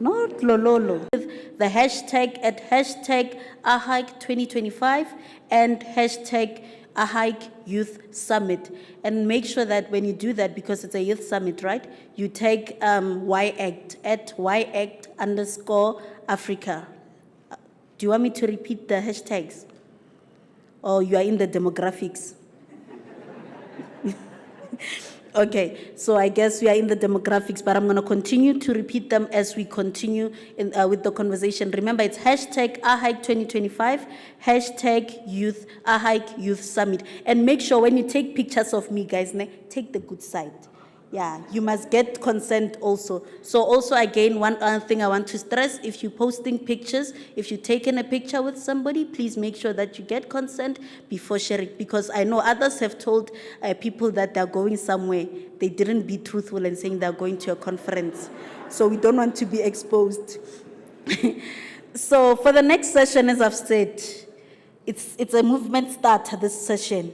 not Lololo. The hashtag at hashtag AHAIC 2025 and hashtag AHAIC Youth Summit. And make sure that when you do that, because it's a youth summit, right, you take YACT at YACT_Africa. Do you want me to repeat the hashtags? Or you are in the demographics? Okay, so I guess we are in the demographics, but I'm going to continue to repeat them as we continue with the conversation. Remember, it's hashtag AHAIC 2025, hashtag AHAIC Youth Summit. And make sure when you take pictures of me, guys, take the good side. Yeah, you must get consent also. So also, again, one other thing I want to stress, if you're posting pictures, if you're taking a picture with somebody, please make sure that you get consent before sharing. Because I know others have told people that they're going somewhere. They didn't be truthful in saying they're going to a conference. So we don't want to be exposed. So for the next session, as I've said, it's a movement start, this session.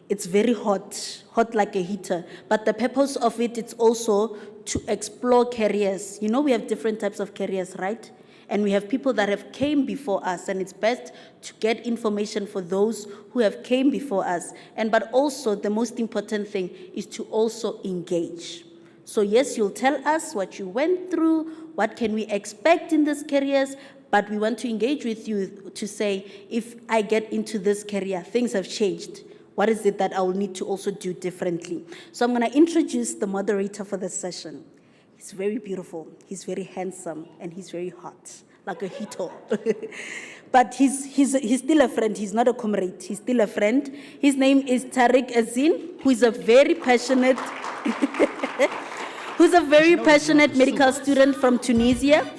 It's very hot like a heater. But the purpose of it is also to explore careers. You know, we have different types of careers, right? And we have people that have came before us, and it's best to get information for those who have came before us. But also, the most important thing is to also engage. So yes, you'll tell us what you went through, what can we expect in these careers, but we want to engage with you to say, if I get into this career, things have changed. What is it that I will need to also do differently? So I'm going to introduce the moderator for this session. He's very beautiful, he's very handsome, and he's very hot, like a heater. But he's still a friend, he's not a comrade, he's still a friend. His name is Tariq Azin, who is a very passionate, medical student from Tunisia.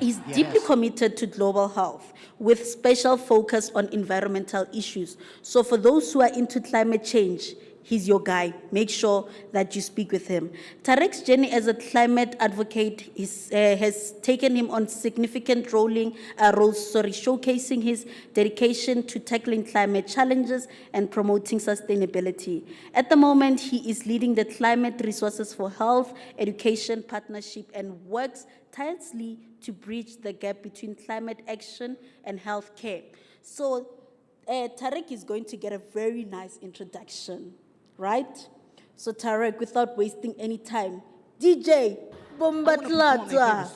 He's deeply committed to global health, with special focus on environmental issues. So for those who are into climate change, he's your guy. Make sure that you speak with him. Tariq's journey as a climate advocate has taken him on significant roles, showcasing his dedication to tackling climate challenges and promoting sustainability. At the moment, he is leading the Climate Resources for Health Education Partnership and works tirelessly to bridge the gap between climate action and healthcare. So Tariq is going to get a very nice introduction, right? So Tariq, without wasting any time, DJ Bombatlata.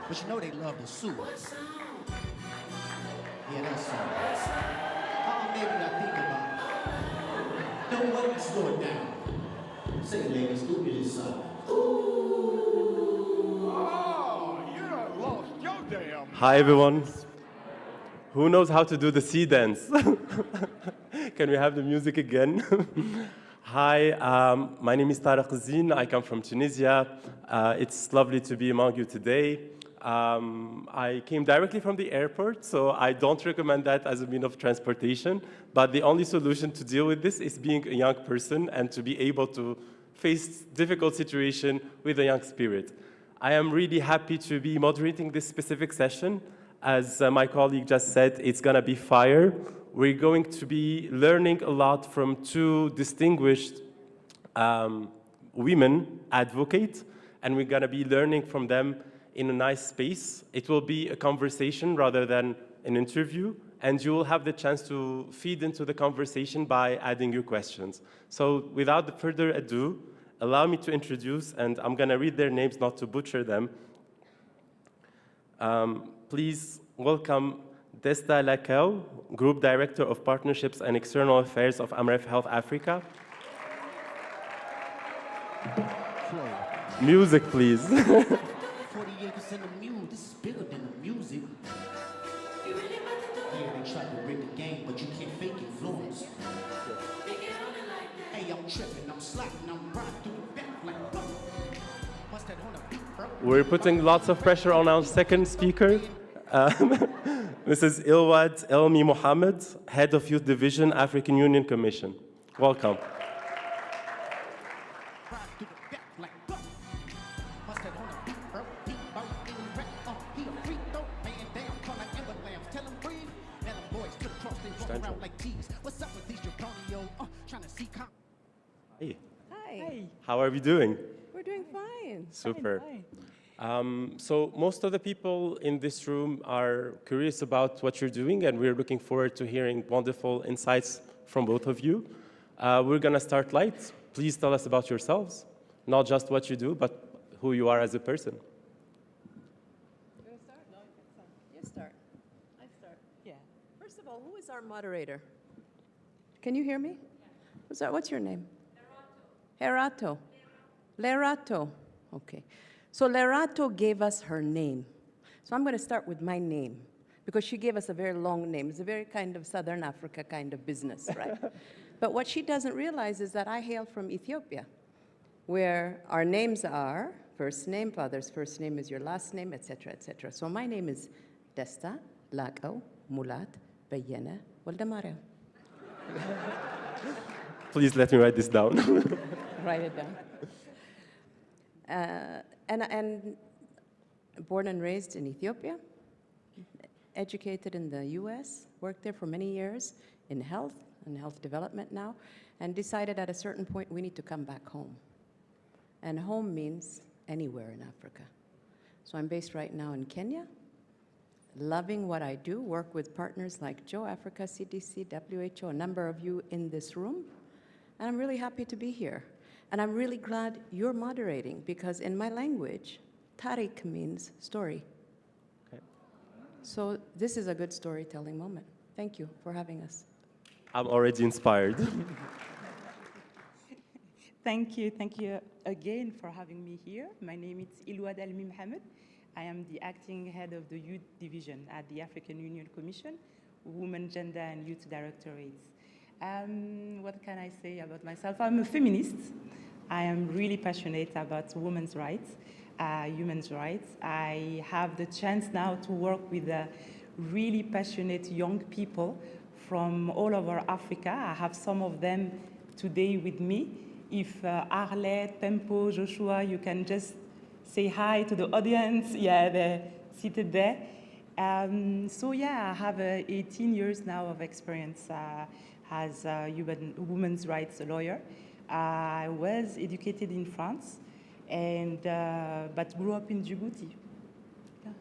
But you know they love the sue. Yeah, that song. How maybe I think about it. Don't let me slow it down. Say it, ladies, do me this song. Hi everyone. Who knows how to do the sea dance? Can we have the music again? Hi, my name is Tariq Azin. I come from Tunisia. It's lovely to be among you today. I came directly from the airport, so I don't recommend that as a means of transportation. But the only solution to deal with this is being a young person and to be able to face difficult situation with a young spirit. I am really happy to be moderating this specific session. As my colleague just said, it's going to be fire. We're going to be learning a lot from two distinguished women advocates, and we're going to be learning from them in a nice space. It will be a conversation rather than an interview, and you will have the chance to feed into the conversation by adding your questions. So without further ado, allow me to introduce, and I'm going to read their names not to butcher them. Please welcome Desta Lakau, Group Director of Partnerships and External Affairs of Amref Health Africa. Music, please. 40 acres in the mule, this is bigger than the music. Yeah, they try to break the game, but you can't fake influence. Hey, I'm tripping, I'm slacking, I'm riding through the back like, what's that on the beat, bro? We're putting lots of pressure on our second speaker. Mrs. Ilwad Elmi Mohammed, Head of Youth Division, African Union Commission. Welcome. Hey. Hi. How are we doing? We're doing fine. Super. Fine. So most of the people in this room are curious about what you're doing, and we're looking forward to hearing wonderful insights from both of you. We're going to start light. Please tell us about yourselves, not just what you do, but who you are as a person. You want to start? No, you start. I start. Yeah. First of all, who is our moderator? Can you hear me? What's your name? Lerato. Lerato. Okay. So Lerato gave us her name. So I'm going to start with my name because she gave us a very long name. It's a very kind of Southern Africa kind of business, right? But what she doesn't realize is that I hail from Ethiopia, where our names are first name, father's first name is your last name, etc., etc. So my name is Desta Laqo Mulat Bayena Waldamare. Please let me write this down. Write it down. And born and raised in Ethiopia, educated in the US, worked there for many years in health and health development now, and decided at a certain point we need to come back home. And home means anywhere in Africa. So I'm based right now in Kenya, loving what I do, work with partners like Joe Africa, CDC, WHO, a number of you in this room, and I'm really happy to be here. And I'm really glad you're moderating because in my language, Tariq means story. Okay. So this is a good storytelling moment. Thank you for having us. I'm already inspired. Thank you again for having me here. My name is Ilouad Almi Mohamed. I am the acting head of the Youth Division at the African Union Commission, Women, Gender and Youth Directorates. What can I say about myself? I'm a feminist. I am really passionate about women's rights, human rights. I have the chance now to work with really passionate young people from all over Africa. I have some of them today with me. If Arlette, Tempo, Joshua, you can just say hi to the audience. Yeah, they're seated there. So yeah, I have 18 years now of experience as a women's rights lawyer. I was educated in France, but grew up in Djibouti. Yeah.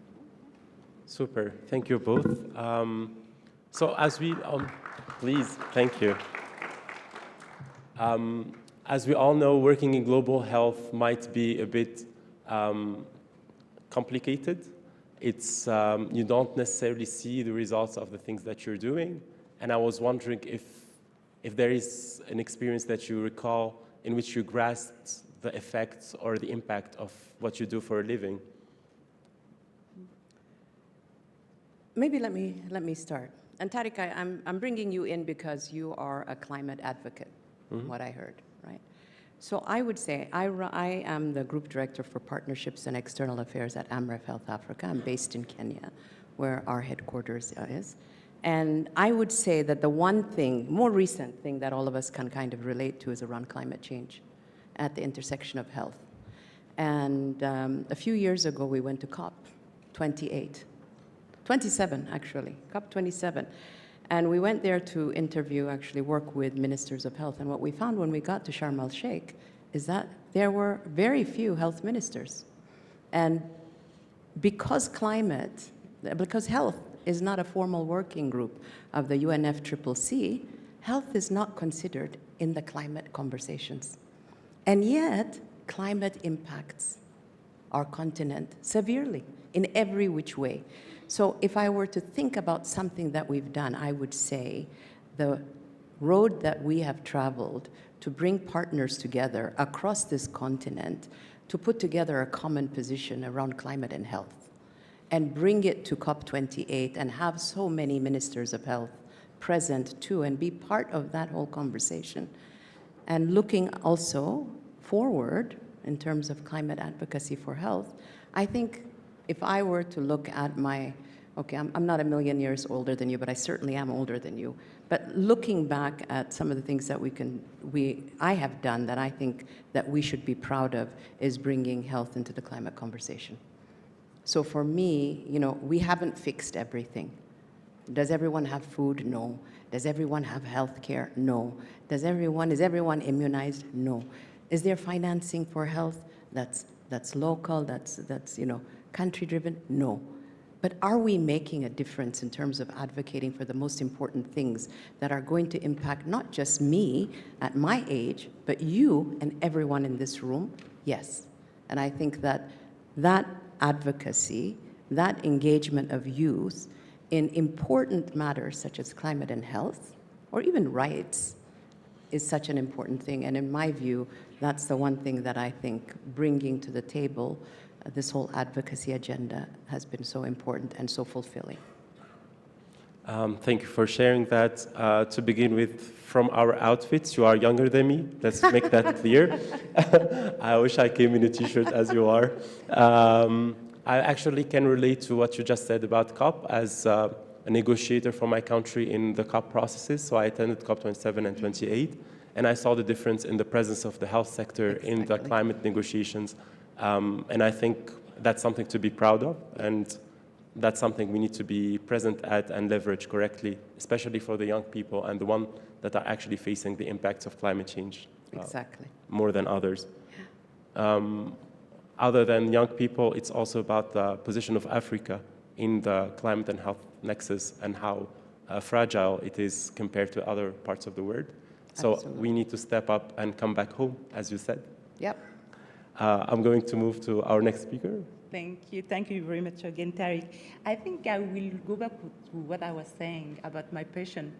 Super, thank you both. So as we, please, thank you. As we all know, working in global health might be a bit complicated. It's, you don't necessarily see the results of the things that you're doing. And I was wondering if there is an experience that you recall in which you grasped the effects or the impact of what you do for a living. Maybe let me start. And Tariq, I'm bringing you in because you are a climate advocate, what I heard, right? So I would say I am the group director for partnerships and external affairs at Amref Health Africa. I'm based in Kenya, where our headquarters is. And I would say that the one thing, more recent thing that all of us can kind of relate to is around climate change at the intersection of health. And a few years ago, we went to COP 27 actually, COP 27. And we went there to interview, actually work with ministers of health. And what we found when we got to Sharm el-Sheikh is that there were very few health ministers. And because health is not a formal working group of the UNFCCC, health is not considered in the climate conversations. And yet, climate impacts our continent severely in every which way. So if I were to think about something that we've done, I would say the road that we have traveled to bring partners together across this continent to put together a common position around climate and health and bring it to COP28 and have so many ministers of health present too and be part of that whole conversation. And looking also forward in terms of climate advocacy for health, I think if I were to look at I'm not a million years older than you, but I certainly am older than you. But looking back at some of the things that I have done that I think that we should be proud of is bringing health into the climate conversation. So for me, we haven't fixed everything. Does everyone have food? No. Does everyone have health care? No. Is everyone immunized? No. Is there financing for health? That's that's local, that's country-driven? No. But are we making a difference in terms of advocating for the most important things that are going to impact not just me at my age, but you and everyone in this room? Yes. And I think that that advocacy, that engagement of youth in important matters such as climate and health, or even rights, is such an important thing. And in my view, that's the one thing that I think bringing to the table this whole advocacy agenda has been so important and so fulfilling. Thank you for sharing that. To begin with, from our outfits, you are younger than me. Let's make that clear. I wish I came in a t-shirt as you are. I actually can relate to what you just said about COP as a negotiator for my country in the COP processes. So I attended COP 27 and 28, and I saw the difference in the presence of the health sector in the climate negotiations. And I think that's something to be proud of, and that's something we need to be present at and leverage correctly, especially for the young people and the ones that are actually facing the impacts of climate change more than others. Other than young people, it's also about the position of Africa in the climate and health nexus and how fragile it is compared to other parts of the world. So we need to step up and come back home, as you said. Yep. I'm going to move to our next speaker. Thank you very much again, Tariq. I think I will go back to what I was saying about my passion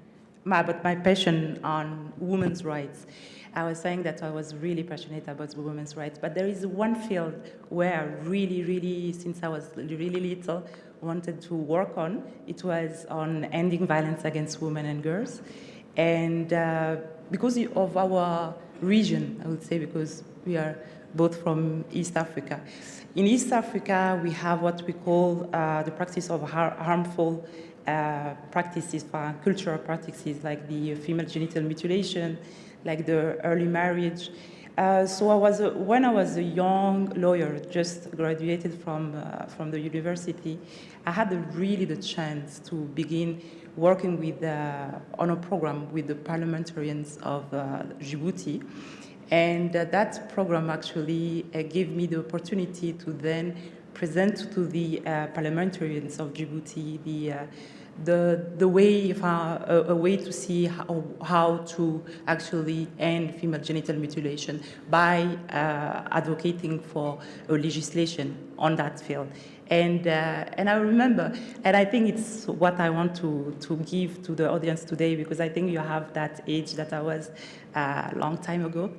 on women's rights. I was saying that I was really passionate about women's rights, but there is one field where I really, since I was really little, wanted to work on. It was on ending violence against women and girls. And because of our region, I would say, because we are both from East Africa. In East Africa, we have what we call the practice of harmful practices, cultural practices, like the female genital mutilation, like the early marriage. So when I was a young lawyer, just graduated from the university, I had really the chance to begin working with on a program with the parliamentarians of Djibouti. And that program actually gave me the opportunity to then present to the parliamentarians of Djibouti the way, a way to see how to actually end female genital mutilation by advocating for a legislation on that field. And I remember, and I think it's what I want to give to the audience today, because I think you have that age that I was a long time ago.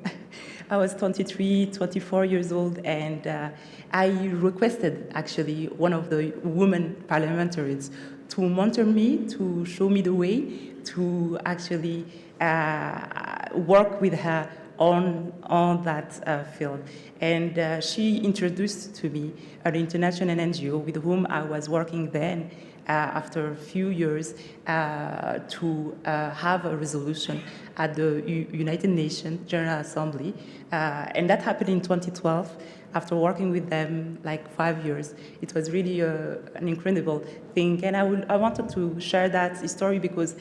I was 23, 24 years old, and I requested actually one of the women parliamentarians to mentor me, to show me the way, to actually work with her on that field. And she introduced to me an international NGO with whom I was working then after a few years to have a resolution at the United Nations General Assembly. And that happened in 2012. After working with them like 5 years, it was really an incredible thing. And I wanted to share that story because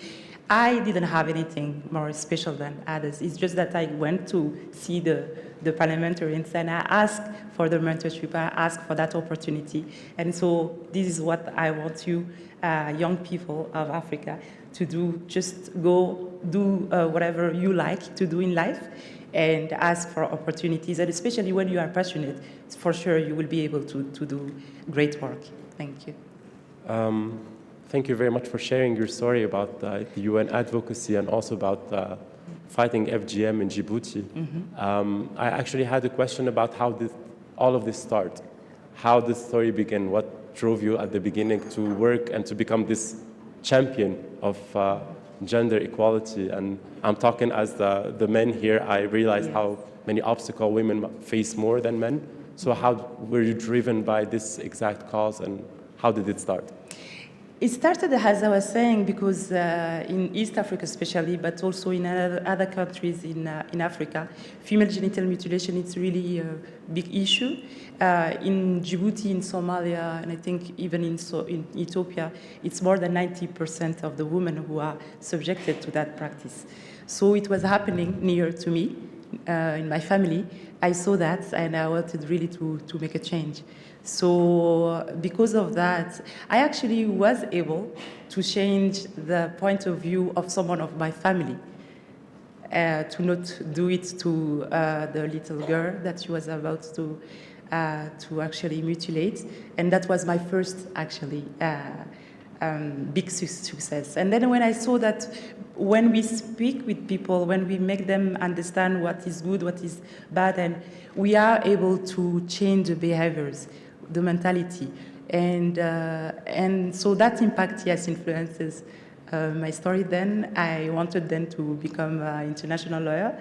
I didn't have anything more special than others. It's just that I went to see the parliamentarians and I asked for the mentorship, I asked for that opportunity. And so this is what I want you, young people of Africa, to do. Just go do whatever you like to do in life and ask for opportunities. And especially when you are passionate, for sure you will be able to do great work. Thank you. Thank you very much for sharing your story about the UN advocacy and also about fighting FGM in Djibouti. Mm-hmm. I actually had a question about how did all of this start? How did the story begin? What drove you at the beginning to work and to become this champion of gender equality? And I'm talking as the men here. I realize how many obstacles women face more than men. So how were you driven by this exact cause and how did it start? It started, as I was saying, because in East Africa especially, but also in other countries in Africa, female genital mutilation is really a big issue. In Djibouti, in Somalia, and I think even in Ethiopia, it's more than 90% of the women who are subjected to that practice. So it was happening near to me, in my family, I saw that and I wanted really to make a change. So because of that, I actually was able to change the point of view of someone of my family, to not do it to the little girl that she was about to actually mutilate. And that was my first, actually, big success. And then when I saw that when we speak with people, when we make them understand what is good, what is bad, and we are able to change the behaviors, the mentality. And so that impact, yes, influences my story. Then I wanted then to become an international lawyer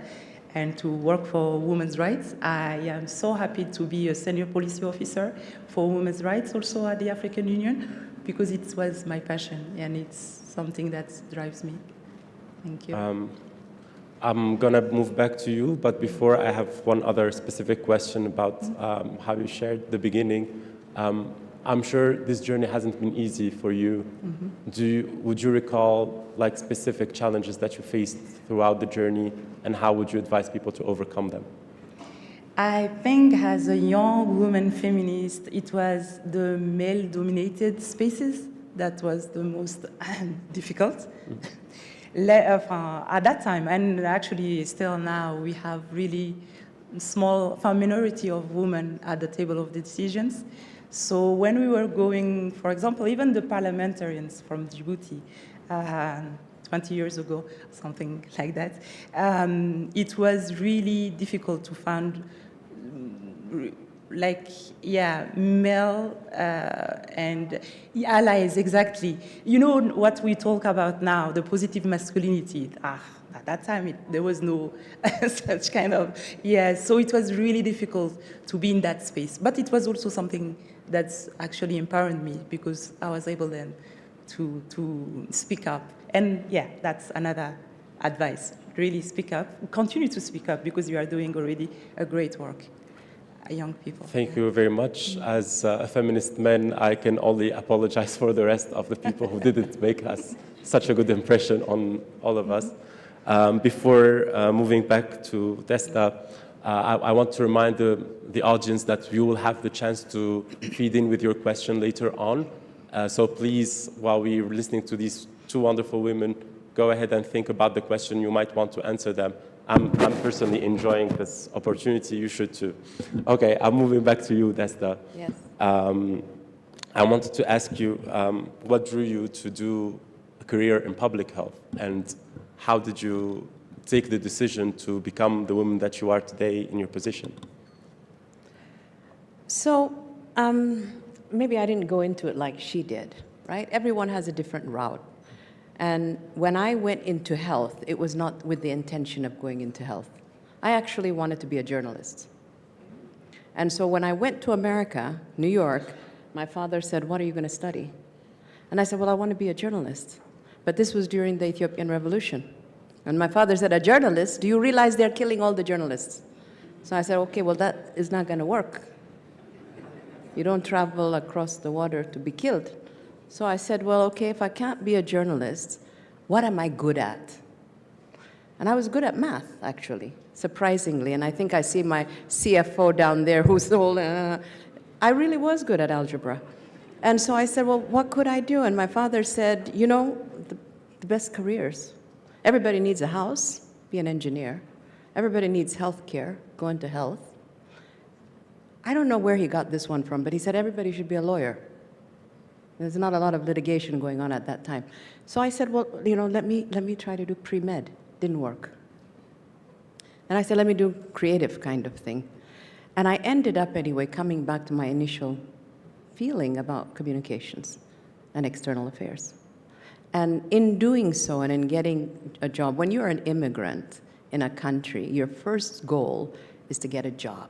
and to work for women's rights. I am so happy to be a senior policy officer for women's rights also at the African Union, because it was my passion and it's something that drives me. Thank you. I'm gonna move back to you, but before I have one other specific question about how you shared the beginning. I'm sure this journey hasn't been easy for you. Would you recall like specific challenges that you faced throughout the journey, and how would you advise people to overcome them? I think as a young woman feminist, it was the male-dominated spaces that was the most difficult. At that time, and actually still now, we have really small minority of women at the table of the decisions. So when we were going, for example, even the parliamentarians from Djibouti, 20 years ago, something like that, it was really difficult to find male and allies, exactly. You know what we talk about now, the positive masculinity. At that time, there was no such kind of, so it was really difficult to be in that space. But it was also something that's actually empowered me, because I was able then to speak up. And that's another advice. Really speak up, continue to speak up, because you are doing already a great work. Young people. Thank you very much. As a feminist man, I can only apologize for the rest of the people who didn't make us such a good impression on all of us. Before moving back to Testa, I want to remind the audience that you will have the chance to feed in with your question later on. So please, while we're listening to these two wonderful women, go ahead and think about the question. You might want to answer them. I'm personally enjoying this opportunity. You should too. Okay, I'm moving back to you, Testa. Yes. I wanted to ask you, what drew you to do a career in public health, and how did you take the decision to become the woman that you are today in your position? So maybe I didn't go into it like she did, right? Everyone has a different route. And when I went into health, it was not with the intention of going into health. I actually wanted to be a journalist. And so when I went to America, New York, my father said, "What are you going to study?" And I said, "Well, I want to be a journalist." But this was during the Ethiopian Revolution. And my father said, "A journalist? Do you realize they're killing all the journalists?" So I said, "Okay, well, that is not going to work. You don't travel across the water to be killed." So I said, well, okay, if I can't be a journalist, what am I good at? And I was good at math, actually, surprisingly. And I think I see my CFO down there who's all, I really was good at algebra. And so I said, well, what could I do? And my father said, you know, the best careers. Everybody needs a house, be an engineer. Everybody needs health care, go into health. I don't know where he got this one from, but he said everybody should be a lawyer. There's not a lot of litigation going on at that time. So I said, well, you know, let me try to do pre-med. Didn't work. And I said, let me do creative kind of thing. And I ended up anyway coming back to my initial feeling about communications and external affairs. And in doing so and in getting a job, when you're an immigrant in a country, your first goal is to get a job.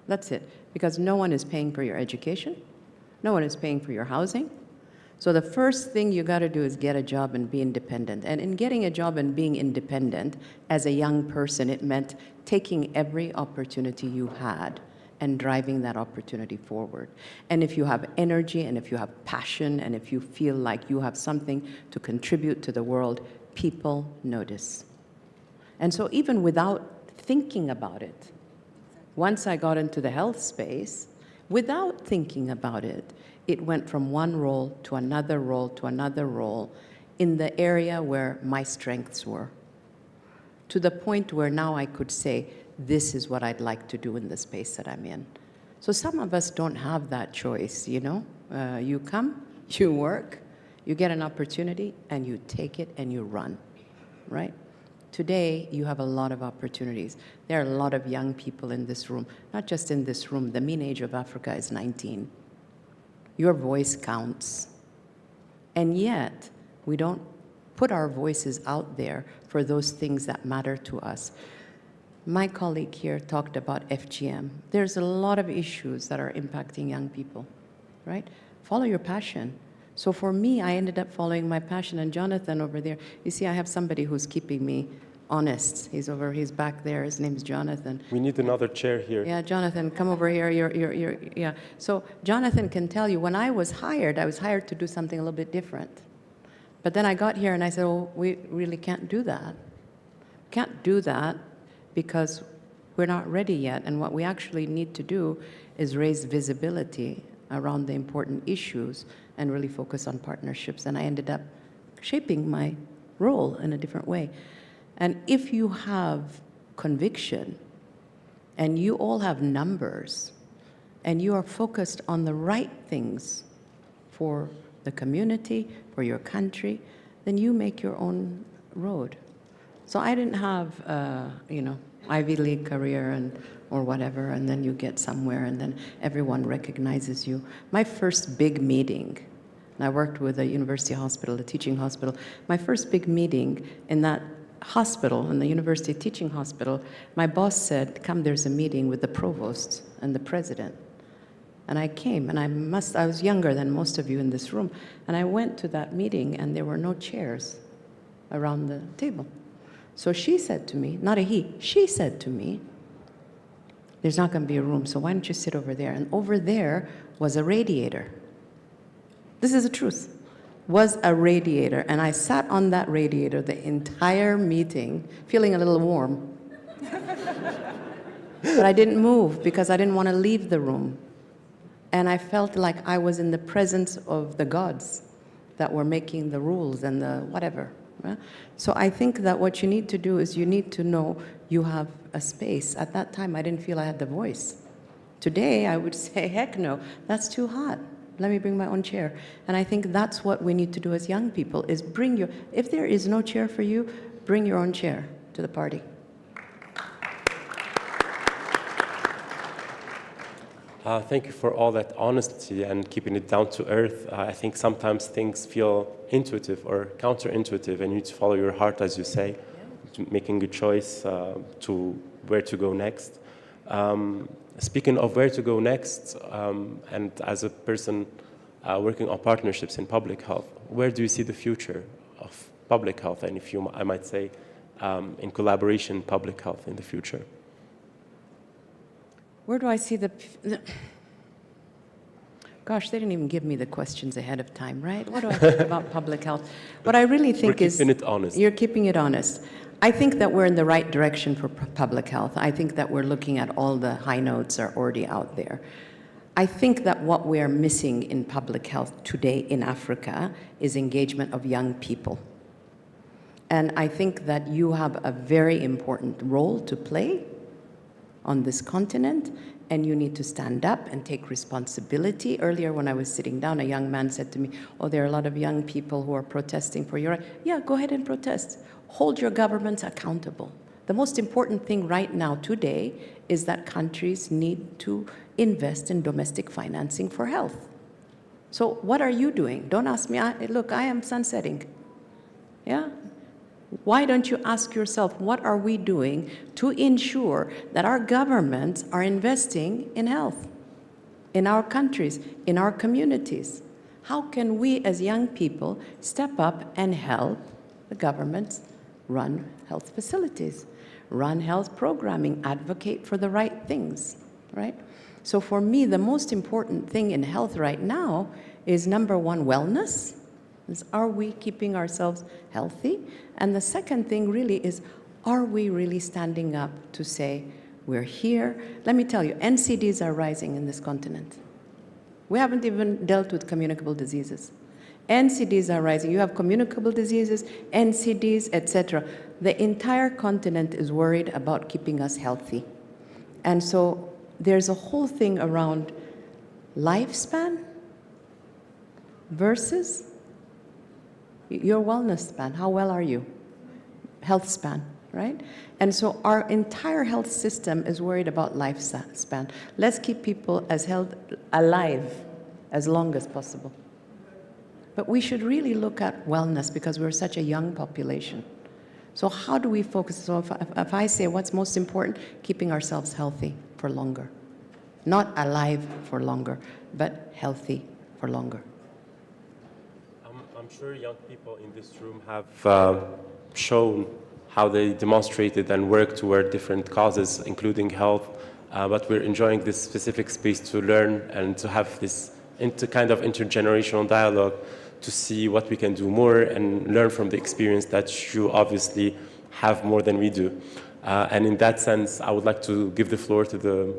That's it, because no one is paying for your education. No one is paying for your housing. So the first thing you got to do is get a job and be independent. And in getting a job and being independent, as a young person, it meant taking every opportunity you had and driving that opportunity forward. And if you have energy and if you have passion and if you feel like you have something to contribute to the world, people notice. And so even without thinking about it. Once I got into the health space, without thinking about it, it went from one role to another role to another role in the area where my strengths were, to the point where now I could say, this is what I'd like to do in the space that I'm in. So some of us don't have that choice, you know? You come, you work, you get an opportunity, and you take it and you run, right? Today, you have a lot of opportunities. There are a lot of young people in this room, not just in this room. The mean age of Africa is 19. Your voice counts. And yet, we don't put our voices out there for those things that matter to us. My colleague here talked about FGM. There's a lot of issues that are impacting young people, right? Follow your passion. So for me, I ended up following my passion, and Jonathan over there, you see, I have somebody who's keeping me honest. He's back there, his name's Jonathan. We need another chair here. Yeah, Jonathan, come over here, yeah. So Jonathan can tell you, when I was hired to do something a little bit different. But then I got here and I said, oh, we really can't do that. Can't do that because we're not ready yet, and what we actually need to do is raise visibility around the important issues and really focus on partnerships. And I ended up shaping my role in a different way. And if you have conviction, and you all have numbers, and you are focused on the right things for the community, for your country, then you make your own road. So I didn't have, Ivy League career or whatever, and then you get somewhere, and then everyone recognizes you. My first big meeting, and I worked with a university hospital, a teaching hospital. My first big meeting in that hospital, in the university teaching hospital, my boss said, come, there's a meeting with the provost and the president. And I came, and I was younger than most of you in this room, and I went to that meeting, and there were no chairs around the table. So she said to me, not a he, she said to me, there's not going to be a room, so why don't you sit over there? And over there was a radiator. This is the truth. Was a radiator, and I sat on that radiator the entire meeting, feeling a little warm. But I didn't move because I didn't want to leave the room. And I felt like I was in the presence of the gods that were making the rules and the whatever. Right? So I think that what you need to do is you need to know you have a space. At that time, I didn't feel I had the voice. Today, I would say, heck no, that's too hot. Let me bring my own chair. And I think that's what we need to do as young people, is if there is no chair for you, bring your own chair to the party. Thank you for all that honesty and keeping it down to earth. I think sometimes things feel intuitive or counterintuitive, and you need to follow your heart, as you say, to making a choice to where to go next. Speaking of where to go next, and as a person working on partnerships in public health, where do you see the future of public health, and I might say, in collaboration public health in the future? Where do I see Gosh, they didn't even give me the questions ahead of time, right? What do I think about public health? What I really think is... We're keeping it honest. You're keeping it honest. I think that we're in the right direction for public health. I think that we're looking at all the high notes are already out there. I think that what we are missing in public health today in Africa is engagement of young people. And I think that you have a very important role to play on this continent, and you need to stand up and take responsibility. Earlier when I was sitting down, a young man said to me, oh, there are a lot of young people who are protesting for your right. Yeah, go ahead and protest. Hold your governments accountable. The most important thing right now today is that countries need to invest in domestic financing for health. So what are you doing? Don't ask me, look, I am sunsetting. Yeah? Why don't you ask yourself, what are we doing to ensure that our governments are investing in health, in our countries, in our communities? How can we as young people step up and help the governments run health facilities, run health programming, advocate for the right things, right? So for me, the most important thing in health right now is, number one, wellness. Are we keeping ourselves healthy? And the second thing really is, Are we really standing up to say, we're here? Let me tell you, NCDs are rising in this continent. We haven't even dealt with communicable diseases. NCDs are rising. You have communicable diseases, NCDs, etc. The entire continent is worried about keeping us healthy. And so there's a whole thing around lifespan versus your wellness span. How well are you? Health span, right? And so our entire health system is worried about lifespan. Let's keep people as alive as long as possible. But we should really look at wellness because we're such a young population. So how do we focus? So if I say what's most important, keeping ourselves healthy for longer. Not alive for longer, but healthy for longer. I'm sure young people in this room have shown how they demonstrated and worked toward different causes, including health, but we're enjoying this specific space to learn and to have this kind of intergenerational dialogue to see what we can do more and learn from the experience that you obviously have more than we do. And in that sense, I would like to give the floor to the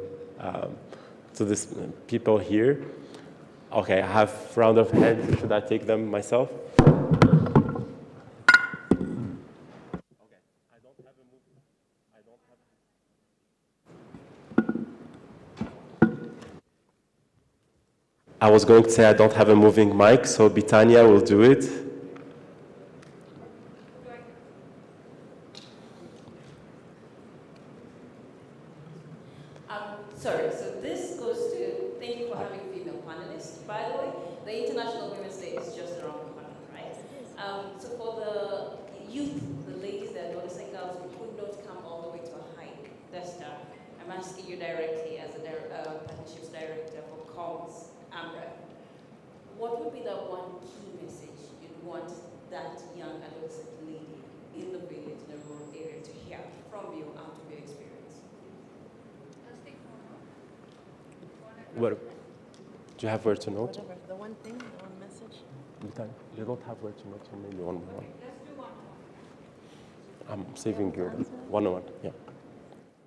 people here. Okay, I have a round of hands. Should I take them myself? I was going to say I don't have a moving mic, so Bitania will do it. Sorry, so this goes to, thank you for having female panelists. By the way, the International Women's Day is just around the corner, right? So for the youth, the ladies, the adolescent girls who could not come all the way to AHAIC, Desta, I'm asking you directly as a partnerships director for comms, Amref. What would be the one key message you'd want that young adolescent lady in the village, in the rural area to hear from you out of your experience? What? Do you have where to note? Whatever, the one thing, the one message. They don't have where to note, so maybe one by one. Let's do one. I'm saving your one-on-one, yeah.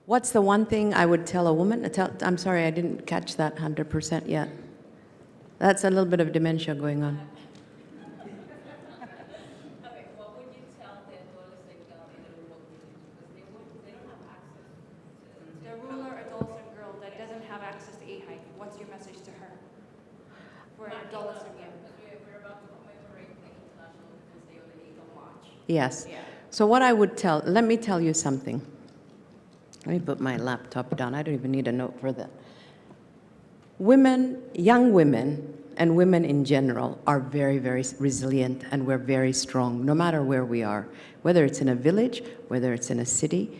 What's the one thing I would tell a woman? I'm sorry, I didn't catch that 100% yet. That's a little bit of dementia going on. Okay, what would you tell the adolescent girl in a rural village? Because they don't have access to the rural adolescent girl that doesn't have access to AHAIC. What's your message to her? For an adolescent young. We're about to commemorate the International Women's Day on the 8th of March. Yes. Yeah. So what I would let me tell you something. Let me put my laptop down. I don't even need a note for that. Women, young women, and women in general are very, very resilient, and we're very strong, no matter where we are, whether it's in a village, whether it's in a city.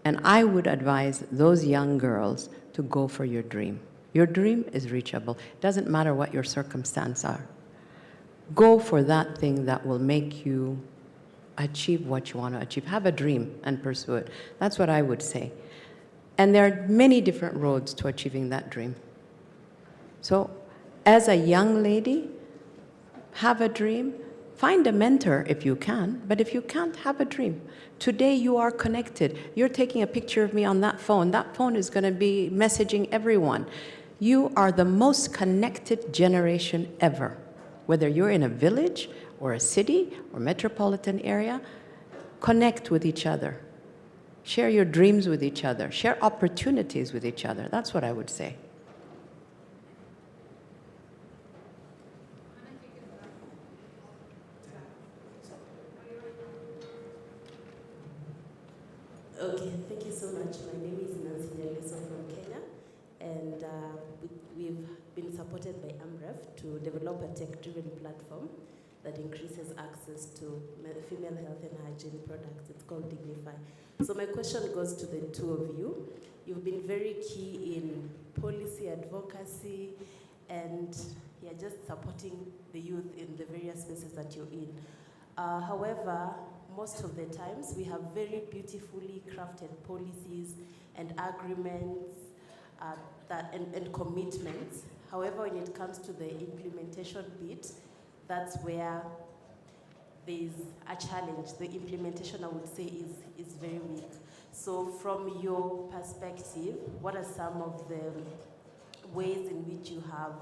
And I would advise those young girls to go for your dream. Your dream is reachable. It doesn't matter what your circumstances are. Go for that thing that will make you achieve what you want to achieve. Have a dream and pursue it. That's what I would say. And there are many different roads to achieving that dream. So as a young lady, have a dream. Find a mentor if you can, but if you can't, have a dream. Today you are connected. You're taking a picture of me on that phone. That phone is going to be messaging everyone. You are the most connected generation ever. Whether you're in a village or a city or metropolitan area, connect with each other. Share your dreams with each other. Share opportunities with each other. That's what I would say. Okay, thank you so much. My name is Nancy Nyaliso from Kenya, and we've been supported by Amref to develop a tech-driven platform that increases access to female health and hygiene products. It's called Dignify. So my question goes to the two of you. You've been very key in policy advocacy and just supporting the youth in the various spaces that you're in. However, most of the times we have very beautifully crafted policies and agreements and commitments. However, when it comes to the implementation bit, that's where there's a challenge. The implementation, I would say, is very weak. So from your perspective, what are some of the ways in which you have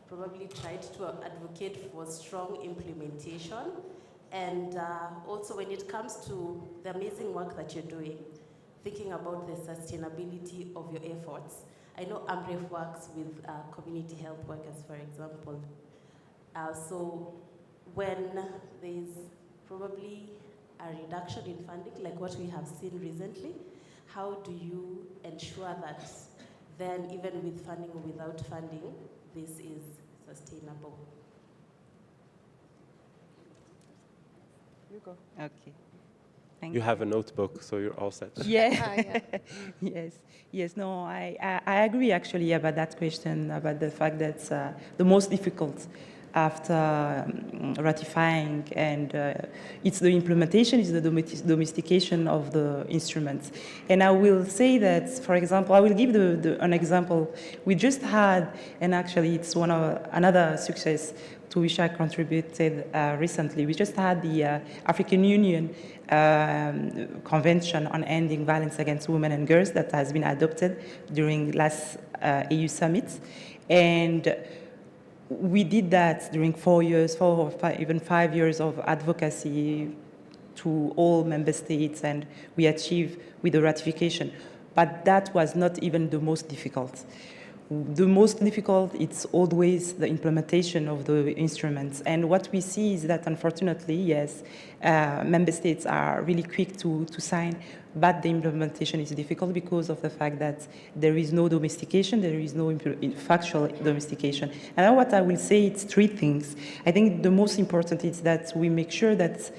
probably tried to advocate for strong implementation? And also when it comes to the amazing work that you're doing, thinking about the sustainability of your efforts. I know Amref works with community health workers, for example. So when there's probably a reduction in funding, like what we have seen recently, how do you ensure that then, even with funding or without funding, this is sustainable? You go. Okay. Thank You have a notebook, so you're all set. Yeah. Yes. No, I agree actually about that question, about the fact that the most difficult after ratifying and it's the implementation, it's the domestication of the instruments. And I will say that, for example, I will give an example. We just had, and actually it's another success to which I contributed recently. We just had the African Union Convention on Ending Violence Against Women and Girls that has been adopted during last EU summit. And we did that during 4 years, 4 or 5, even 5 years of advocacy to all member states, and we achieved with the ratification. But that was not even the most difficult. The most difficult, it's always the implementation of the instruments. And what we see is that, unfortunately, yes, member states are really quick to sign, but the implementation is difficult because of the fact that there is no domestication, there is no factual domestication. And what I will say, it's 3 things. I think the most important is that we make sure that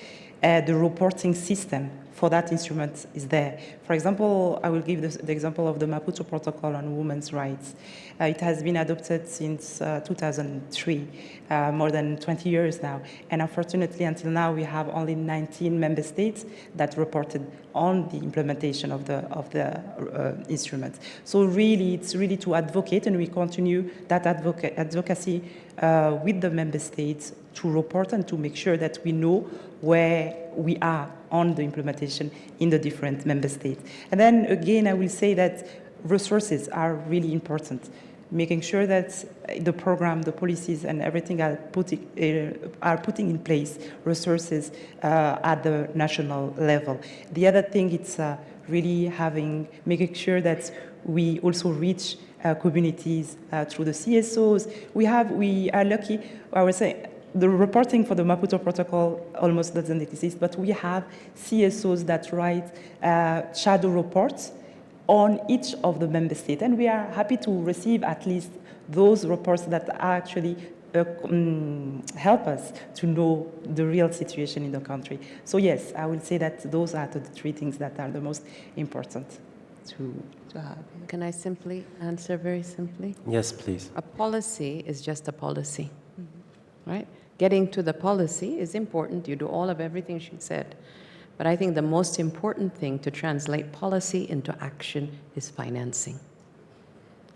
the reporting system for that instrument is there. For example, I will give the example of the Maputo Protocol on Women's Rights. It has been adopted since 2003, more than 20 years now. And unfortunately, until now, we have only 19 member states that reported on the implementation of the instrument. So really, it's really to advocate, and we continue that advocacy with the member states to report and to make sure that we know where we are on the implementation in the different member states. And then again, I will say that resources are really important. Making sure that the program, the policies, and everything are putting in place resources at the national level. The other thing, it's really making sure that we also reach communities through the CSOs. We are lucky, I would say, the reporting for the Maputo Protocol almost doesn't exist, but we have CSOs that write shadow reports on each of the member states. And we are happy to receive at least those reports that actually help us to know the real situation in the country. So yes, I will say that those are the 3 things that are the most important to have. Can I simply answer very simply? Yes, please. A policy is just a policy, right? Getting to the policy is important. You do all of everything she said. But I think the most important thing to translate policy into action is financing.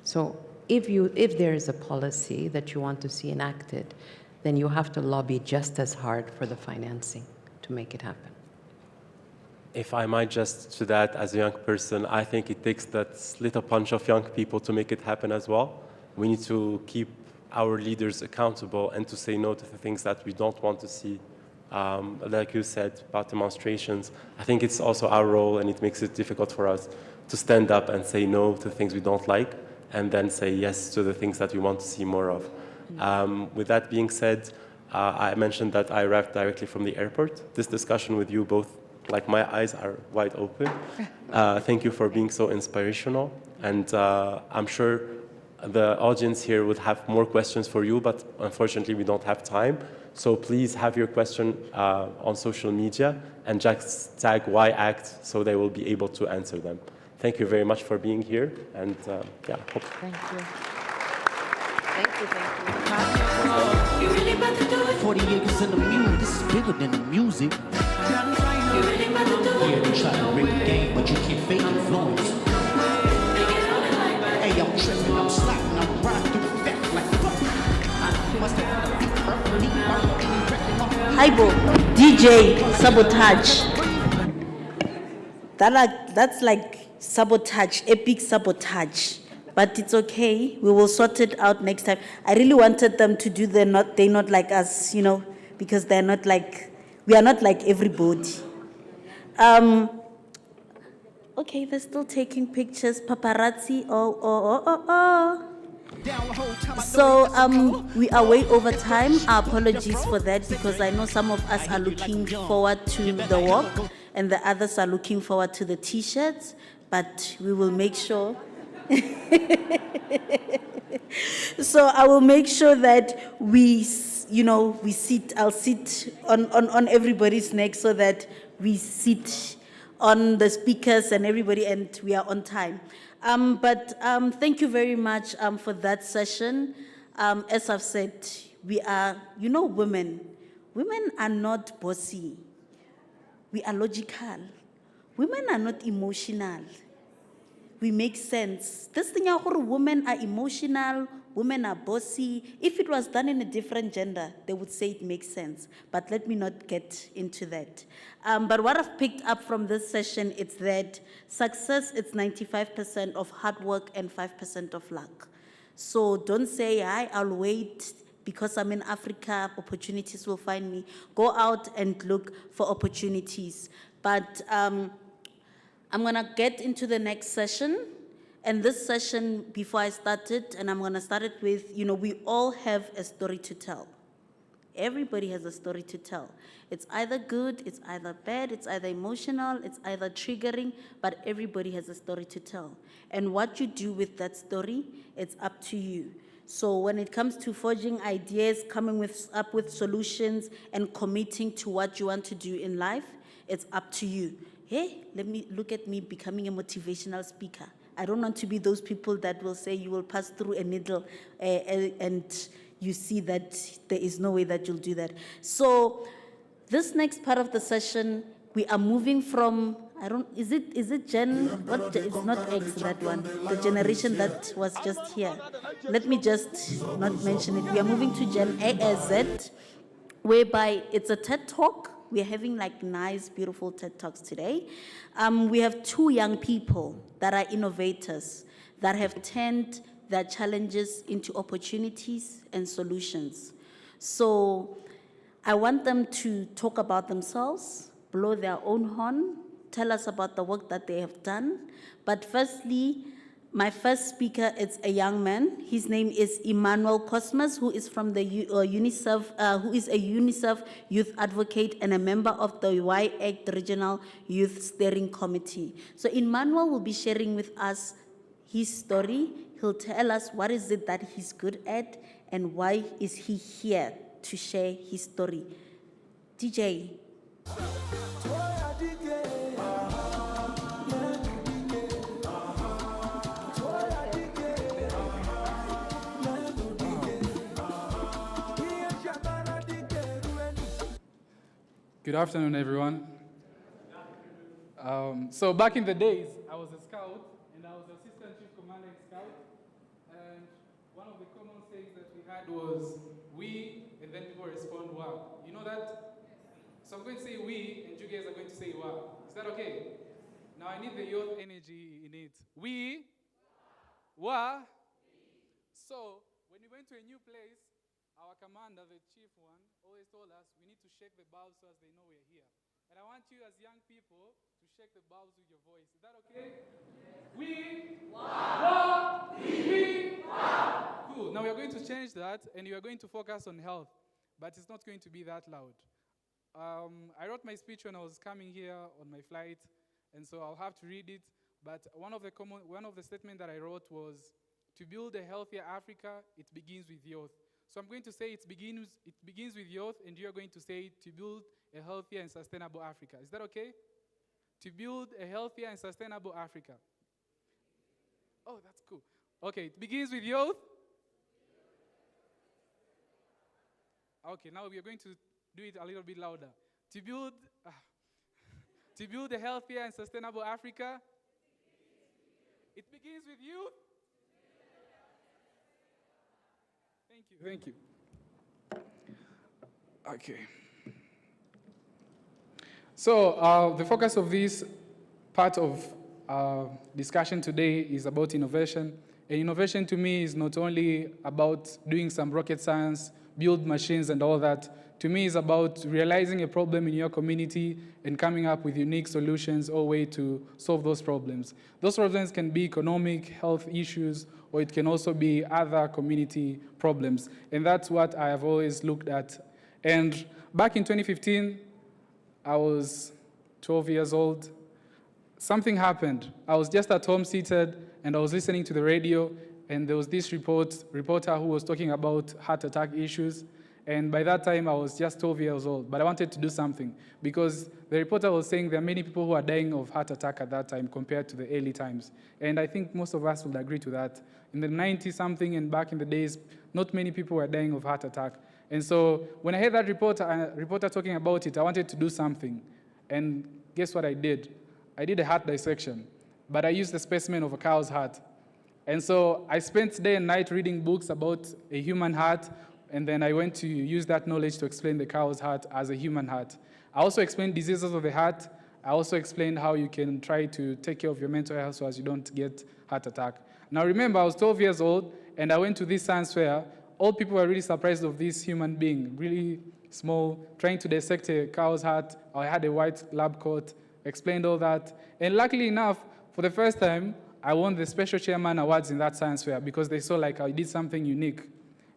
So if there is a policy that you want to see enacted, then you have to lobby just as hard for the financing to make it happen. If I might just to that, as a young person, I think it takes that little punch of young people to make it happen as well. We need to keep our leaders accountable and to say no to the things that we don't want to see. Like you said about demonstrations, I think it's also our role, and it makes it difficult for us to stand up and say no to things we don't like, and then say yes to the things that we want to see more of. With that being said, I mentioned that I arrived directly from the airport. This discussion with you both, like my eyes are wide open. Thank you for being so inspirational, and I'm sure the audience here would have more questions for you, but unfortunately we don't have time. So please have your question on social media and just tag YACT so they will be able to answer them. Thank you very much for being here, and yeah. Thank you. Thank you. You really about to do it? 40 acres in the mule, this is bigger than the music. You really about to do it? Yeah, they try to break the game, but you can't fake influence. Hey, I'm tripping, I'm slapping, I'm riding through the back like fuck. I must have perfectly, I'm Haibo, DJ, sabotage. That's like sabotage, epic sabotage. But it's okay. We will sort it out next time. I really wanted them to do they're not like us, because we are not like everybody. Okay, they're still taking pictures. Paparazzi. Oh. So we are way over time. Our apologies for that, because I know some of us are looking forward to the walk and the others are looking forward to the t-shirts, but we will make sure. So I will make sure that we sit. I'll sit on everybody's neck so that we sit on the speakers and everybody, and we are on time. But thank you very much for that session. As I've said, we are, women. Women are not bossy. We are logical. Women are not emotional. We make sense. This thing, women are emotional, women are bossy. If it was done in a different gender, they would say it makes sense. But let me not get into that. But what I've picked up from this session is that success is 95% of hard work and 5% of luck. So don't say, I'll wait because I'm in Africa, opportunities will find me. Go out and look for opportunities. But I'm going to get into the next session. And this session, before I start it, and I'm going to start it with, we all have a story to tell. Everybody has a story to tell. It's either good, it's either bad, it's either emotional, it's either triggering, but everybody has a story to tell. And what you do with that story, it's up to you. So when it comes to forging ideas, coming up with solutions, and committing to what you want to do in life, it's up to you. Hey, look at me becoming a motivational speaker. I don't want to be those people that will say you will pass through a needle and you see that there is no way that you'll do that. So this next part of the session, we are moving from, is it Gen, it's not X, that one, the generation that was just here. Let me just not mention it. We are moving to Gen AZ, whereby it's a TED Talk. We are having nice, beautiful TED Talks today. We have two young people that are innovators that have turned their challenges into opportunities and solutions. So I want them to talk about themselves, blow their own horn, tell us about the work that they have done. But firstly, my first speaker is a young man. His name is Emmanuel Cosmas, who is from the UNICEF, who is a UNICEF youth advocate and a member of the AHAIC Regional Youth Steering Committee. So Emmanuel will be sharing with us his story. He'll tell us what is it that he's good at and why is he here to share his story. DJ. Good afternoon, everyone. So back in the days, I was a scout, and I was assistant chief commander in scout. And one of the common sayings that we had was, we, and then people respond, wow. You know that? So I'm going to say we, and you guys are going to say wow. Is that okay? Now I need the youth energy in it. We, wa. So when we went to a new place, our commander, the chief one, always told us we need to shake the bulbs so as they know we're here. And I want you as young people to shake the bulbs with your voice. Is that okay? Yes. We, wow, we, wow. Cool. Now we are going to change that, and we are going to focus on health, but it's not going to be that loud. I wrote my speech when I was coming here on my flight, and so I'll have to read it. But one of the statements that I wrote was, to build a healthier Africa, it begins with youth. So I'm going to say it begins with youth, and you're going to say to build a healthier and sustainable Africa. Is that okay? To build a healthier and sustainable Africa. Oh, that's cool. Okay, it begins with youth. Okay, now we are going to do it a little bit louder. To build a healthier and sustainable Africa, it begins with youth. Thank you. Okay. So the focus of this part of discussion today is about innovation. And innovation to me is not only about doing some rocket science, build machines and all that. To me, it's about realizing a problem in your community and coming up with unique solutions or way to solve those problems. Those problems can be economic, health issues, or it can also be other community problems. And that's what I have always looked at. And back in 2015, I was 12 years old. Something happened. I was just at home seated, and I was listening to the radio, and there was this reporter who was talking about heart attack issues. And by that time, I was just 12 years old, but I wanted to do something because the reporter was saying there are many people who are dying of heart attack at that time compared to the early times. And I think most of us would agree to that. In the 90-something and back in the days, not many people were dying of heart attack. And so when I heard that reporter talking about it, I wanted to do something. And guess what I did? I did a heart dissection, but I used the specimen of a cow's heart. And so I spent day and night reading books about a human heart, and then I went to use that knowledge to explain the cow's heart as a human heart. I also explained diseases of the heart. I also explained how you can try to take care of your mental health so as you don't get heart attack. Now remember, I was 12 years old, and I went to this science fair. All people were really surprised of this human being, really small, trying to dissect a cow's heart. I had a white lab coat, explained all that. And luckily enough, for the first time, I won the Special Chairman Awards in that science fair because they saw like I did something unique.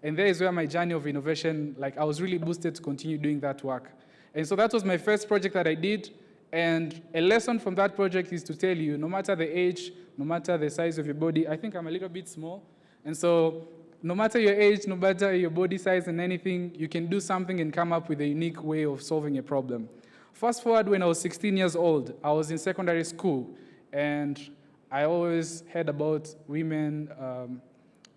And there is where my journey of innovation, like I was really boosted to continue doing that work. And so that was my first project that I did. And a lesson from that project is to tell you, no matter the age, no matter the size of your body, I think I'm a little bit small. And so no matter your age, no matter your body size and anything, you can do something and come up with a unique way of solving a problem. Fast forward when I was 16 years old, I was in secondary school. And I always heard about women,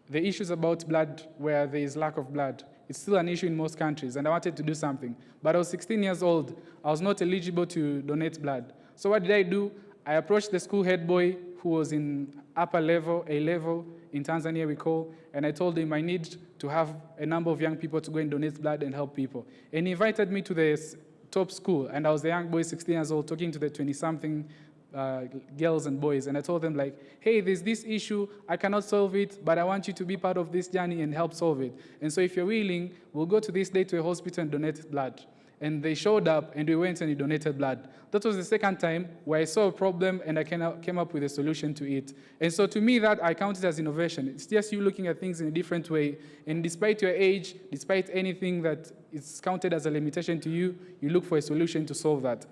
the issues about blood where there is lack of blood. It's still an issue in most countries, and I wanted to do something. But I was 16 years old. I was not eligible to donate blood. So what did I do? I approached the school head boy who was in upper level, A level, in Tanzania we call, and I told him I need to have a number of young people to go and donate blood and help people. And he invited me to the top school, and I was the young boy, 16 years old, talking to the 20-something girls and boys, and I told them like, hey, there's this issue, I cannot solve it, but I want you to be part of this journey and help solve it. And so if you're willing, we'll go to this day to a hospital and donate blood. And they showed up, and we went and we donated blood. That was the second time where I saw a problem and I came up with a solution to it. And so to me, that I count it as innovation. It's just you looking at things in a different way. And despite your age, despite anything that is counted as a limitation to you, you look for a solution to solve that.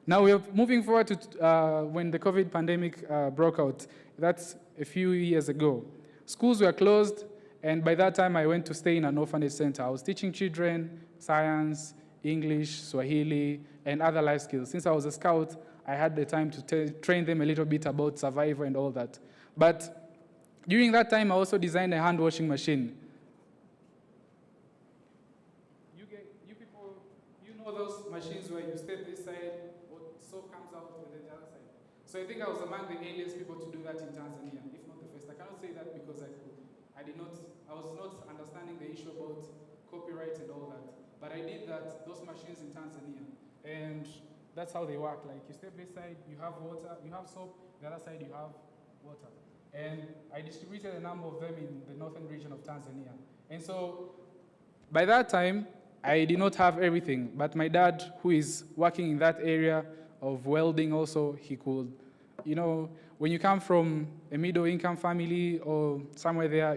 Now we're moving forward to when the COVID pandemic broke out. That's a few years ago. Schools were closed, and by that time I went to stay in an orphanage center. I was teaching children science, English, Swahili, and other life skills. Since I was a scout, I had the time to train them a little bit about survival and all that. But during that time, I also designed a hand washing machine. You people, you know those machines where you step this side, soap comes out with the other side. So I think I was among the earliest people to do that in Tanzania, if not the first. I cannot say that because I was not understanding the issue about copyright and all that. But I did that, those machines in Tanzania. And that's how they work. Like you step this side, you have water, you have soap, the other side you have water. And I distributed a number of them in the northern region of Tanzania. And so by that time, I did not have everything, but my dad, who is working in that area of welding also, he could, you know, when you come from a middle-income family or somewhere there,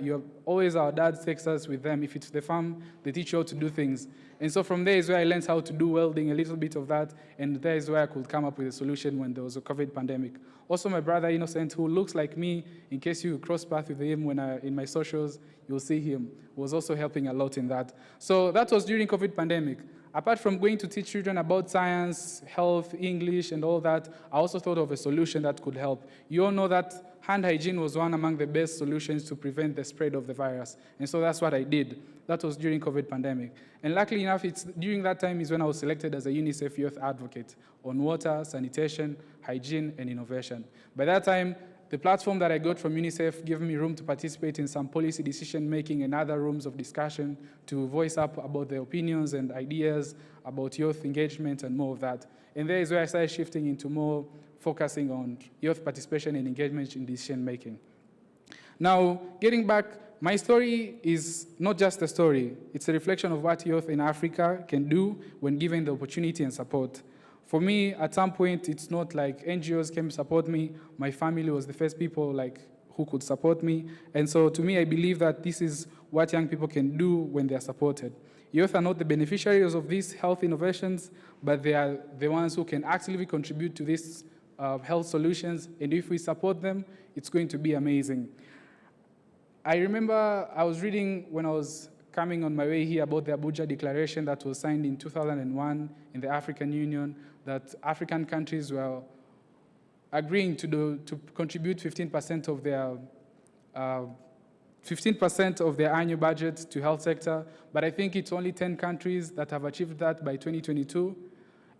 our dad takes us with them. If it's the farm, they teach you how to do things. And so from there is where I learned how to do welding, a little bit of that, and there is where I could come up with a solution when there was a COVID pandemic. Also, my brother, Innocent, who looks like me, in case you cross paths with him in my socials, you'll see him, was also helping a lot in that. So that was during COVID pandemic. Apart from going to teach children about science, health, English, and all that, I also thought of a solution that could help. You all know that hand hygiene was one among the best solutions to prevent the spread of the virus. And so that's what I did. That was during COVID pandemic. And luckily enough, during that time is when I was selected as a UNICEF Youth Advocate on water, sanitation, hygiene, and innovation. By that time, The platform that I got from UNICEF gave me room to participate in some policy decision-making and other rooms of discussion to voice up about the opinions and ideas about youth engagement and more of that. And there is where I started shifting into more focusing on youth participation and engagement in decision-making. Now, getting back, my story is not just a story. It's a reflection of what youth in Africa can do when given the opportunity and support. For me, at some point, it's not like NGOs came to support me. My family was the first people who could support me. And so to me, I believe that this is what young people can do when they are supported. Youth are not the beneficiaries of these health innovations, but they are the ones who can actively contribute to these health solutions. And if we support them, it's going to be amazing. I remember I was reading when I was coming on my way here about the Abuja Declaration that was signed in 2001 in the African Union, that African countries were agreeing to contribute 15% of their annual budget to health sector, but I think it's only 10 countries that have achieved that by 2022,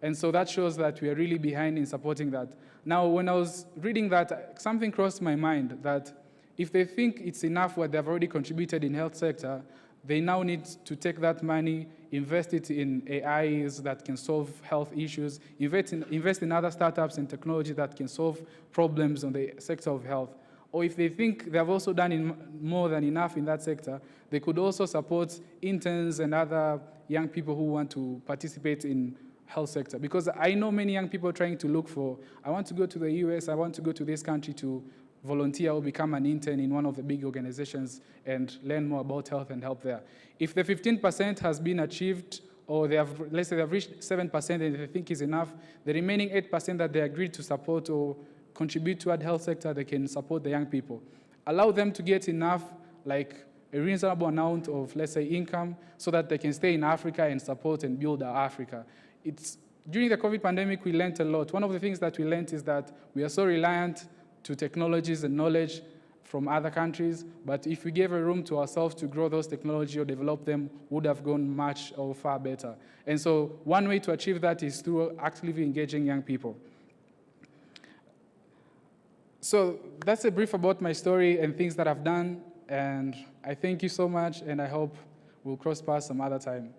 and so that shows that we are really behind in supporting that. Now, when I was reading that, something crossed my mind that if they think it's enough what they've already contributed in health sector, they now need to take that money, invest it in AIs that can solve health issues, invest in other startups and technology that can solve problems on the sector of health. Or if they think they've also done more than enough in that sector, they could also support interns and other young people who want to participate in health sector. Because I know many young people trying to look for, I want to go to the US, I want to go to this country to volunteer or become an intern in one of the big organizations and learn more about health and help there. If the 15% has been achieved, or let's say they've reached 7% and they think is enough, the remaining 8% that they agreed to support or contribute to the health sector, they can support the young people. Allow them to get enough, like a reasonable amount of, let's say, income so that they can stay in Africa and support and build our Africa. During the COVID pandemic, we learned a lot. One of the things that we learned is that we are so reliant to technologies and knowledge from other countries, but if we gave a room to ourselves to grow those technology or develop them, would have gone much or far better. And so one way to achieve that is through actively engaging young people. So that's a brief about my story and things that I've done, and I thank you so much, and I hope we'll cross paths some other time.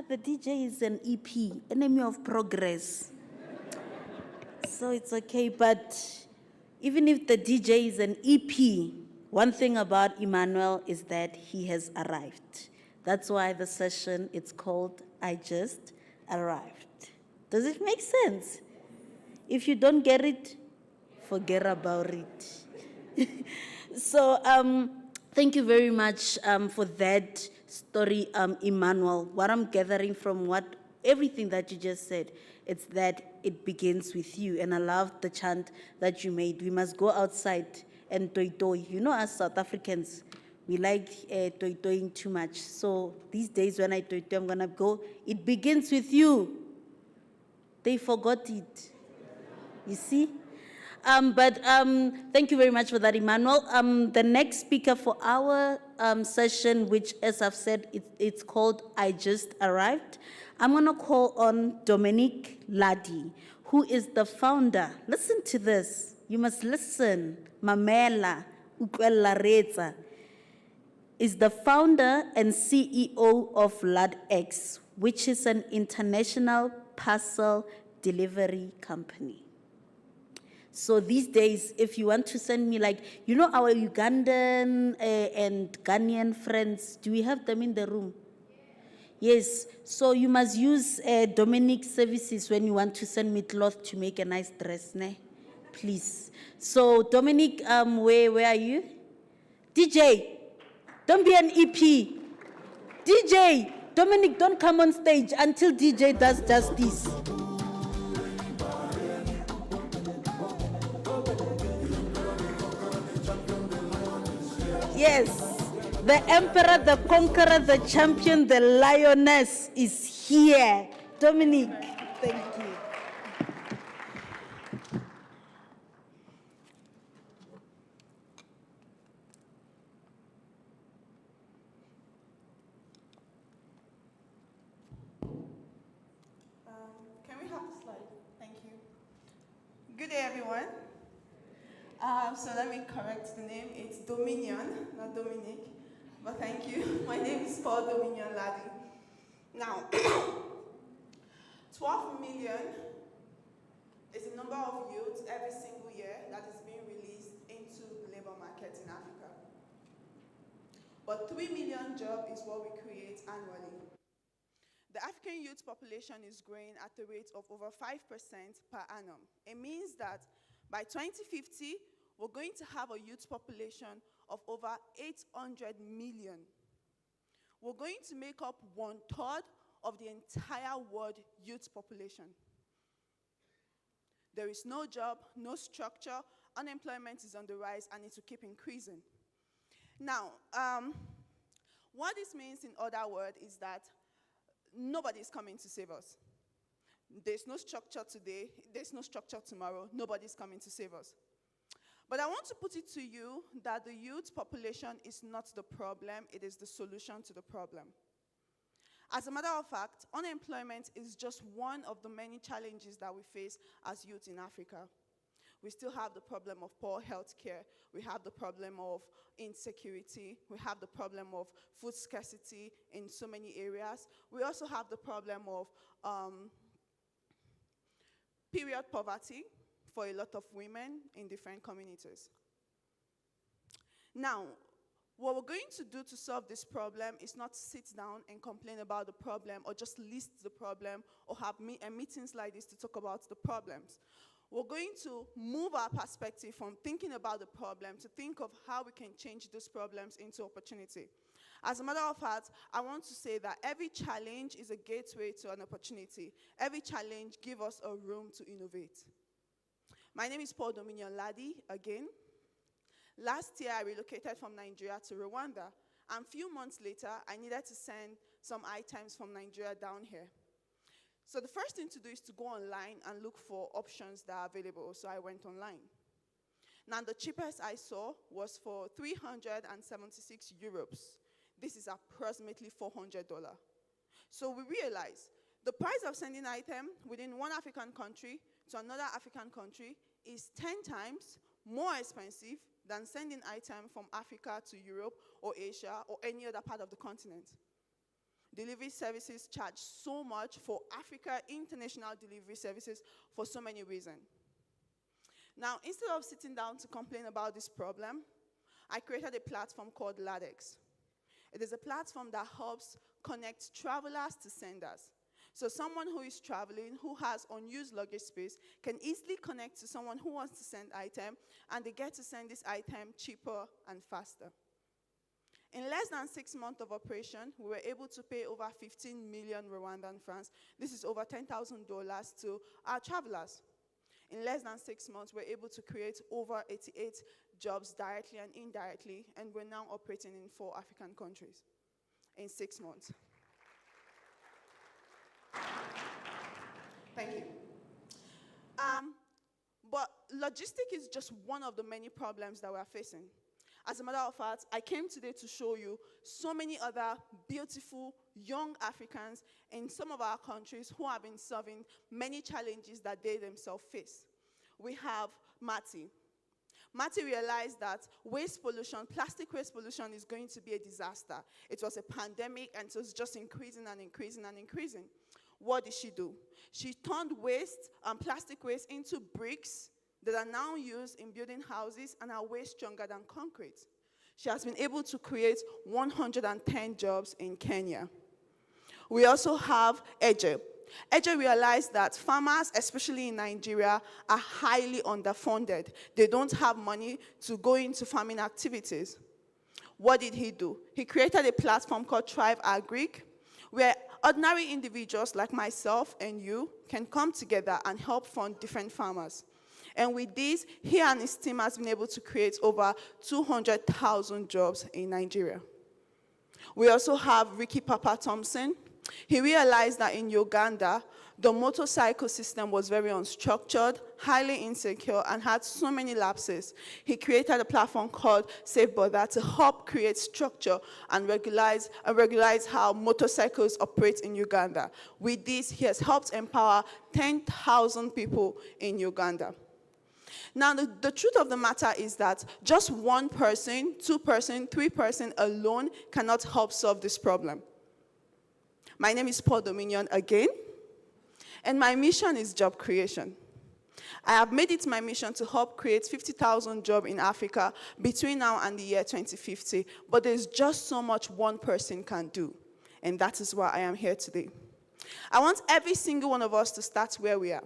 The DJ is an EP, enemy of progress. So it's okay, but even if the DJ is an EP, one thing about Emmanuel is that he has arrived. That's why the session, it's called I Just Arrived. Does it make sense? If you don't get it, forget about it. So thank you very much for that story, Emmanuel. What I'm gathering from everything that you just said, it's that it begins with you. And I love the chant that you made. We must go outside and toy. You know, as South Africans, we like toying too much. So these days when I toy, I'm gonna go, it begins with you. They forgot it. You see? But thank you very much for that, Emmanuel. The next speaker for our session, which, as I've said, it's called I Just Arrived. I'm going to call on Dominique Ladi, who is the founder. Listen to this. You must listen. Mamela Ukwelaretsa is the founder and CEO of LADX, which is an international parcel delivery company. So these days, if you want to send me, like, you know our Ugandan and Ghanaian friends, do we have them in the room? Yes, so you must use Dominique's services when you want to send me cloth to make a nice dress, ne? Please. So Dominique, where are you? DJ, don't be an EP. DJ, Dominique, don't come on stage until DJ does justice. Yes, the emperor, the conqueror, the champion, the lioness is here. Dominique, thank you. Good day, everyone. So let me correct the name. It's Dominion, not Dominic. But thank you. My name is Paul Dominion Ladi. Now, 12 million is the number of youths every single year that is being released into the labor market in Africa. But 3 million jobs is what we create annually. The African youth population is growing at a rate of over 5% per annum. It means that by 2050, we're going to have a youth population of over 800 million. We're going to make up 1/3 of the entire world youth population. There is no job, no structure, unemployment is on the rise, and it will keep increasing. Now, what this means in other words is that nobody is coming to save us. There's no structure today, there's no structure tomorrow, nobody's coming to save us. But I want to put it to you that the youth population is not the problem, it is the solution to the problem. As a matter of fact, unemployment is just one of the many challenges that we face as youth in Africa. We still have the problem of poor health care, we have the problem of insecurity, we have the problem of food scarcity in so many areas. We also have the problem of period poverty for a lot of women in different communities. Now, what we're going to do to solve this problem is not sit down and complain about the problem or just list the problem or have meetings like this to talk about the problems. We're going to move our perspective from thinking about the problem to think of how we can change those problems into opportunity. As a matter of fact, I want to say that every challenge is a gateway to an opportunity. Every challenge gives us a room to innovate. My name is Paul Dominion Ladi, again. Last year, I relocated from Nigeria to Rwanda, and a few months later, I needed to send some items from Nigeria down here. So the first thing to do is to go online and look for options that are available, so I went online. Now, the cheapest I saw was for 376 euros. This is approximately $400. So we realized the price of sending an item within one African country to another African country is 10 times more expensive than sending items from Africa to Europe or Asia or any other part of the continent. Delivery services charge so much for Africa international delivery services for so many reasons. Now, instead of sitting down to complain about this problem, I created a platform called LADEX. It is a platform that helps connect travelers to senders. So someone who is traveling, who has unused luggage space, can easily connect to someone who wants to send item, and they get to send this item cheaper and faster. In less than 6 months of operation, we were able to pay over 15 million Rwandan francs. This is over $10,000 to our travelers. In less than 6 months, we're able to create over 88 jobs directly and indirectly, and we're now operating in 4 African countries in 6 months. Thank you. But logistics is just one of the many problems that we're facing. As a matter of fact, I came today to show you so many other beautiful young Africans in some of our countries who have been solving many challenges that they themselves face. We have Mati. Mati realized that waste pollution, plastic waste pollution, is going to be a disaster. It was a pandemic, and it was just increasing and increasing and increasing. What did she do? She turned waste, plastic waste, into bricks that are now used in building houses and are way stronger than concrete. She has been able to create 110 jobs in Kenya. We also have Eje. Eje realized that farmers, especially in Nigeria, are highly underfunded. They don't have money to go into farming activities. What did he do? He created a platform called Thrive Agric, where ordinary individuals like myself and you can come together and help fund different farmers. And with this, he and his team has been able to create over 200,000 jobs in Nigeria. We also have Ricky Papa Thompson. He realized that in Uganda, the motorcycle system was very unstructured, highly insecure, and had so many lapses. He created a platform called Safe Border to help create structure and regularize how motorcycles operate in Uganda. With this, he has helped empower 10,000 people in Uganda. Now, the truth of the matter is that just one person, 2 person, 3 person alone cannot help solve this problem. My name is Paul Dominion again, and my mission is job creation. I have made it my mission to help create 50,000 jobs in Africa between now and the year 2050, but there's just so much one person can do, and that is why I am here today. I want every single one of us to start where we are.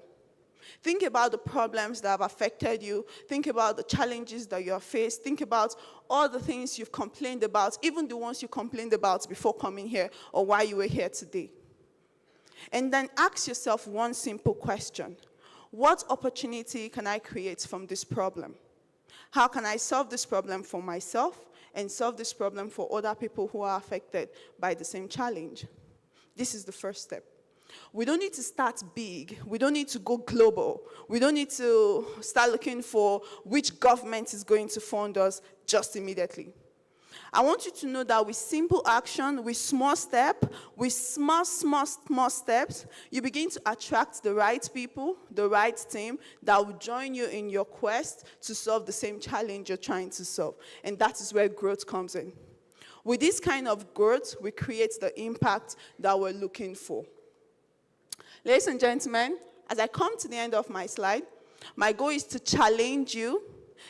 Think about the problems that have affected you. Think about the challenges that you have faced. Think about all the things you've complained about, even the ones you complained about before coming here or while you were here today. And then ask yourself one simple question. What opportunity can I create from this problem? How can I solve this problem for myself and solve this problem for other people who are affected by the same challenge? This is the first step. We don't need to start big. We don't need to go global. We don't need to start looking for which government is going to fund us just immediately. I want you to know that with simple action, with small steps, you begin to attract the right people, the right team that will join you in your quest to solve the same challenge you're trying to solve. And that is where growth comes in. With this kind of growth, we create the impact that we're looking for. Ladies and gentlemen, as I come to the end of my slide, my goal is to challenge you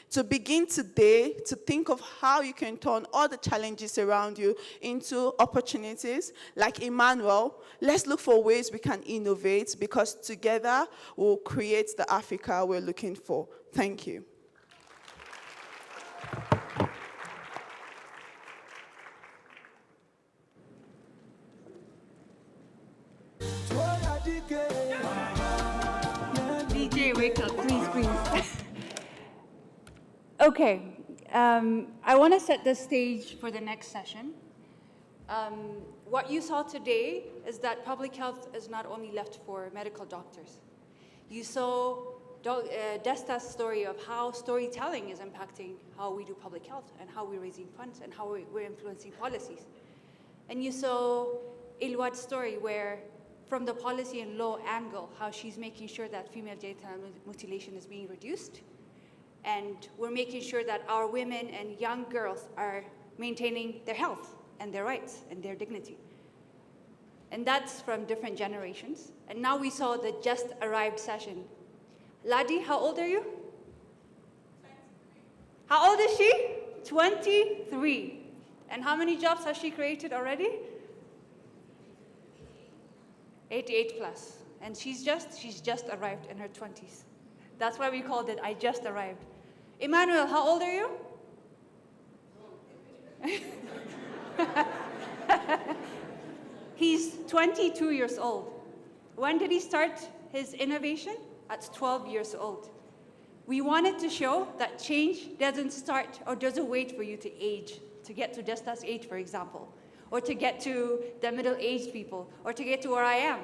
to begin today to think of how you can turn all the challenges around you into opportunities. Like Emmanuel, let's look for ways we can innovate, because together we'll create the Africa we're looking for. Thank you. DJ, wake up, please. Okay, I want to set the stage for the next session. What you saw today is that public health is not only left for medical doctors. You saw Desta's story of how storytelling is impacting how we do public health and how we're raising funds and how we're influencing policies. And you saw Ilwad's story where, from the policy and law angle, how she's making sure that female genital mutilation is being reduced. And we're making sure that our women and young girls are maintaining their health and their rights and their dignity. And that's from different generations. And now we saw the just arrived session. Ladi, how old are you? 23. How old is she? 23. And how many jobs has she created already? 88 plus. And she's just arrived in her 20s. That's why we called it I Just Arrived. Emmanuel, how old are you? He's 22 years old. When did he start his innovation? At 12 years old. We wanted to show that change doesn't start or doesn't wait for you to age, to get to Desta's age, for example, or to get to the middle-aged people, or to get to where I am,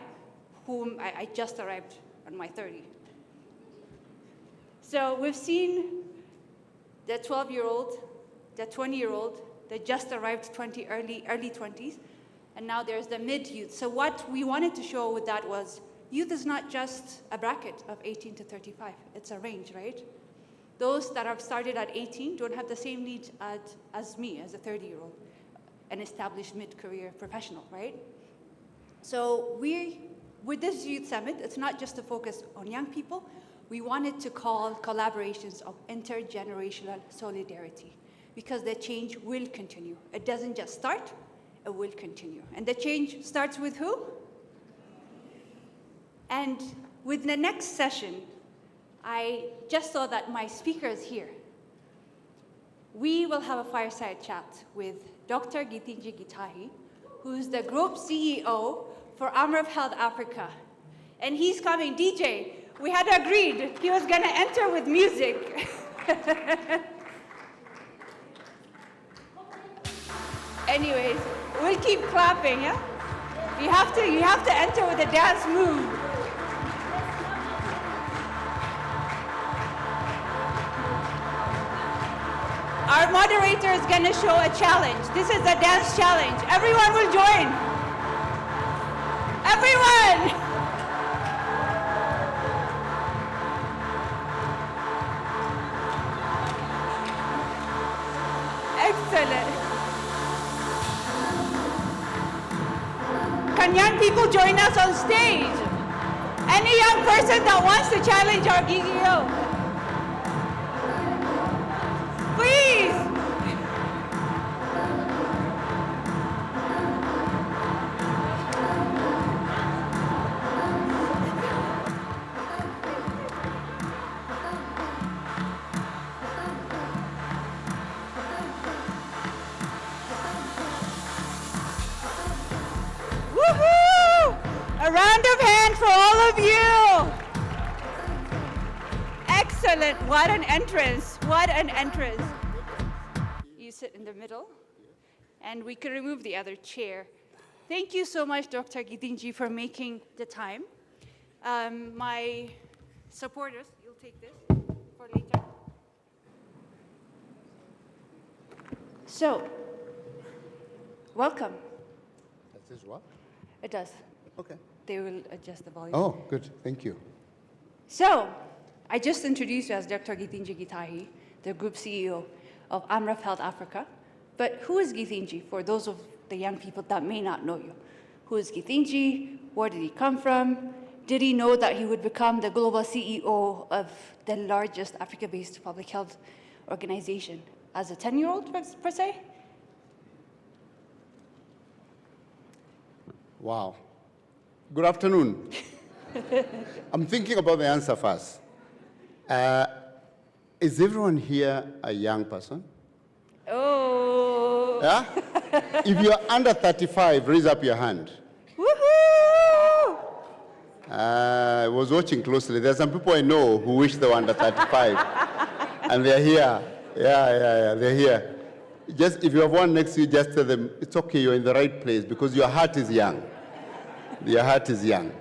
whom I just arrived on my 30. So we've seen the 12-year-old, the 20-year-old, the just arrived early 20s, and now there's the mid-youth. So what we wanted to show with that was youth is not just a bracket of 18 to 35. It's a range, right? Those that have started at 18 don't have the same needs as me, as a 30-year-old, an established mid-career professional, right? So with this youth summit, it's not just to focus on young people. We wanted to call collaborations of intergenerational solidarity, because the change will continue. It doesn't just start, it will continue. And the change starts with who? And with the next session, I just saw that my speaker is here. We will have a fireside chat with Dr. Gitinji Gitahi, who's the group CEO for Amref Health Africa. And he's coming. DJ, we had agreed he was going to enter with music. Anyways, we'll keep clapping, yeah? You have to enter with a dance move. Our moderator is going to show a challenge. This is a dance challenge. Everyone will join. Everyone! people join us on stage? Any young person that wants to challenge our GDO? Please. Woohoo! A round of hands for all of you. Excellent. What an entrance. What an entrance. You sit in the middle, and we can remove the other chair. Thank you so much, Dr. Githinji, for making the time. My supporters, you'll take this for later. So, welcome. Does this work? It does. Okay. They will adjust the volume. Oh, good. Thank you. So, I just introduced you as Dr. Githinji Gitahi, the Group CEO of Amref Health Africa. But who is Githinji, for those of the young people that may not know you? Who is Githinji? Where did he come from? Did he know that he would become the global CEO of the largest Africa-based public health organization as a 10-year-old, per se? Wow. Good afternoon. I'm thinking about the answer first. Is everyone here a young person? Oh. Yeah? If you're under 35, raise up your hand. Woohoo! I was watching closely. There's some people I know who wish they were under 35. And they're here. Yeah, they're here. Just, if you have one next to you, just tell them, it's okay, you're in the right place because your heart is young. Your heart is young.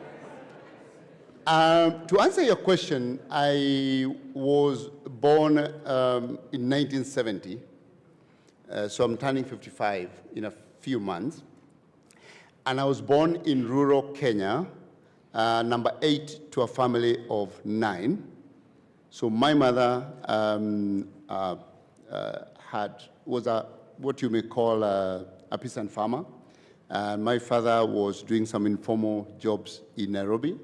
To answer your question, I was born in 1970, so I'm turning 55 in a few months. And I was born in rural Kenya, number 8 to a family of 9. So my mother was what you may call a peasant farmer. My father was doing some informal jobs in Nairobi.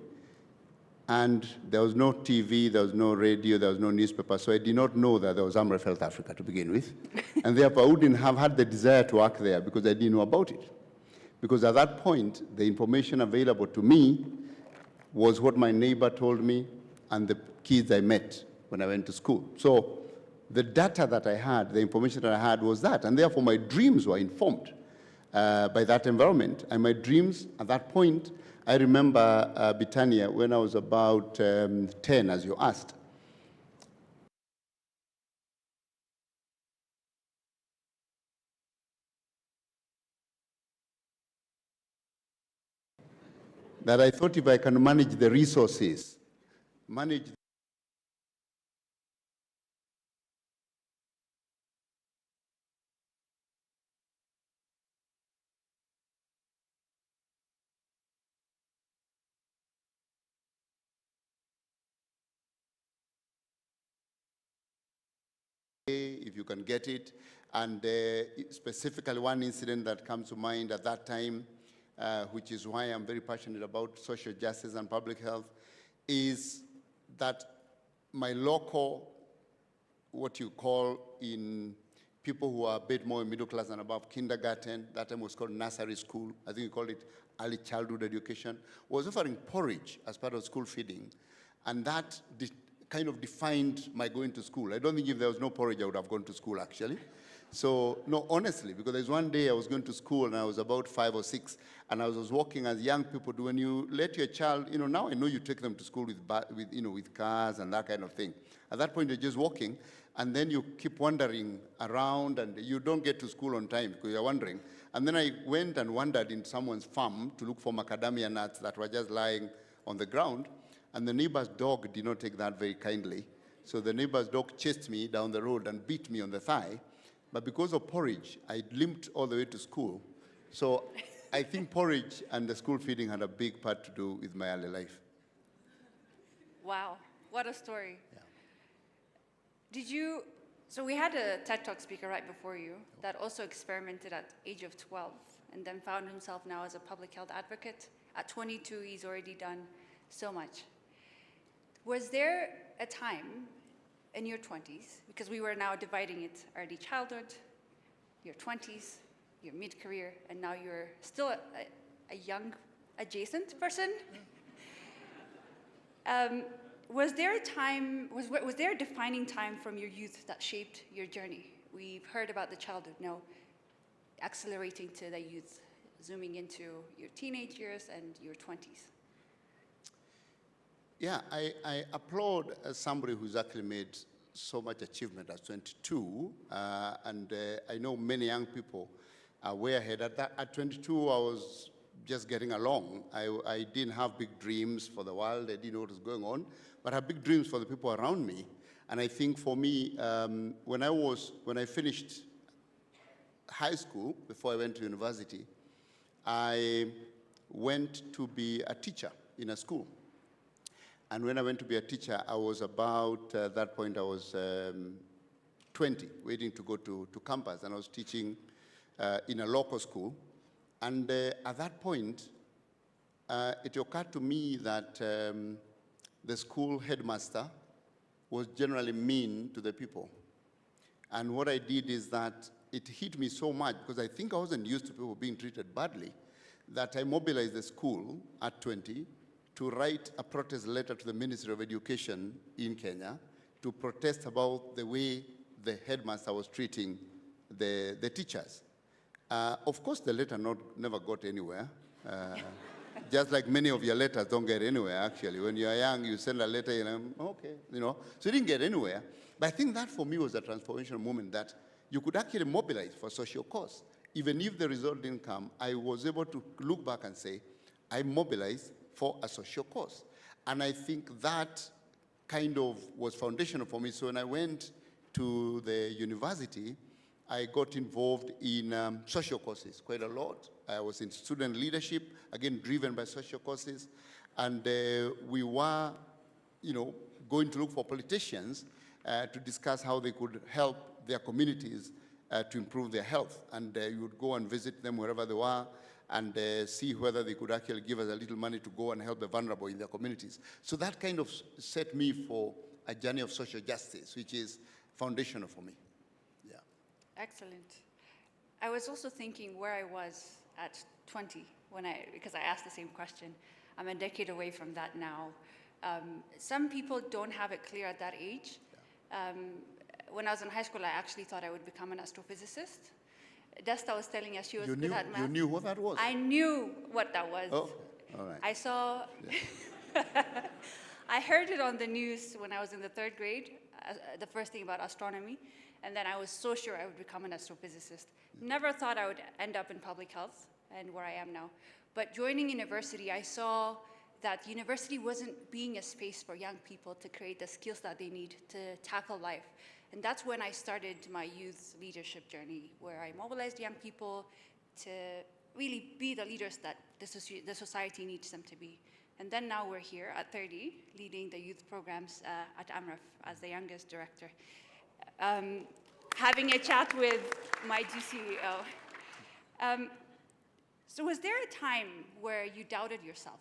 And there was no TV, there was no radio, there was no newspaper, so I did not know that there was Amref Health Africa to begin with. And therefore, I wouldn't have had the desire to work there because I didn't know about it. Because at that point, the information available to me was what my neighbor told me and the kids I met when I went to school. So the data that I had, the information that I had was that, and therefore my dreams were informed by that environment. And my dreams at that point, I remember, Bitania, when I was about 10, as you asked. That I thought if I can manage the resources, manage if you can get it. And specifically one incident that comes to mind at that time, which is why I'm very passionate about social justice and public health, is that my local, what you call in people who are a bit more middle class and above, kindergarten, that time was called nursery school, I think we called it early childhood education, was offering porridge as part of school feeding. And that kind of defined my going to school. I don't think if there was no porridge, I would have gone to school, actually. So, no, honestly, because there's one day I was going to school and I was about 5 or 6, and I was walking as young people do. When you let your child, now I know you take them to school with cars and that kind of thing. At that point, you're just walking, and then you keep wandering around, and you don't get to school on time because you're wandering. And then I went and wandered in someone's farm to look for macadamia nuts that were just lying on the ground. And the neighbor's dog did not take that very kindly. So the neighbor's dog chased me down the road and beat me on the thigh. But because of porridge, I limped all the way to school. So I think porridge and the school feeding had a big part to do with my early life. Wow, what a story. Yeah. So we had a TED Talk speaker right before you that also experimented at age of 12 and then found himself now as a public health advocate At 22, he's already done so much. Was there a time in your 20s, because we were now dividing it, early childhood, your 20s, your mid-career, and now you're still a young adjacent person? Was there a time, was there a defining time from your youth that shaped your journey? We've heard about the childhood, now accelerating to the youth, zooming into your teenage years and your 20s. Yeah, I applaud somebody who's actually made so much achievement at 22, and I know many young people are way ahead. At 22, I was just getting along. I didn't have big dreams for the world. I didn't know what was going on, but I had big dreams for the people around me. And I think for me, when I finished high school, before I went to university, I went to be a teacher in a school. And when I went to be a teacher, I was about, at that point, I was 20, waiting to go to campus, and I was teaching in a local school. And at that point, it occurred to me that the school headmaster was generally mean to the people. And what I did is that it hit me so much, because I think I wasn't used to people being treated badly, that I mobilized the school at 20 to write a protest letter to the Ministry of Education in Kenya to protest about the way the headmaster was treating the teachers. Of course, the letter never got anywhere. Just like many of your letters don't get anywhere, actually. When you're young, you send a letter, you know, okay, you know. So it didn't get anywhere. But I think that, for me, was a transformational moment, that you could actually mobilize for social cause. Even if the result didn't come, I was able to look back and say, I mobilized for a social cause. And I think that kind of was foundational for me. So when I went to the university, I got involved in social causes quite a lot. I was in student leadership, again, driven by social causes. And we were, you know, going to look for politicians to discuss how they could help their communities to improve their health. And you would go and visit them wherever they were, and see whether they could actually give us a little money to go and help the vulnerable in their communities. So that kind of set me for a journey of social justice, which is foundational for me. Yeah. Excellent. I was also thinking where I was at 20 because I asked the same question. I'm a decade away from that now. Some people don't have it clear at that age. When I was in high school, I actually thought I would become an astrophysicist. Desta was telling us she was good at math. You knew what that was? I knew what that was. Oh, all right. I saw, I heard it on the news when I was in the 3rd grade, the first thing about astronomy, and then I was so sure I would become an astrophysicist. Never thought I would end up in public health and where I am now. But joining university, I saw that university wasn't being a space for young people to create the skills that they need to tackle life. And that's when I started my youth leadership journey, where I mobilized young people to really be the leaders that the society needs them to be. And then now we're here at 30, leading the youth programs at Amref as the youngest director. Having a chat with my GCEO. So was there a time where you doubted yourself?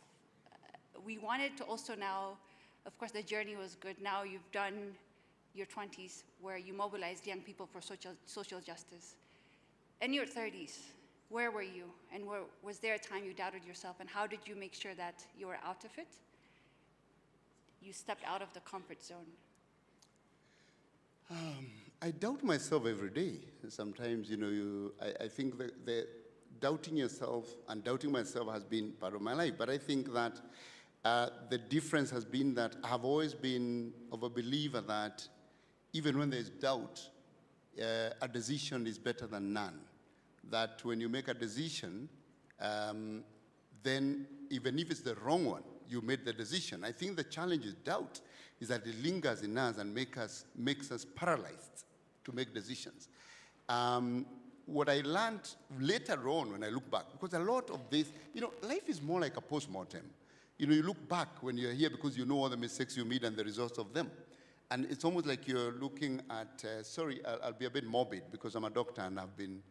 We wanted to also now, of course, the journey was good. Now you've done your 20s, where you mobilized young people for social justice. In your 30s, where were you? And was there a time you doubted yourself? And how did you make sure that you were out of it? You stepped out of the comfort zone. I doubt myself every day. Sometimes, you know, I think the doubting yourself and doubting myself has been part of my life. But I think that the difference has been that I have always been of a believer that even when there's doubt, a decision is better than none. That when you make a decision, then even if it's the wrong one, you made the decision. I think the challenge is doubt, is that it lingers in us and makes us paralyzed to make decisions. What I learned later on when I look back, because a lot of this, you know, life is more like a post-mortem. You know, you look back when you're here because you know all the mistakes you made and the results of them. And it's almost like you're looking at, sorry, I'll be a bit morbid because I'm a doctor and I've been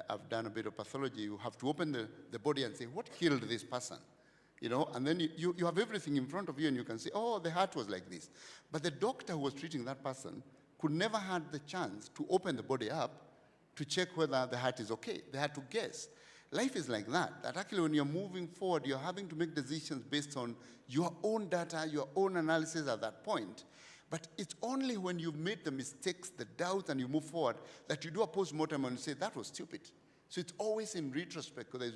I've done a bit of pathology, you have to open the body and say, what killed this person? You know, and then you have everything in front of you and you can say, oh, the heart was like this. But the doctor who was treating that person could never had the chance to open the body up to check whether the heart is okay. They had to guess. Life is like that, that actually when you're moving forward, you're having to make decisions based on your own data, your own analysis at that point. But it's only when you've made the mistakes, the doubts, and you move forward that you do a post-mortem and you say, that was stupid. So it's always in retrospect because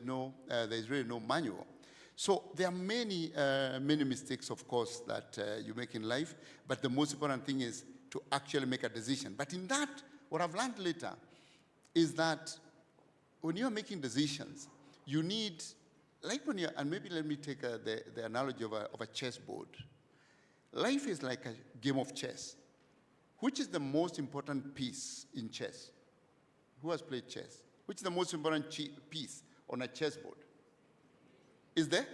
there's really no manual. So there are many mistakes, of course, that you make in life, but the most important thing is to actually make a decision. But in that, what I've learned later is that when you're making decisions, you need, like when you're, and maybe let me take the analogy of a chessboard. Life is like a game of chess. Which is the most important piece in chess? Who has played chess? Which is the most important piece on a chessboard? Is there?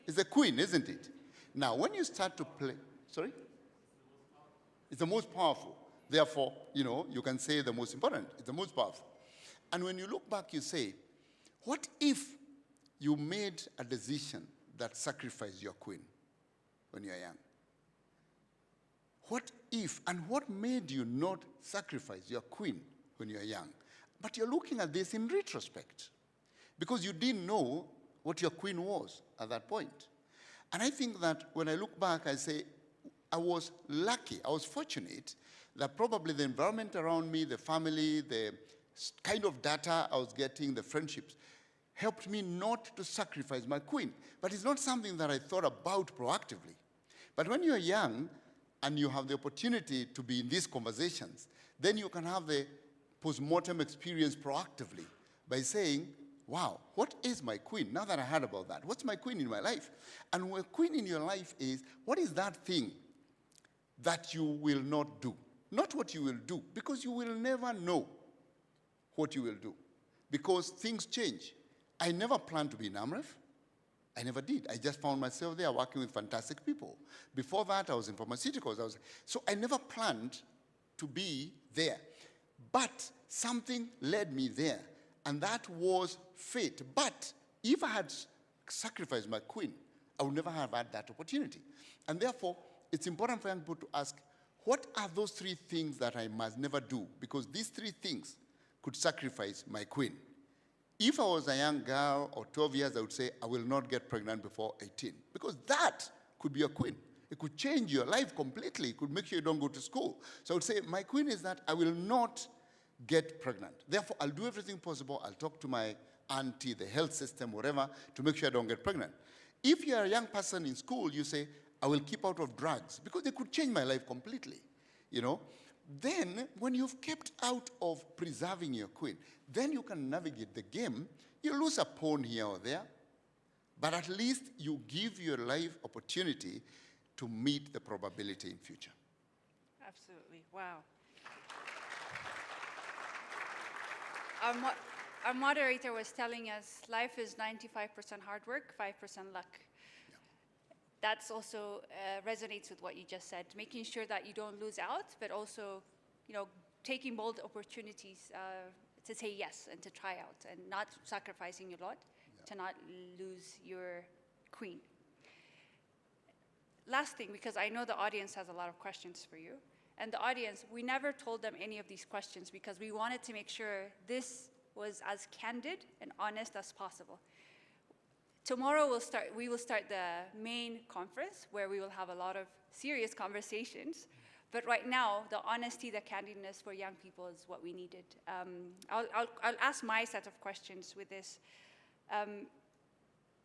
It's the queen, isn't it? Now, when you start to play, sorry? It's the most powerful. Therefore, you know, you can say the most important. It's the most powerful. And when you look back, you say, what if you made a decision that sacrificed your queen when you're young? What if, and what made you not sacrifice your queen when you're young? But you're looking at this in retrospect because you didn't know what your queen was at that point. And I think that when I look back, I say, I was lucky, I was fortunate that probably the environment around me, the family, the kind of data I was getting, the friendships, helped me not to sacrifice my queen. But it's not something that I thought about proactively. But when you're young and you have the opportunity to be in these conversations, then you can have the post-mortem experience proactively by saying, wow, what is my queen? Now that I heard about that, what's my queen in my life? And what queen in your life is, what is that thing that you will not do? Not what you will do, because you will never know what you will do, because things change. I never planned to be in Amref. I never did. I just found myself there working with fantastic people. Before that, I was in pharmaceuticals. So I never planned to be there. But something led me there, and that was fate. But if I had sacrificed my queen, I would never have had that opportunity. And therefore, it's important for young people to ask, what are those three things that I must never do? Because these three things could sacrifice my queen. If I was a young girl or 12 years, I would say, I will not get pregnant before 18. Because that could be a queen. It could change your life completely. It could make sure you don't go to school. So I would say, my queen is that I will not get pregnant. Therefore, I'll do everything possible. I'll talk to my auntie, the health system, whatever, to make sure I don't get pregnant. If you're a young person in school, you say, I will keep out of drugs, because they could change my life completely, you know. Then, when you've kept out of preserving your queen, then you can navigate the game. You lose a pawn here or there, but at least you give your life opportunity to meet the probability in future. Absolutely. Wow. Our moderator was telling us life is 95% hard work, 5% luck. That's also resonates with what you just said, making sure that you don't lose out, but also, you know, taking bold opportunities to say yes and to try out and not sacrificing a lot to not lose your queen. Last thing, because I know the audience has a lot of questions for you. And the audience, we never told them any of these questions because we wanted to make sure this was as candid and honest as possible. Tomorrow we will start the main conference where we will have a lot of serious conversations. But right now, the honesty, the candidness for young people is what we needed. I'll ask my set of questions with this.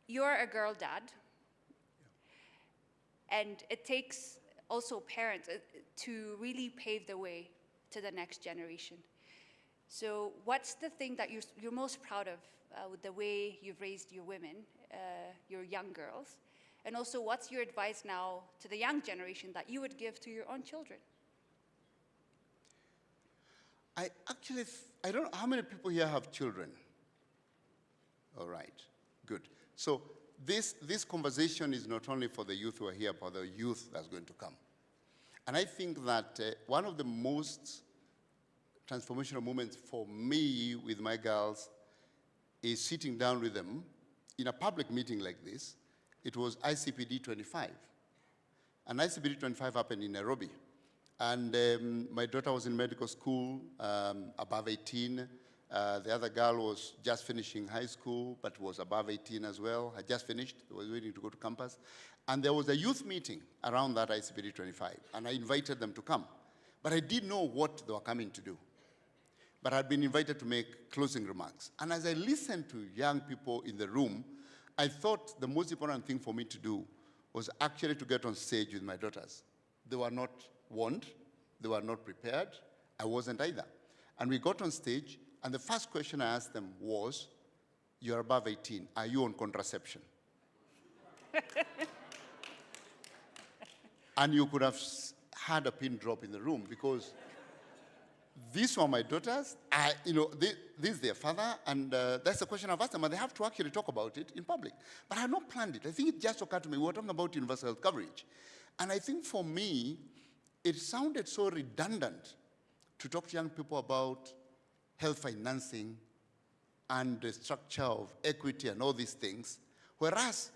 You're a girl dad. And it takes also parents to really pave the way to the next generation. So what's the thing that you're most proud of with the way you've raised your women, your young girls? And also, what's your advice now to the young generation that you would give to your own children? I don't know how many people here have children. All right, good. So this conversation is not only for the youth who are here, but the youth that's going to come. And I think that one of the most transformational moments for me with my girls is sitting down with them in a public meeting like this. It was ICPD 25. And ICPD 25 happened in Nairobi. And my daughter was in medical school, above 18. The other girl was just finishing high school, but was above 18 as well, had just finished, was waiting to go to campus. And there was a youth meeting around that ICPD 25, and I invited them to come. But I didn't know what they were coming to do. But I'd been invited to make closing remarks. And as I listened to young people in the room, I thought the most important thing for me to do was actually to get on stage with my daughters. They were not warned, they were not prepared, I wasn't either. And we got on stage, and the first question I asked them was, you're above 18, are you on contraception? And you could have had a pin drop in the room because these were my daughters, this is their father, and that's the question I've asked them, and they have to actually talk about it in public. But I had not planned it. I think it just occurred to me, we were talking about universal health coverage. And I think for me, it sounded so redundant to talk to young people about health financing and the structure of equity and all these things, whereas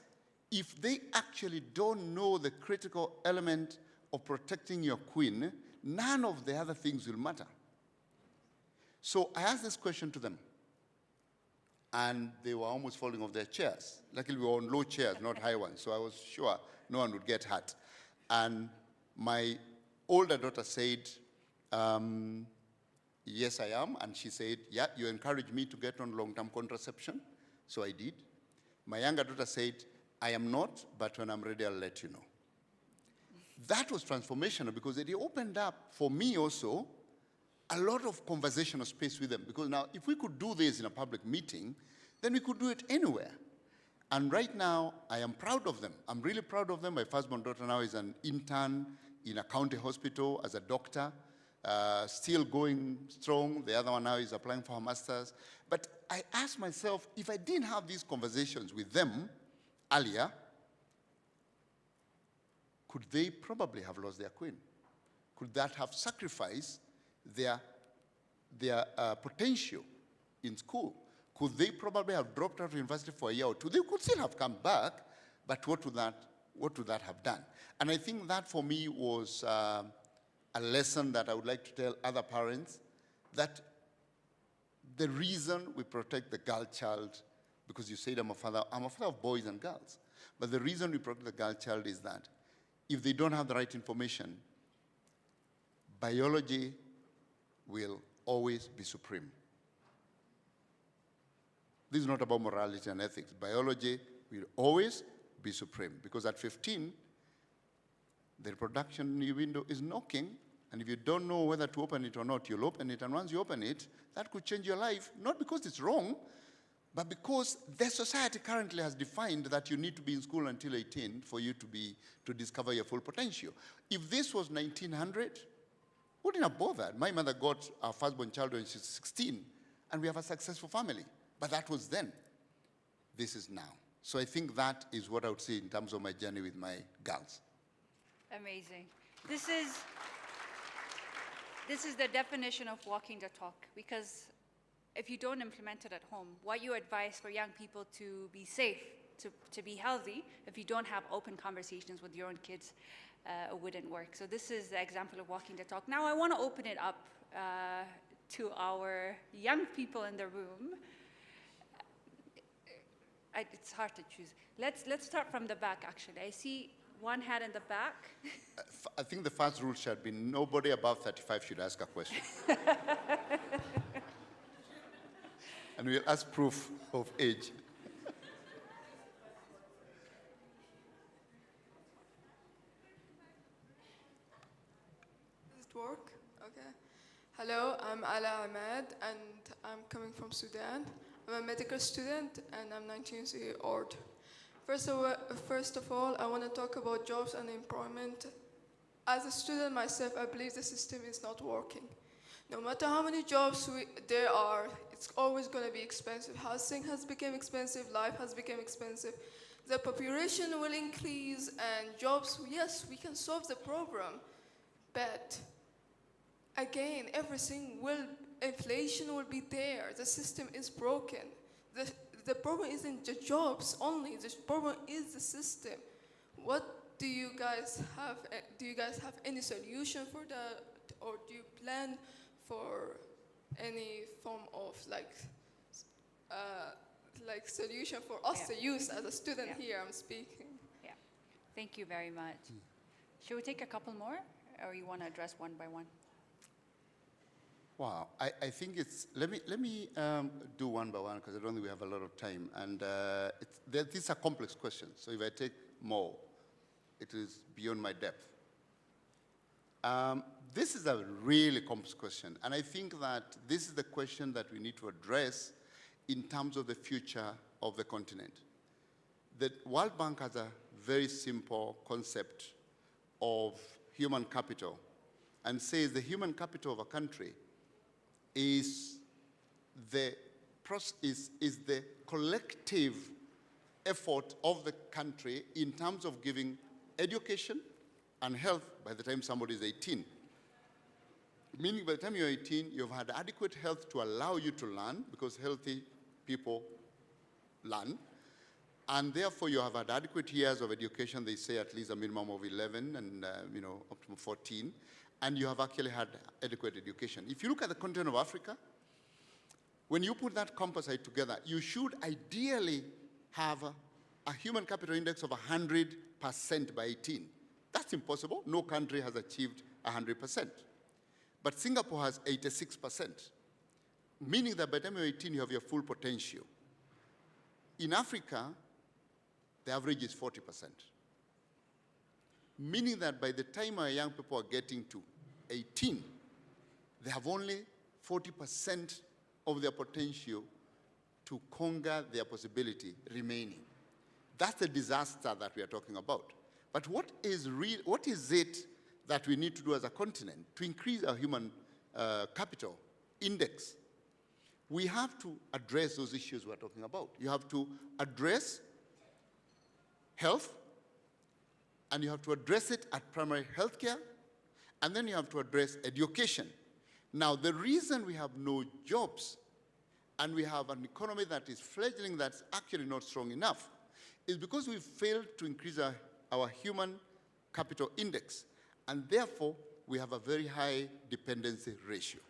if they actually don't know the critical element of protecting your queen, none of the other things will matter. So I asked this question to them, and they were almost falling off their chairs. Luckily, we were on low chairs, not high ones, so I was sure no one would get hurt. And my older daughter said, yes, I am. And she said, yeah, you encouraged me to get on long-term contraception, so I did. My younger daughter said, I am not, but when I'm ready, I'll let you know. That was transformational because it opened up for me also a lot of conversational space with them. Because now, if we could do this in a public meeting, then we could do it anywhere. And right now, I am proud of them. I'm really proud of them. My firstborn daughter now is an intern in a county hospital as a doctor, still going strong. The other one now is applying for her master's. But I asked myself, if I didn't have these conversations with them earlier, could they probably have lost their queen? Could that have sacrificed their potential in school? Could they probably have dropped out of university for a year or two? They could still have come back, but what would that have done? And I think that for me was a lesson that I would like to tell other parents, that the reason we protect the girl child, because you said I'm a father of boys and girls, but the reason we protect the girl child is that if they don't have the right information, biology will always be supreme. This is not about morality and ethics. Biology will always be supreme, because at 15, the reproduction window is knocking, and if you don't know whether to open it or not, you'll open it, and once you open it, that could change your life, not because it's wrong, but because the society currently has defined that you need to be in school until 18 for you to discover your full potential. If this was 1900, wouldn't have bothered. My mother got our firstborn child when she was 16, and we have a successful family. But that was then. This is now. So I think that is what I would say in terms of my journey with my girls. Amazing. This is the definition of walking the talk, because if you don't implement it at home, what you advise for young people to be safe, to be healthy, if you don't have open conversations with your own kids, it wouldn't work. So this is the example of walking the talk. Now I want to open it up to our young people in the room. It's hard to choose. Let's start from the back, actually. I see one hand in the back. I think the first rule should be nobody above 35 should ask a question. And we'll ask proof of age. Does it work? Okay. Hello, I'm Ala Ahmed, and I'm coming from Sudan. I'm a medical student, and I'm 19 years old. First of all, I want to talk about jobs and employment. As a student myself, I believe the system is not working. No matter how many jobs there are, it's always going to be expensive. Housing has become expensive, life has become expensive. The population will increase, and jobs, yes, we can solve the problem. But again, inflation will be there. The system is broken. The problem isn't the jobs only. The problem is the system. What do you guys have? Do you guys have any solution for that, or do you plan for any form of like solution for us to use as a student here? I'm speaking. Yeah. Thank you very much. Should we take a couple more, or you want to address one by one? Wow, I think it's, let me do one by one because I don't think we have a lot of time. And these are complex questions, so if I take more, it is beyond my depth. This is a really complex question, and I think that this is the question that we need to address in terms of the future of the continent. The World Bank has a very simple concept of human capital and says the human capital of a country is the collective effort of the country in terms of giving education and health by the time somebody is 18. Meaning by the time you're 18, you've had adequate health to allow you to learn, because healthy people learn. And therefore, you have had adequate years of education. They say at least a minimum of 11 and up to 14. And you have actually had adequate education. If you look at the continent of Africa, when you put that composite together, you should ideally have a human capital index of 100% by 18. That's impossible. No country has achieved 100%. But Singapore has 86%, meaning that by the time you're 18, you have your full potential. In Africa, the average is 40%. Meaning that by the time our young people are getting to 18, they have only 40% of their potential to conquer their possibility remaining. That's the disaster that we are talking about. But what is it that we need to do as a continent to increase our human capital index? We have to address those issues we're talking about. You have to address health, and you have to address it at primary health care, and then you have to address education. Now, the reason we have no jobs and we have an economy that is fledgling, that's actually not strong enough, is because we failed to increase our human capital index, and therefore we have a very high dependency ratio.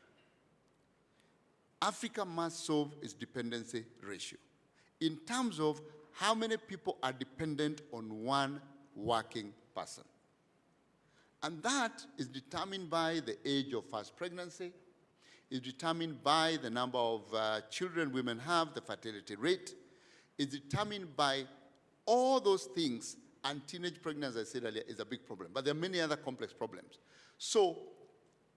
Africa must solve its dependency ratio in terms of how many people are dependent on one working person. And that is determined by the age of first pregnancy, is determined by the number of children women have, the fertility rate, is determined by all those things, and teenage pregnancy, as I said earlier, is a big problem. But there are many other complex problems. So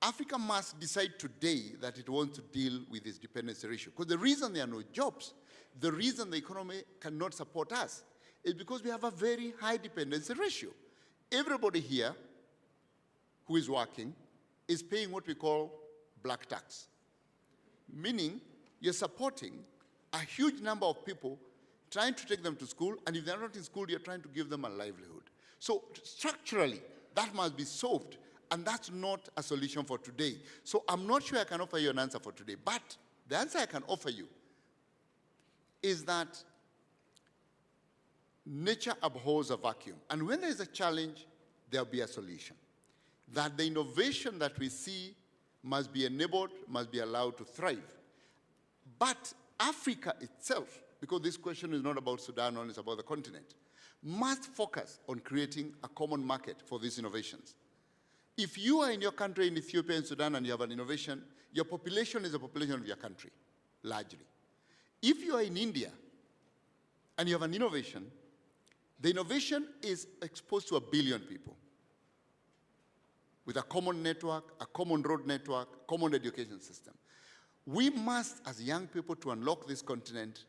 Africa must decide today that it wants to deal with this dependency ratio. Because the reason there are no jobs, the reason the economy cannot support us, is because we have a very high dependency ratio. Everybody here who is working is paying what we call black tax, meaning you're supporting a huge number of people, trying to take them to school, and if they're not in school, you're trying to give them a livelihood. So structurally, that must be solved, and that's not a solution for today. So I'm not sure I can offer you an answer for today, but the answer I can offer you is that nature abhors a vacuum, and when there's a challenge, there'll be a solution. That the innovation that we see must be enabled, must be allowed to thrive. But Africa itself, because this question is not about Sudan only, it's about the continent, must focus on creating a common market for these innovations. If you are in your country, in Ethiopia and Sudan, and you have an innovation, your population is the population of your country, largely. If you are in India and you have an innovation, the innovation is exposed to 1 billion people with a common network, a common road network, common education system. We must, as young people, to unlock this continent,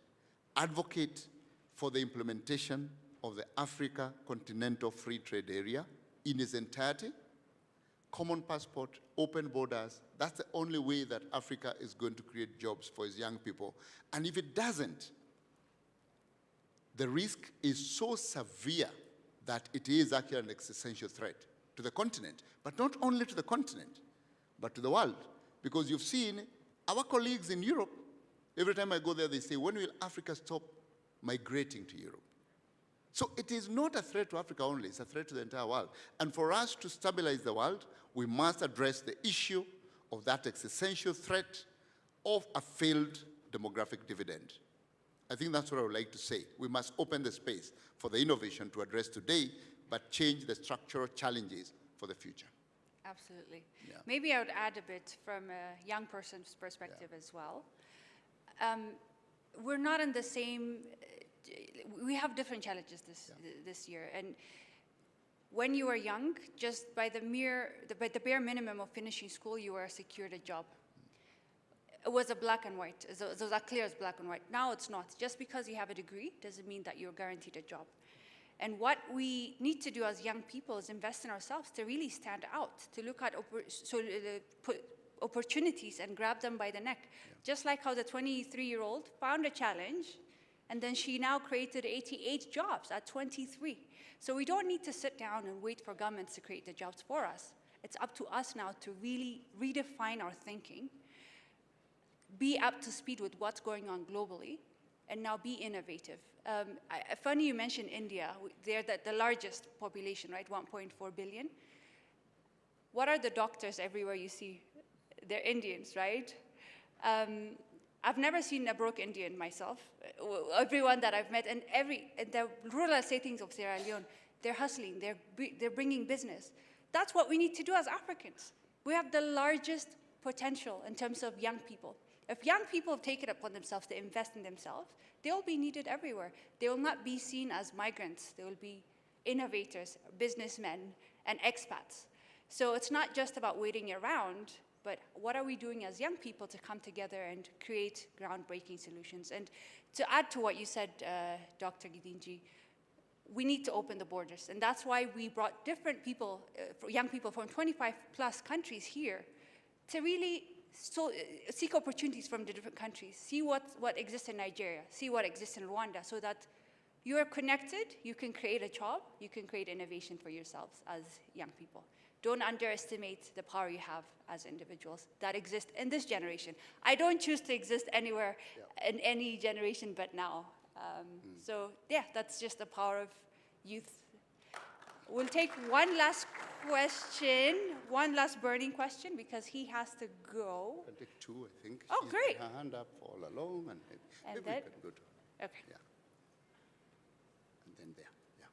advocate for the implementation of the Africa Continental Free Trade Area in its entirety, common passport, open borders. That's the only way that Africa is going to create jobs for its young people. And if it doesn't, the risk is so severe that it is actually an existential threat to the continent, but not only to the continent. but to the world. Because you've seen our colleagues in Europe, every time I go there, they say, when will Africa stop migrating to Europe? So it is not a threat to Africa only, it's a threat to the entire world. And for us to stabilize the world, we must address the issue of that existential threat of a failed demographic dividend. I think that's what I would like to say. We must open the space for the innovation to address today, but change the structural challenges for the future. Absolutely. Yeah. Maybe I would add a bit from a young person's perspective as well. We're not in the same, we have different challenges this year. And when you are young, just by the bare minimum of finishing school, you are secured a job. It was a black and white, it was as clear as black and white. Now it's not. Just because you have a degree doesn't mean that you're guaranteed a job. And what we need to do as young people is invest in ourselves to really stand out, to look at opportunities and grab them by the neck. Yeah. Just like how the 23-year-old found a challenge, and then she now created 88 jobs at 23. So we don't need to sit down and wait for governments to create the jobs for us. It's up to us now to really redefine our thinking, be up to speed with what's going on globally, and now be innovative. Funny you mentioned India. They're the largest population, right? 1.4 billion. What are the doctors everywhere you see? They're Indians, right? I've never seen a broke Indian myself. Everyone that I've met, and the rural settings of Sierra Leone, they're hustling, they're bringing business. That's what we need to do as Africans. We have the largest potential in terms of young people. If young people take it upon themselves to invest in themselves, they will be needed everywhere. They will not be seen as migrants. They will be innovators, businessmen, and expats. So it's not just about waiting around, but what are we doing as young people to come together and create groundbreaking solutions? And to add to what you said, Dr. Gidinji, we need to open the borders. And that's why we brought different people, young people from 25 plus countries here to really seek opportunities from the different countries, see what exists in Nigeria, see what exists in Rwanda, so that you are connected, you can create a job, you can create innovation for yourselves as young people. Don't underestimate the power you have as individuals that exist in this generation. I don't choose to exist anywhere in any generation but now. So yeah, that's just the power of youth. We'll take one last question, one last burning question, because he has to go. I can take two, I think. Oh, She's great. got her hand up all along, and maybe we can go to her. Okay. Yeah. And then there, yeah.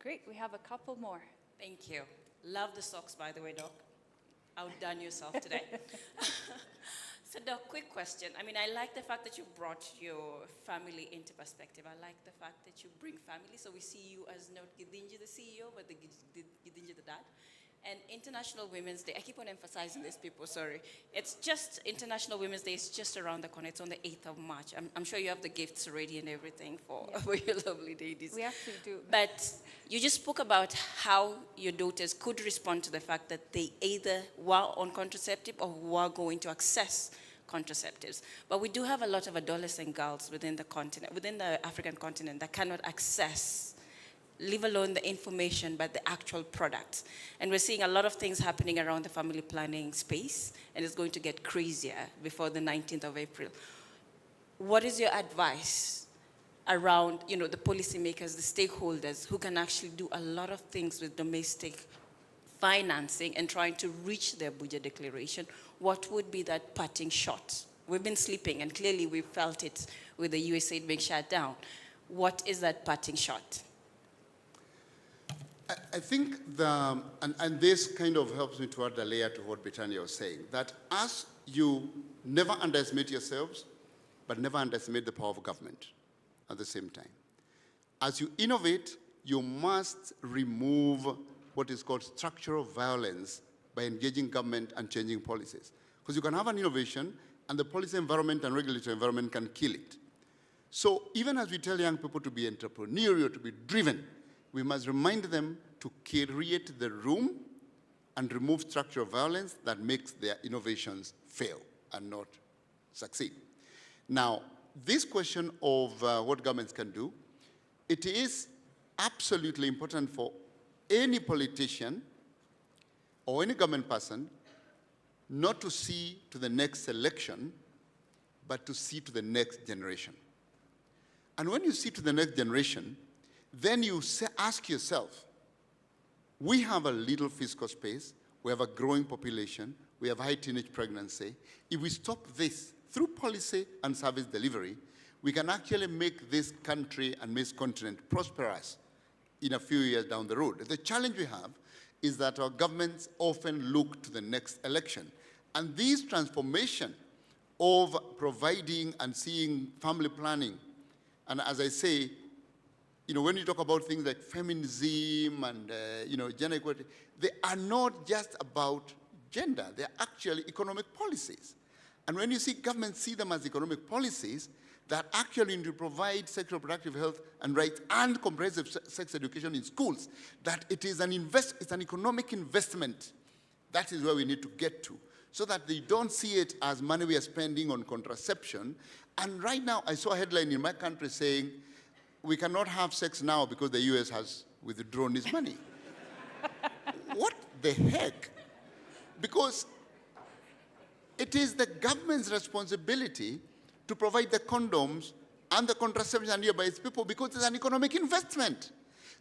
Great, we have a couple more. Thank you. Love the socks, by the way, Doc. Outdone yourself today. So, Doc, quick question. I mean, I like the fact that you brought your family into perspective. I like the fact that you bring family. So we see you as not Gidinji, the CEO, but the Gidinji, the dad. And International Women's Day, I keep on emphasizing this, people, sorry. It's just International Women's Day is just around the corner. It's on the 8th of March. I'm sure you have the gifts ready and everything for your lovely ladies. We actually do. But you just spoke about how your daughters could respond to the fact that they either were on contraceptive or were going to access contraceptives. But we do have a lot of adolescent girls within the continent, within the African continent, that cannot access, leave alone the information, but the actual products. And we're seeing a lot of things happening around the family planning space, and it's going to get crazier before the 19th of April. What is your advice around, the policymakers, the stakeholders, who can actually do a lot of things with domestic financing and trying to reach their budget declaration? What would be that parting shot? We've been sleeping, and clearly we felt it with the USAID being shut down. What is that parting shot? I think and this kind of helps me to add a layer to what Britannia was saying, that as you never underestimate yourselves, but never underestimate the power of government at the same time. As you innovate, you must remove what is called structural violence by engaging government and changing policies. Because you can have an innovation, and the policy environment and regulatory environment can kill it. So even as we tell young people to be entrepreneurial, to be driven, we must remind them to create the room and remove structural violence that makes their innovations fail and not succeed. Now, this question of what governments can do, it is absolutely important for any politician or any government person not to see to the next election, but to see to the next generation. And when you see to the next generation, then you ask yourself, we have a little fiscal space, we have a growing population, we have high teenage pregnancy. If we stop this through policy and service delivery, we can actually make this country and this continent prosperous in a few years down the road. The challenge we have is that our governments often look to the next election. And this transformation of providing and seeing family planning, and as I say, when you talk about things like feminism and gender equality, they are not just about gender, they are actually economic policies. And when you see governments see them as economic policies that actually need to provide sexual reproductive health and rights and comprehensive sex education in schools, that it is it's an economic investment. That is where we need to get to, so that they don't see it as money we are spending on contraception. And right now, I saw a headline in my country saying, we cannot have sex now because the US has withdrawn its money. What the heck? Because it is the government's responsibility to provide the condoms and the contraception nearby its people, because it's an economic investment.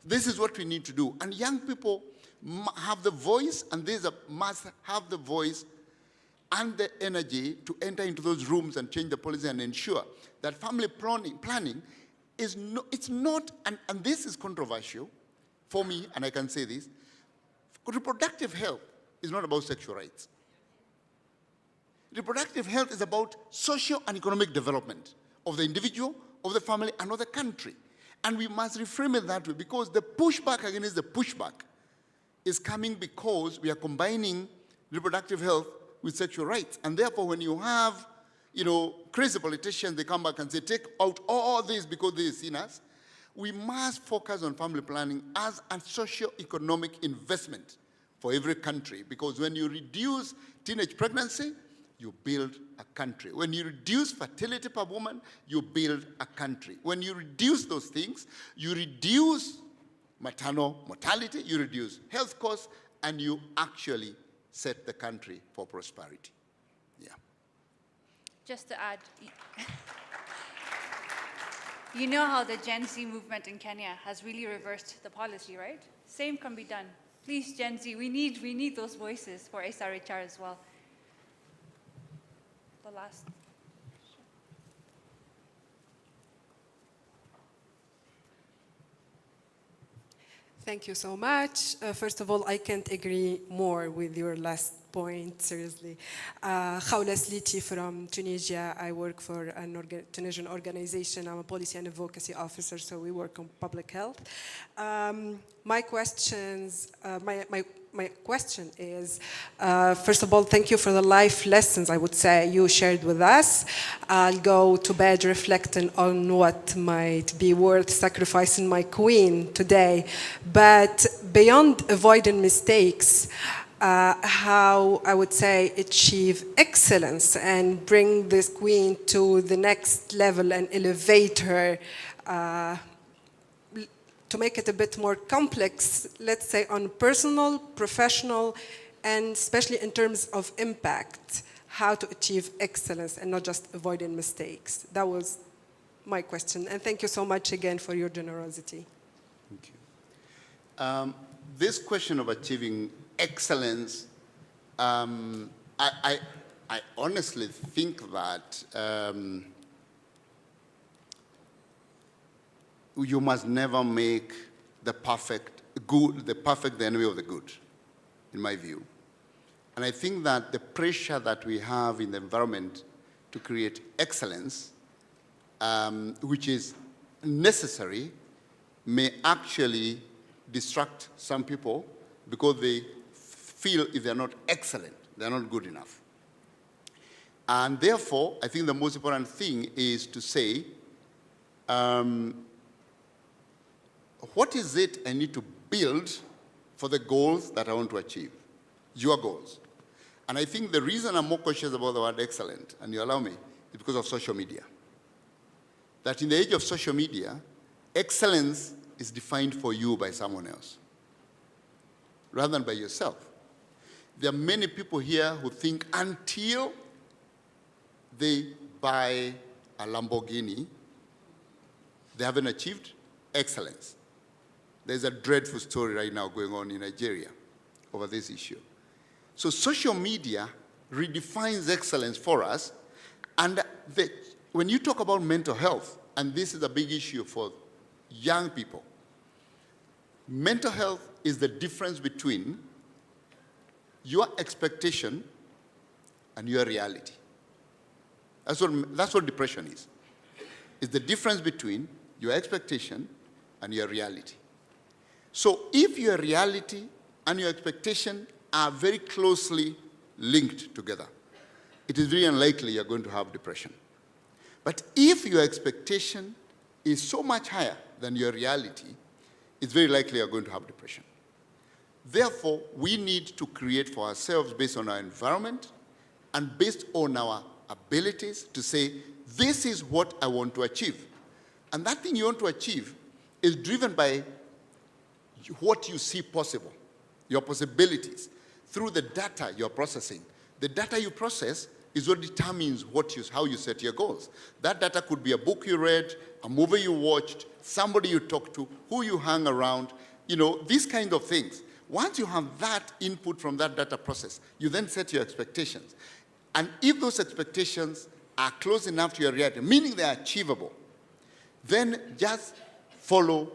This is what we need to do. And young people have the voice, and they must have the voice and the energy to enter into those rooms and change the policy and ensure that family planning is not, and this is controversial for me, and I can say this, reproductive health is not about sexual rights. Reproductive health is about social and economic development of the individual, of the family, and of the country. And we must reframe it that way, because the pushback against the pushback is coming because we are combining reproductive health with sexual rights. And therefore, when you have crazy politicians, they come back and say, take out all this because they see us. We must focus on family planning as a socio-economic investment for every country, because when you reduce teenage pregnancy, you build a country. When you reduce fertility per woman, you build a country. When you reduce those things, you reduce maternal mortality, you reduce health costs, and you actually set the country for prosperity. Yeah. Just to add, you know how the Gen Z movement in Kenya has really reversed the policy, right? Same can be done. Please, Gen Z, we need those voices for SRHR as well. The last. Thank you so much. First of all, I can't agree more with your last point, seriously. Khawla Sliti from Tunisia. I work for a Tunisian organization. I'm a policy and advocacy officer, so we work on public health. My question is, first of all, thank you for the life lessons, I would say, you shared with us. I'll go to bed reflecting on what might be worth sacrificing my queen today. But beyond avoiding mistakes, how, I would say, achieve excellence and bring this queen to the next level and elevate her, to make it a bit more complex, let's say on personal, professional, and especially in terms of impact, how to achieve excellence and not just avoiding mistakes. That was my question. And thank you so much again for your generosity. Thank you. This question of achieving excellence, I honestly think that you must never make the perfect the enemy of the good, in my view. And I think that the pressure that we have in the environment to create excellence, which is necessary, may actually distract some people because they feel if they're not excellent, they're not good enough. And therefore, I think the most important thing is to say, what is it I need to build for the goals that I want to achieve? Your goals. And I think the reason I'm more cautious about the word excellent, and you allow me, is because of social media. That in the age of social media, excellence is defined for you by someone else, rather than by yourself. There are many people here who think until they buy a Lamborghini, they haven't achieved excellence. There's a dreadful story right now going on in Nigeria over this issue. So social media redefines excellence for us. And when you talk about mental health, and this is a big issue for young people, mental health is the difference between your expectation and your reality. That's what depression is. It's the difference between your expectation and your reality. So if your reality and your expectation are very closely linked together, it is very unlikely you're going to have depression. But if your expectation is so much higher than your reality, it's very likely you're going to have depression. Therefore, we need to create for ourselves, based on our environment and based on our abilities, to say, this is what I want to achieve. And that thing you want to achieve is driven by what you see possible, your possibilities, through the data you're processing. The data you process is what determines how you set your goals. That data could be a book you read, a movie you watched, somebody you talked to, who you hang around, these kind of things. Once you have that input from that data process, you then set your expectations. And if those expectations are close enough to your reality, meaning they are achievable, then just follow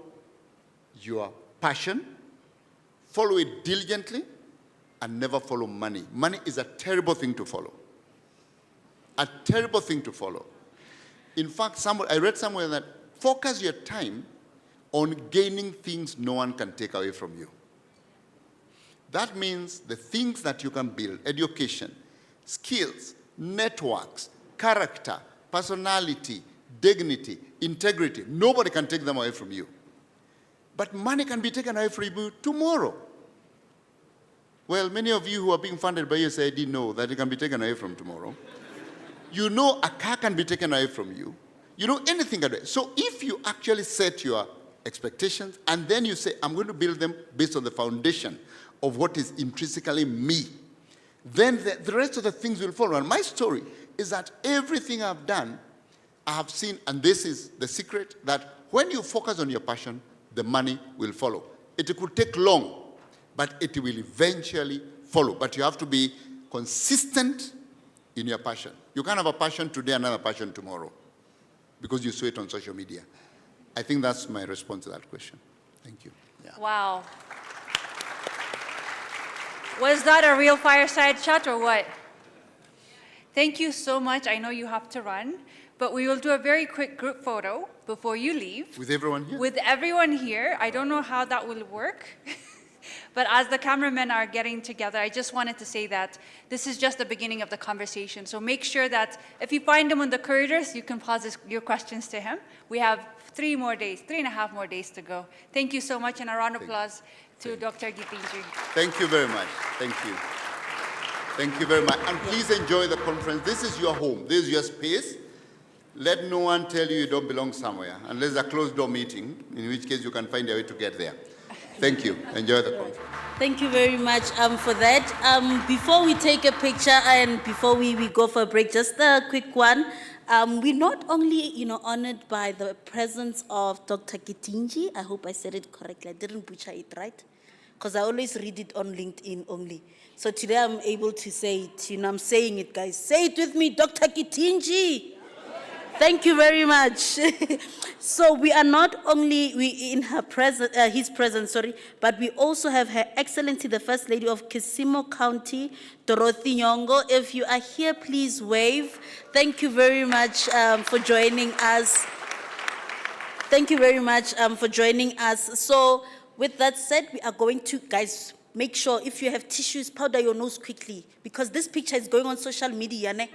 your passion, follow it diligently, and never follow money. Money is a terrible thing to follow. A terrible thing to follow. In fact, I read somewhere that focus your time on gaining things no one can take away from you. That means the things that you can build, education, skills, networks, character, personality, dignity, integrity, nobody can take them away from you. But money can be taken away from you tomorrow. Well, many of you who are being funded by USAID know that it can be taken away from tomorrow. You know a car can be taken away from you. You know anything can be. So if you actually set your expectations and then you say, I'm going to build them based on the foundation of what is intrinsically me, then the rest of the things will follow. And my story is that everything I've done, I have seen, and this is the secret, that when you focus on your passion, the money will follow. It could take long, but it will eventually follow. But you have to be consistent in your passion. You can't have a passion today, another passion tomorrow, because you saw it on social media. I think that's my response to that question. Thank you. Yeah. Wow. Was that a real fireside chat or what? Thank you so much. I know you have to run, but we will do a very quick group photo before you leave. With everyone here? With everyone here. I don't know how that will work. But as the cameramen are getting together, I just wanted to say that this is just the beginning of the conversation. So make sure that if you find him on the corridors, you can pose your questions to him. We have 3.5 more days to go. Thank you so much, and a round of applause to Dr. Gitinji. Thank you very much. Thank you. Thank you very much. And please enjoy the conference. This is your home. This is your space. Let no one tell you you don't belong somewhere, unless a closed-door meeting, in which case you can find a way to get there. Thank you. Enjoy the conference. Thank you very much for that. Before we take a picture and before we go for a break, just a quick one. We're not only, honored by the presence of Dr. Gitinji. I hope I said it correctly. I didn't butcher it, right? Because I always read it on LinkedIn only. So today I'm able to say it. I'm saying it, guys. Say it with me, Dr. Gitinji. Thank you very much. So we are not only in her his presence, but we also have Her Excellency the First Lady of Kissimo County, Dorothy Nyong'o. If you are here, please wave. Thank you very much for joining us. Thank you very much for joining us. So with that said, we are going to, guys, make sure if you have tissues, powder your nose quickly, because this picture is going on social media. Ne?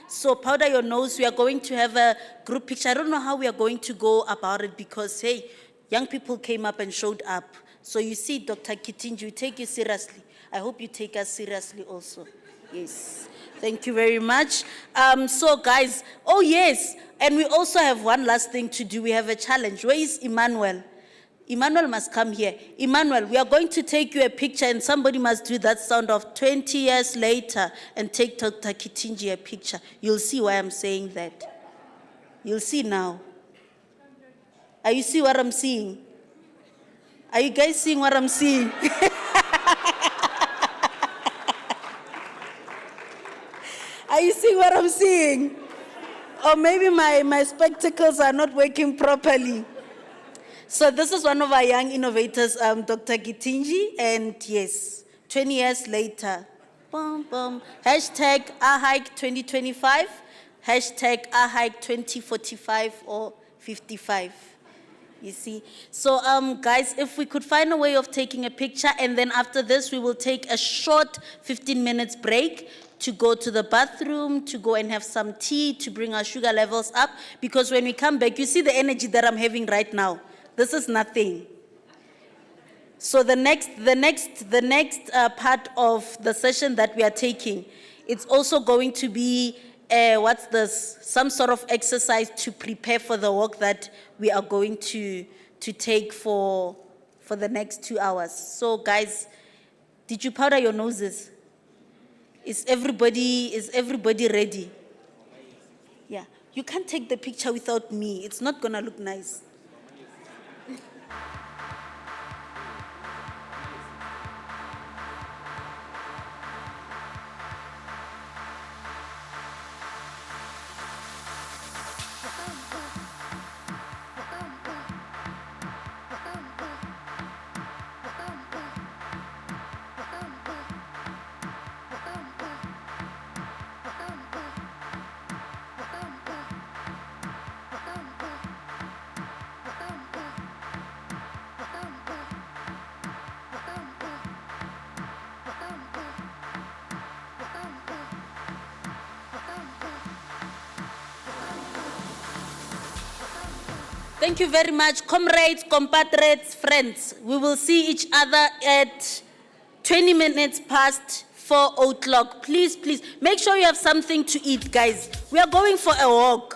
So powder your nose. We are going to have a group picture. I don't know how we are going to go about it because, hey, young people came up and showed up. So you see, Dr. Gitinji, we take you seriously. I hope you take us seriously also. Yes. Thank you very much. So guys, oh yes, and we also have one last thing to do. We have a challenge. Where is Emmanuel? Emmanuel must come here. Emmanuel, we are going to take you a picture and somebody must do that sound of 20 years later and take Dr. Kitinji a picture. You'll see why I'm saying that. You'll see now. Are you see what I'm seeing? Are you guys seeing what I'm seeing? Are you seeing what I'm seeing? Or maybe my spectacles are not working properly. So this is one of our young innovators, Dr. Gitinji, and yes, 20 years later, boom, boom. Hashtag AHAIC 2025, hashtag AHAIC 2045 or 55. You see? So guys, if we could find a way of taking a picture, and then after this, we will take a short 15 minutes break to go to the bathroom, to go and have some tea, to bring our sugar levels up, because when we come back, you see the energy that I'm having right now. This is nothing. So the next part of the session that we are taking, it's also going to be, what's this? Some sort of exercise to prepare for the walk that we are going to take for the next 2 hours. So guys, did you powder your noses? Is everybody ready? Yeah, you can't take the picture without me. It's not gonna look nice. Thank you very much, comrades, compatriots, friends. We will see each other at 20 minutes past 4 o'clock. Please, please, make sure you have something to eat, guys. We are going for a walk.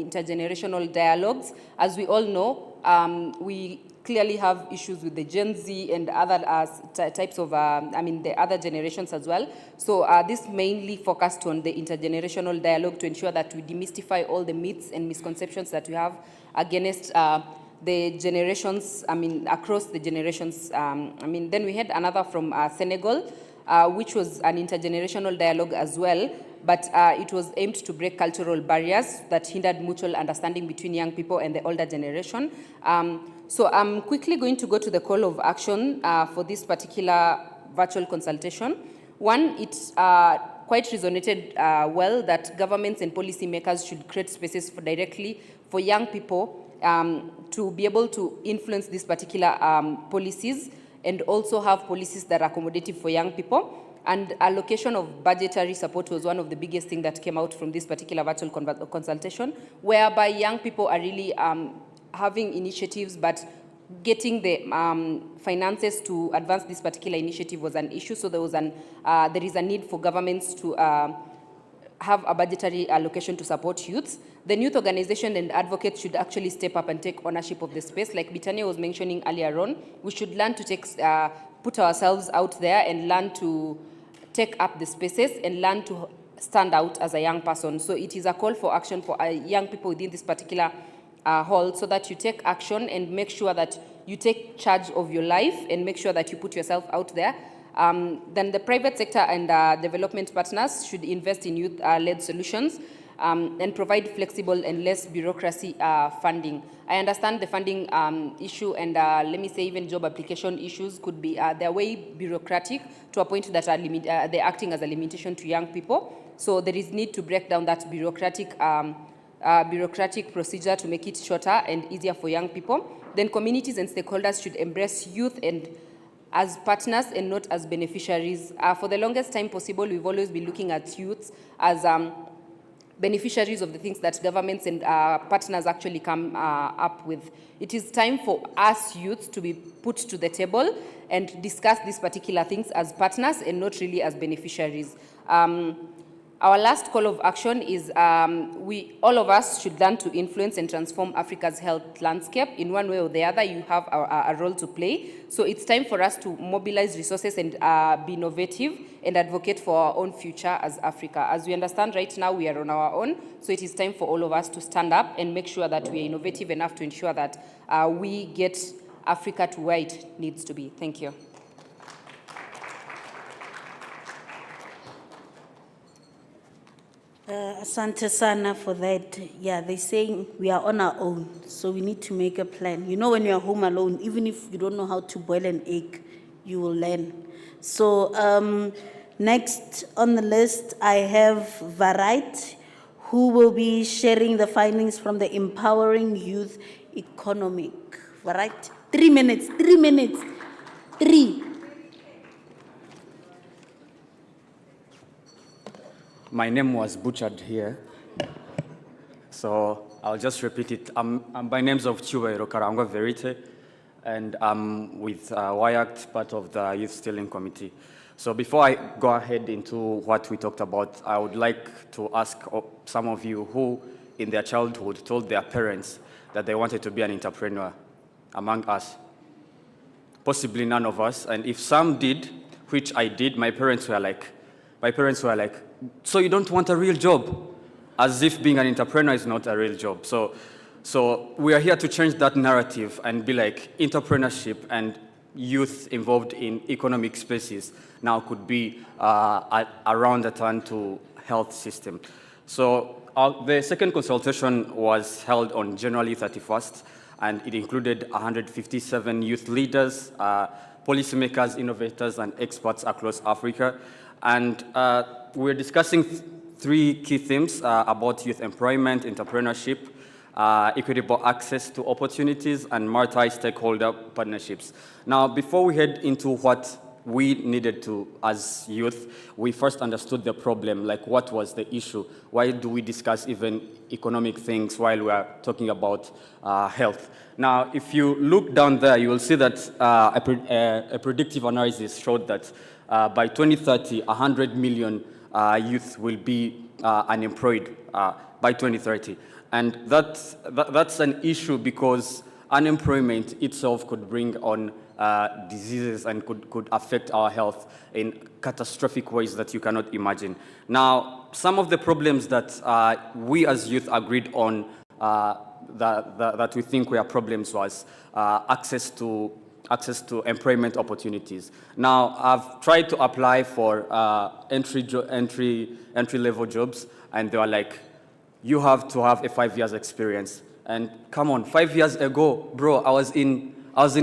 intergenerational dialogues. As we all know, we clearly have issues with the Gen Z and other types of, the other generations as well. So this mainly focused on the intergenerational dialogue to ensure that we demystify all the myths and misconceptions that we have against the generations, across the generations. Then we had another from Senegal, which was an intergenerational dialogue as well, but it was aimed to break cultural barriers that hindered mutual understanding between young people and the older generation. So I'm quickly going to go to the call of action for this particular virtual consultation. One, it quite resonated well that governments and policymakers should create spaces directly for young people to be able to influence these particular policies, and also have policies that are accommodative for young people. And allocation of budgetary support was one of the biggest things that came out from this particular virtual consultation, whereby young people are really having initiatives, but getting the finances to advance this particular initiative was an issue. So there is a need for governments to have a budgetary allocation to support youths. The youth organization and advocates should actually step up and take ownership of the space. Like Bitania was mentioning earlier on, we should learn to put ourselves out there and learn to take up the spaces and learn to stand out as a young person. So it is a call for action for young people within this particular hall, so that you take action and make sure that you take charge of your life and make sure that you put yourself out there. Then the private sector and development partners should invest in youth-led solutions and provide flexible and less bureaucracy funding. I understand the funding issue and let me say even job application issues could be, they're way bureaucratic to a point that they're acting as a limitation to young people. So there is need to break down that bureaucratic procedure to make it shorter and easier for young people. Then communities and stakeholders should embrace youth and as partners and not as beneficiaries. For the longest time possible, we've always been looking at youths as beneficiaries of the things that governments and partners actually come up with. It is time for us youths to be put to the table and discuss these particular things as partners and not really as beneficiaries. Our last call of action is all of us should learn to influence and transform Africa's health landscape. In one way or the other, you have a role to play. So it's time for us to mobilize resources and be innovative and advocate for our own future as Africa. As we understand right now, we are on our own. So it is time for all of us to stand up and make sure that we are innovative enough to ensure that we get Africa to where it needs to be. Thank you. Asante sana for that. Yeah, they're saying we are on our own, so we need to make a plan. You know, when you're home alone, even if you don't know how to boil an egg, you will learn. So next on the list, I have Varait, who will be sharing the findings from the Empowering Youth Economic. Varait, 3 minutes, 3 minutes, 3. My name was butchered here, so I'll just repeat it. My name's of Chiwero Karangwa Verite, and I'm with WIACT, part of the Youth Steering Committee. So before I go ahead into what we talked about, I would like to ask some of you who, in their childhood, told their parents that they wanted to be an entrepreneur among us. Possibly none of us, and if some did, which I did, my parents were like, so you don't want a real job? As if being an entrepreneur is not a real job. So we are here to change that narrative and be like, entrepreneurship and youth involved in economic spaces now could be around the turn to health system. So the second consultation was held on January 31st, and it included 157 youth leaders, policymakers, innovators, and experts across Africa. And we're discussing 3 key themes about youth employment, entrepreneurship, equitable access to opportunities, and multi-stakeholder partnerships. Now, before we head into what we needed to, as youth, we first understood the problem, like what was the issue? Why do we discuss even economic things while we are talking about health? Now, if you look down there, you will see that a predictive analysis showed that by 2030, 100 million youth will be unemployed by 2030. And that's an issue because unemployment itself could bring on diseases and could affect our health in catastrophic ways that you cannot imagine. Now, some of the problems that we as youth agreed on that we think were problems was access to employment opportunities. Now, I've tried to apply for entry-level jobs, and they were like, you have to have a 5 years experience. And come on, 5 years ago, bro, I was in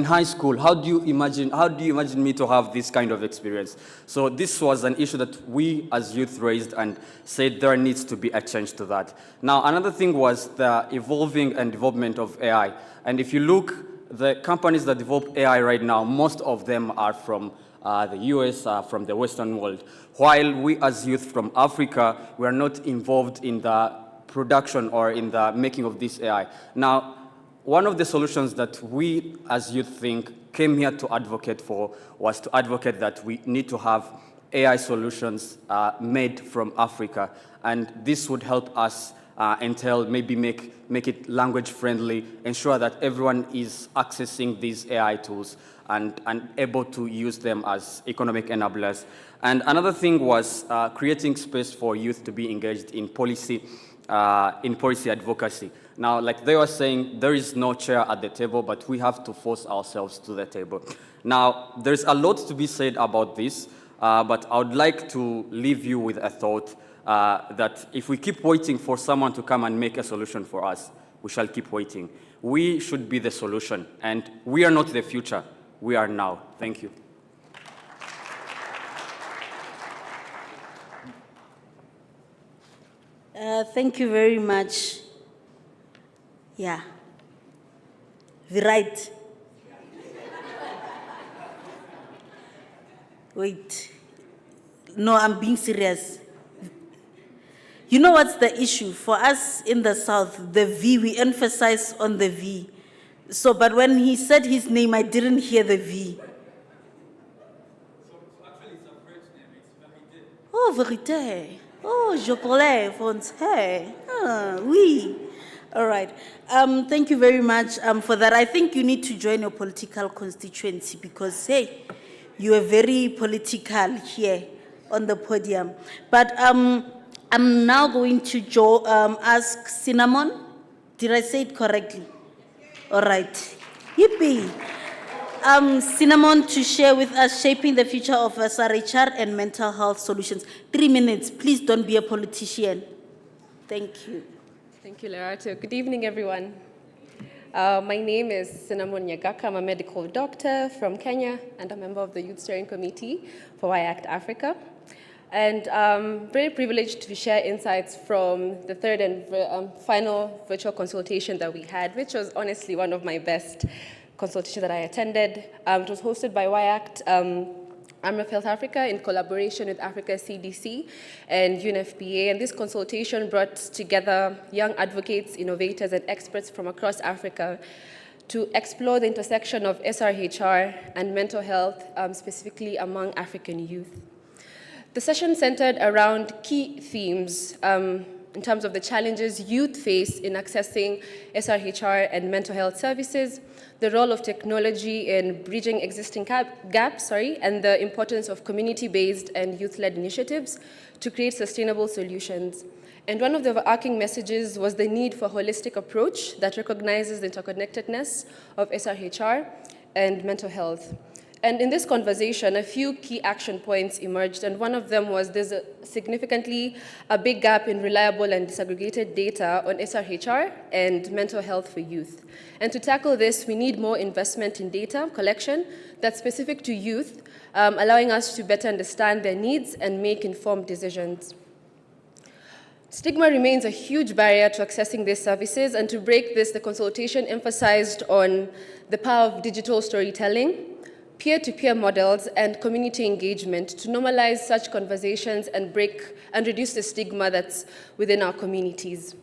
high school. How do you imagine me to have this kind of experience? So this was an issue that we as youth raised and said there needs to be a change to that. Now, another thing was the evolving and development of AI. And if you look, the companies that develop AI right now, most of them are from the US, from the Western world. While we as youth from Africa, we are not involved in the production or in the making of this AI. Now, one of the solutions that we as youth think came here to advocate for was to advocate that we need to have AI solutions made from Africa. And this would help us entail maybe make it language friendly, ensure that everyone is accessing these AI tools and able to use them as economic enablers. And another thing was creating space for youth to be engaged in policy advocacy. Now, like they were saying, there is no chair at the table, but we have to force ourselves to the table. Now, there's a lot to be said about this, but I would like to leave you with a thought that if we keep waiting for someone to come and make a solution for us, we shall keep waiting. We should be the solution, and we are not the future. We are now. Thank you. Thank you very much. Yeah. Right. Wait. No, I'm being serious. You know what's the issue? For us in the South, the V, we emphasize on the V. So, but when he said his name, I didn't hear the V. Actually, it's a French name. It's Verité. Oh, vérité. Oh, je parlais français. Ah, oui. All right. Thank you very much for that. I think you need to join your political constituency because, hey, you are very political here on the podium. But I'm now going to ask Cinnamon. Did I say it correctly? All right. Yippee. Cinnamon to share with us shaping the future of SRHR and mental health solutions. 3 minutes. Please don't be a politician. Thank you. Thank you, Lerato. Good evening, everyone. My name is Cinnamon Nyagaka. I'm a medical doctor from Kenya and a member of the Youth Steering Committee for AHAIC Africa. And I'm very privileged to share insights from the third and final virtual consultation that we had, which was honestly one of my best consultations that I attended. It was hosted by AHAIC, Amref Health Africa in collaboration with Africa CDC and UNFPA. And this consultation brought together young advocates, innovators, and experts from across Africa to explore the intersection of SRHR and mental health, specifically among African youth. The session centered around key themes in terms of the challenges youth face in accessing SRHR and mental health services, the role of technology in bridging existing gaps, and the importance of community-based and youth-led initiatives to create sustainable solutions. And one of the overarching messages was the need for a holistic approach that recognizes the interconnectedness of SRHR and mental health. And in this conversation, a few key action points emerged, and one of them was there's significantly a big gap in reliable and disaggregated data on SRHR and mental health for youth. And to tackle this, we need more investment in data collection that's specific to youth, allowing us to better understand their needs and make informed decisions. Stigma remains a huge barrier to accessing these services, and to break this, the consultation emphasized on the power of digital storytelling, peer-to-peer models, and community engagement to normalize such conversations and reduce the stigma that's within our communities.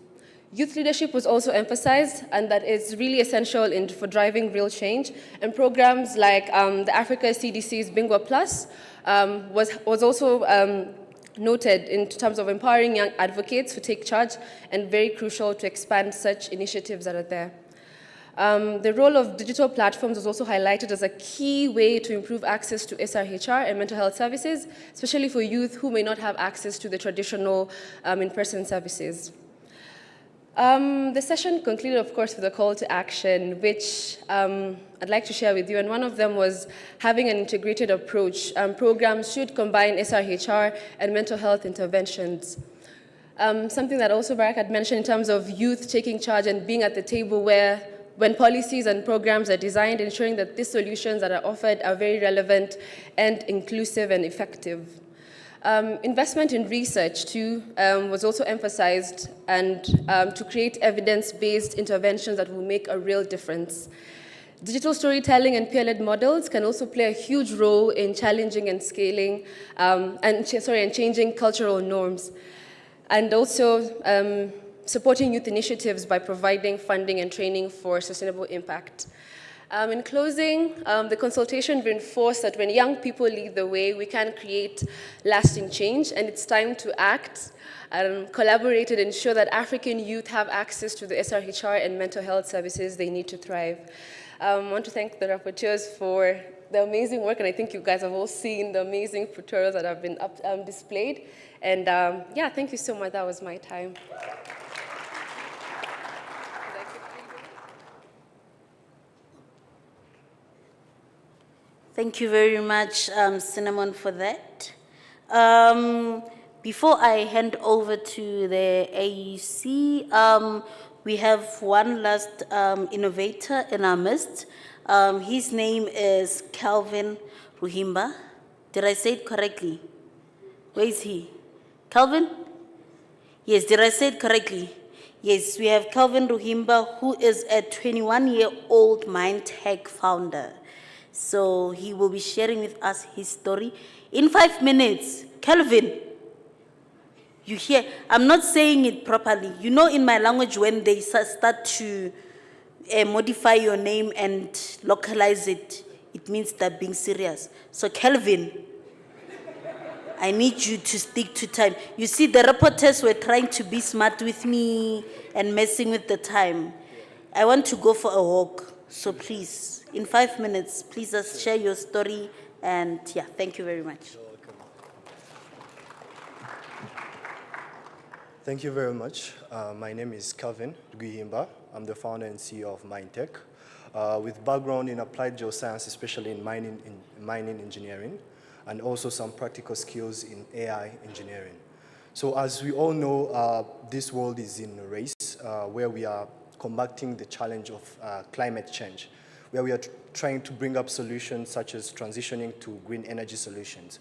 Youth leadership was also emphasized, and that is really essential for driving real change. And programs like the Africa CDC's Bingo Plus was also noted in terms of empowering young advocates to take charge, and very crucial to expand such initiatives that are there. The role of digital platforms was also highlighted as a key way to improve access to SRHR and mental health services, especially for youth who may not have access to the traditional in-person services. The session concluded, of course, with a call to action, which I'd like to share with you. And one of them was having an integrated approach. Programs should combine SRHR and mental health interventions. Something that also Barak had mentioned in terms of youth taking charge and being at the table when policies and programs are designed, ensuring that these solutions that are offered are very relevant and inclusive and effective. Investment in research, too, was also emphasized, and to create evidence-based interventions that will make a real difference. Digital storytelling and peer-led models can also play a huge role in challenging and scaling, and changing cultural norms. And also supporting youth initiatives by providing funding and training for sustainable impact. In closing, the consultation reinforced that when young people lead the way, we can create lasting change, and it's time to act, collaborate, and ensure that African youth have access to the SRHR and mental health services they need to thrive. I want to thank the rapporteurs for the amazing work, and I think you guys have all seen the amazing tutorials that have been displayed. And yeah, thank you so much. That was my time. Thank you very much, Cinnamon, for that. Before I hand over to the AEC, we have one last innovator in our midst. His name is Calvin Ruhimba. Did I say it correctly? Where is he? Calvin? Yes, did I say it correctly? Yes, we have Calvin Ruhimba, who is a 21-year-old Mind Tech founder. So he will be sharing with us his story in 5 minutes. Calvin, you hear? I'm not saying it properly. You know, in my language, when they start to modify your name and localize it, it means they're being serious. So Calvin, I need you to stick to time. You see, the reporters were trying to be smart with me and messing with the time. I want to go for a walk, so please. In 5 minutes, please just share your story, and yeah, thank you very much. Thank you very much. My name is Calvin Guihimba. I'm the founder and CEO of MindTech, with background in applied geoscience, especially in mining engineering, and also some practical skills in AI engineering. So as we all know, this world is in a race where we are combating the challenge of climate change, where we are trying to bring up solutions such as transitioning to green energy solutions.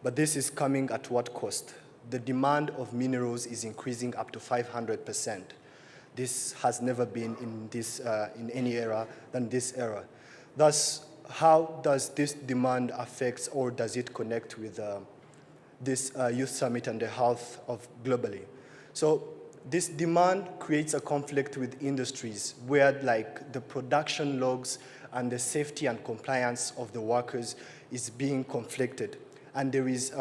But this is coming at what cost? The demand of minerals is increasing up to 500%. This has never been in any era than this era. Thus, how does this demand affect, or does it connect with this youth summit and the health of globally? So this demand creates a conflict with industries where, like, the production logs and the safety and compliance of the workers is being conflicted. And there is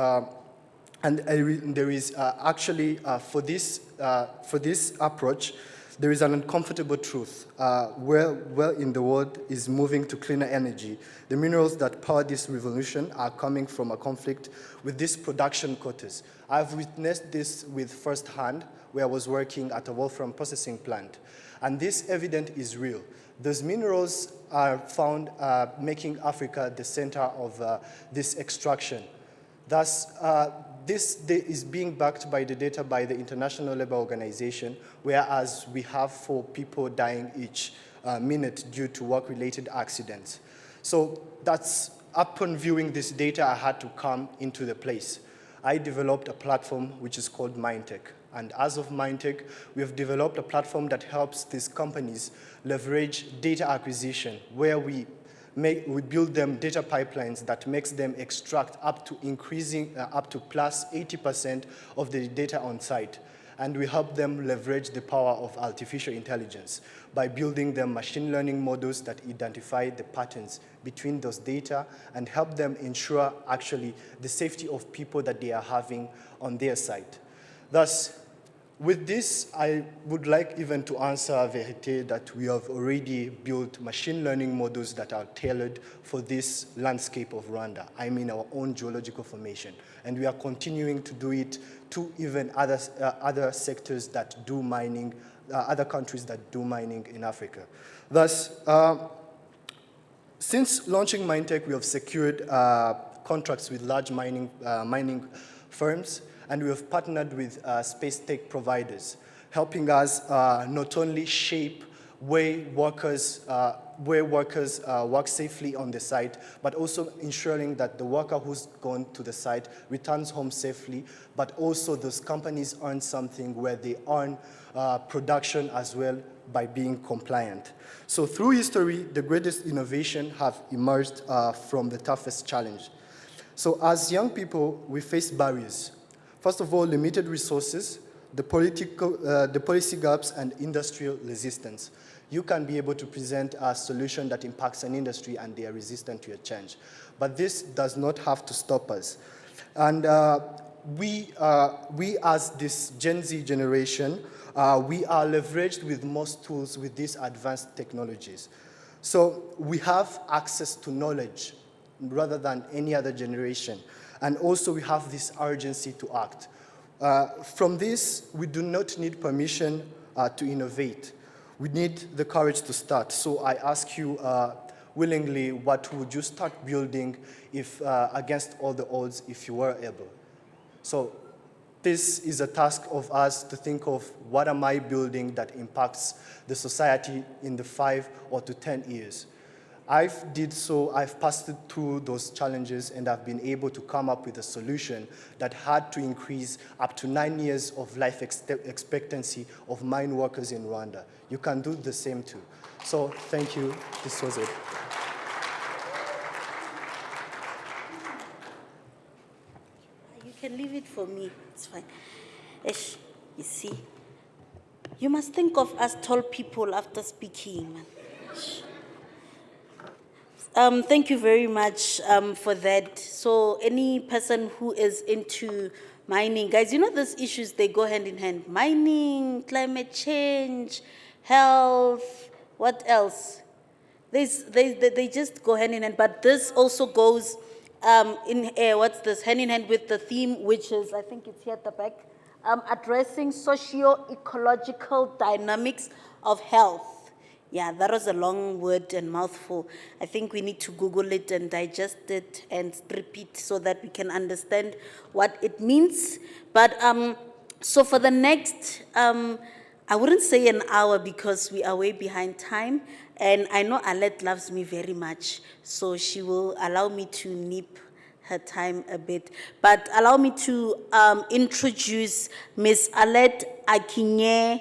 actually, for this approach, there is an uncomfortable truth. Where in the world is moving to cleaner energy, the minerals that power this revolution are coming from a conflict with these production quotas. I've witnessed this with firsthand, where I was working at a wolfram processing plant. And this evidence is real. Those minerals are found making Africa the center of this extraction. Thus, this is being backed by the data by the International Labour Organization, whereas we have 4 people dying each minute due to work-related accidents. So that's, upon viewing this data, I had to come into the place. I developed a platform which is called MindTech. And as of MindTech, we have developed a platform that helps these companies leverage data acquisition, where we build them data pipelines that makes them extract up to increasing up to plus 80% of the data on site. and we help them leverage the power of artificial intelligence by building them machine learning models that identify the patterns between those data and help them ensure actually the safety of people that they are having on their site. Thus, with this, I would like even to answer Verité that we have already built machine learning models that are tailored for this landscape of Rwanda. I mean our own geological formation. And we are continuing to do it to even other sectors that do mining, other countries that do mining in Africa. Thus, since launching MineTech, we have secured contracts with large mining firms, and we have partnered with space tech providers, helping us not only shape where workers work safely on the site, but also ensuring that the worker who's gone to the site returns home safely, but also those companies earn something where they earn production as well by being compliant. So through history, the greatest innovation have emerged from the toughest challenge. So as young people, we face barriers. First of all, limited resources, the policy gaps, and industrial resistance. You can be able to present a solution that impacts an industry and they are resistant to your change. But this does not have to stop us. And we as this Gen Z generation, we are leveraged with most tools with these advanced technologies. So we have access to knowledge rather than any other generation. And also we have this urgency to act. From this, we do not need permission to innovate. We need the courage to start. So I ask you willingly, what would you start building if against all the odds if you were able? So this is a task of us to think of what am I building that impacts the society in the 5 or to 10 years. I've passed through those challenges and I've been able to come up with a solution that had to increase up to 9 years of life expectancy of mine workers in Rwanda. You can do the same too. So thank you, this was it. You can leave it for me, it's fine. Ish, you see, you must think of us tall people after speaking, man. Thank you very much for that. So any person who is into mining, guys, you know those issues, they go hand in hand. Mining, climate change, health, what else? They just go hand in hand, but this also goes hand in hand with the theme, which is, I think it's here at the back, addressing socio-ecological dynamics of health. Yeah, that was a long word and mouthful. I think we need to Google it and digest it and repeat so that we can understand what it means. But so for the next, I wouldn't say an hour because we are way behind time. And I know Alette loves me very much, so she will allow me to nip her time a bit. But allow me to introduce Miss Alette Akingenye.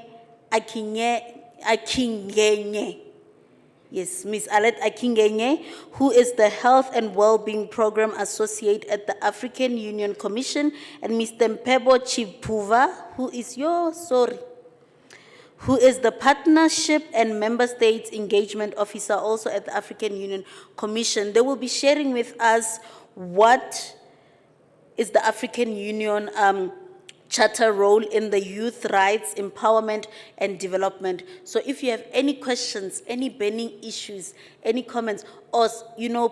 Yes, Ms. Alette Akingenye, who is the Health and Wellbeing Program Associate at the African Union Commission, and Mr. Mpebo Chipuva, who is who is the Partnership and Member States Engagement Officer also at the African Union Commission. They will be sharing with us what is the African Union Charter role in the youth rights, empowerment, and development. So if you have any questions, any burning issues, any comments, or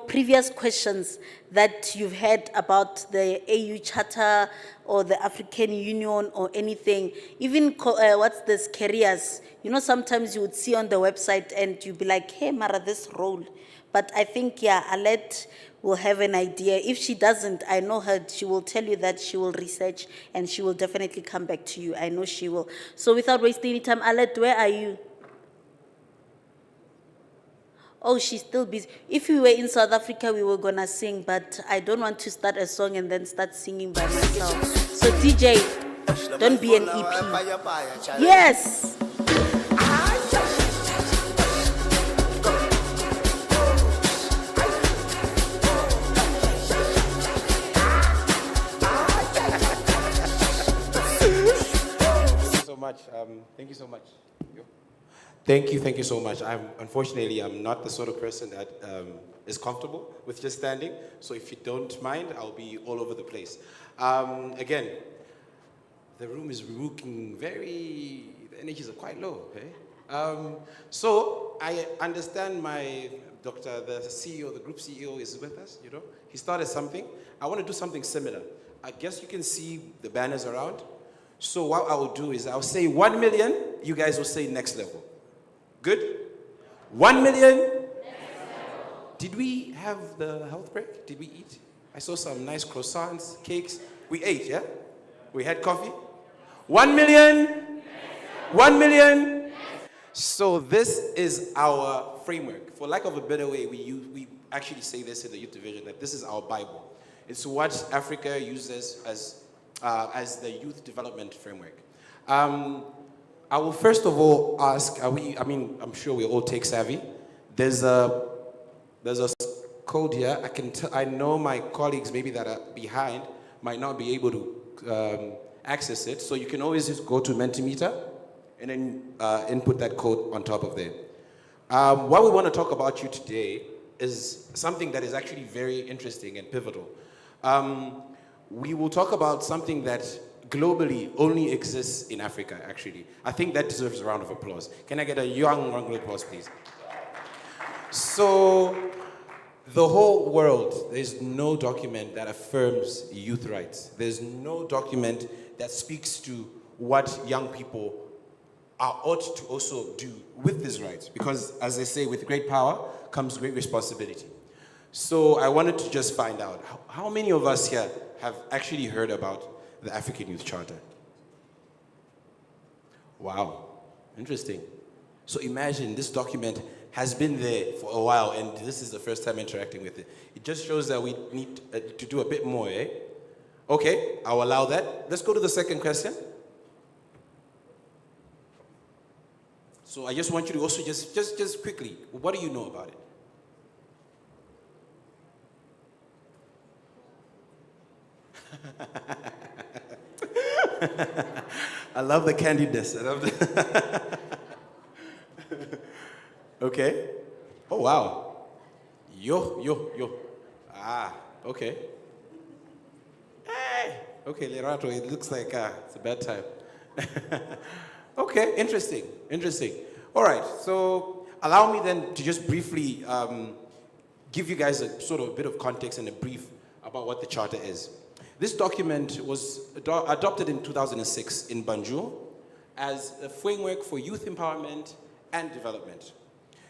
previous questions that you've had about the AU Charter or the African Union or anything, even careers, sometimes you would see on the website and you'd be like, hey, Mara, this role. But I think, Alette will have an idea. If she doesn't, I know her, she will tell you that she will research and she will definitely come back to you. I know she will. So without wasting any time, Alette, where are you? Oh, she's still busy. If we were in South Africa, we were gonna sing, but I don't want to start a song and then start singing by myself. So DJ, don't be an EP. Yes! Thank you so much. Unfortunately, I'm not the sort of person that is comfortable with just standing, so if you don't mind, I'll be all over the place. Again, the room is looking the energies are quite low, okay? So I understand the CEO, the group CEO is with us, you know? He started something. I want to do something similar. I guess you can see the banners around. So what I will do is I'll say 1 million, you guys will say next level. Good? 1 million? Did we have the health break? Did we eat? I saw some nice croissants, cakes. We ate, yeah? We had coffee? 1 million? 1 million? So this is our framework. For lack of a better way, we actually say this in the youth division, that this is our Bible. It's what Africa uses as the youth development framework. I will first of all ask, I'm sure we're all tech savvy. There's a code here. I know my colleagues maybe that are behind might not be able to access it. So you can always just go to Mentimeter and then input that code on top of there. What we want to talk about you today is something that is actually very interesting and pivotal. We will talk about something that globally only exists in Africa, actually. I think that deserves a round of applause. Can I get a young round of applause, please? So, the whole world, there's no document that affirms youth rights. There's no document that speaks to what young people ought to also do with these rights. Because, as they say, with great power comes great responsibility. So I wanted to just find out, how many of us here have actually heard about the African Youth Charter? Wow, interesting. So imagine this document has been there for a while and this is the first time interacting with it. It just shows that we need to do a bit more, eh? Okay, I'll allow that. Let's go to the second question. So I just want you to also just quickly, what do you know about it? I love the candidness. I love the Okay. Oh, wow. Yo. Ah, okay. Hey. Okay, Lerato, it looks like it's a bad time. Okay, interesting. All right, so allow me then to just briefly give you guys a sort of a bit of context and a brief about what the Charter is. This document was adopted in 2006 in Banjul as a framework for youth empowerment and development.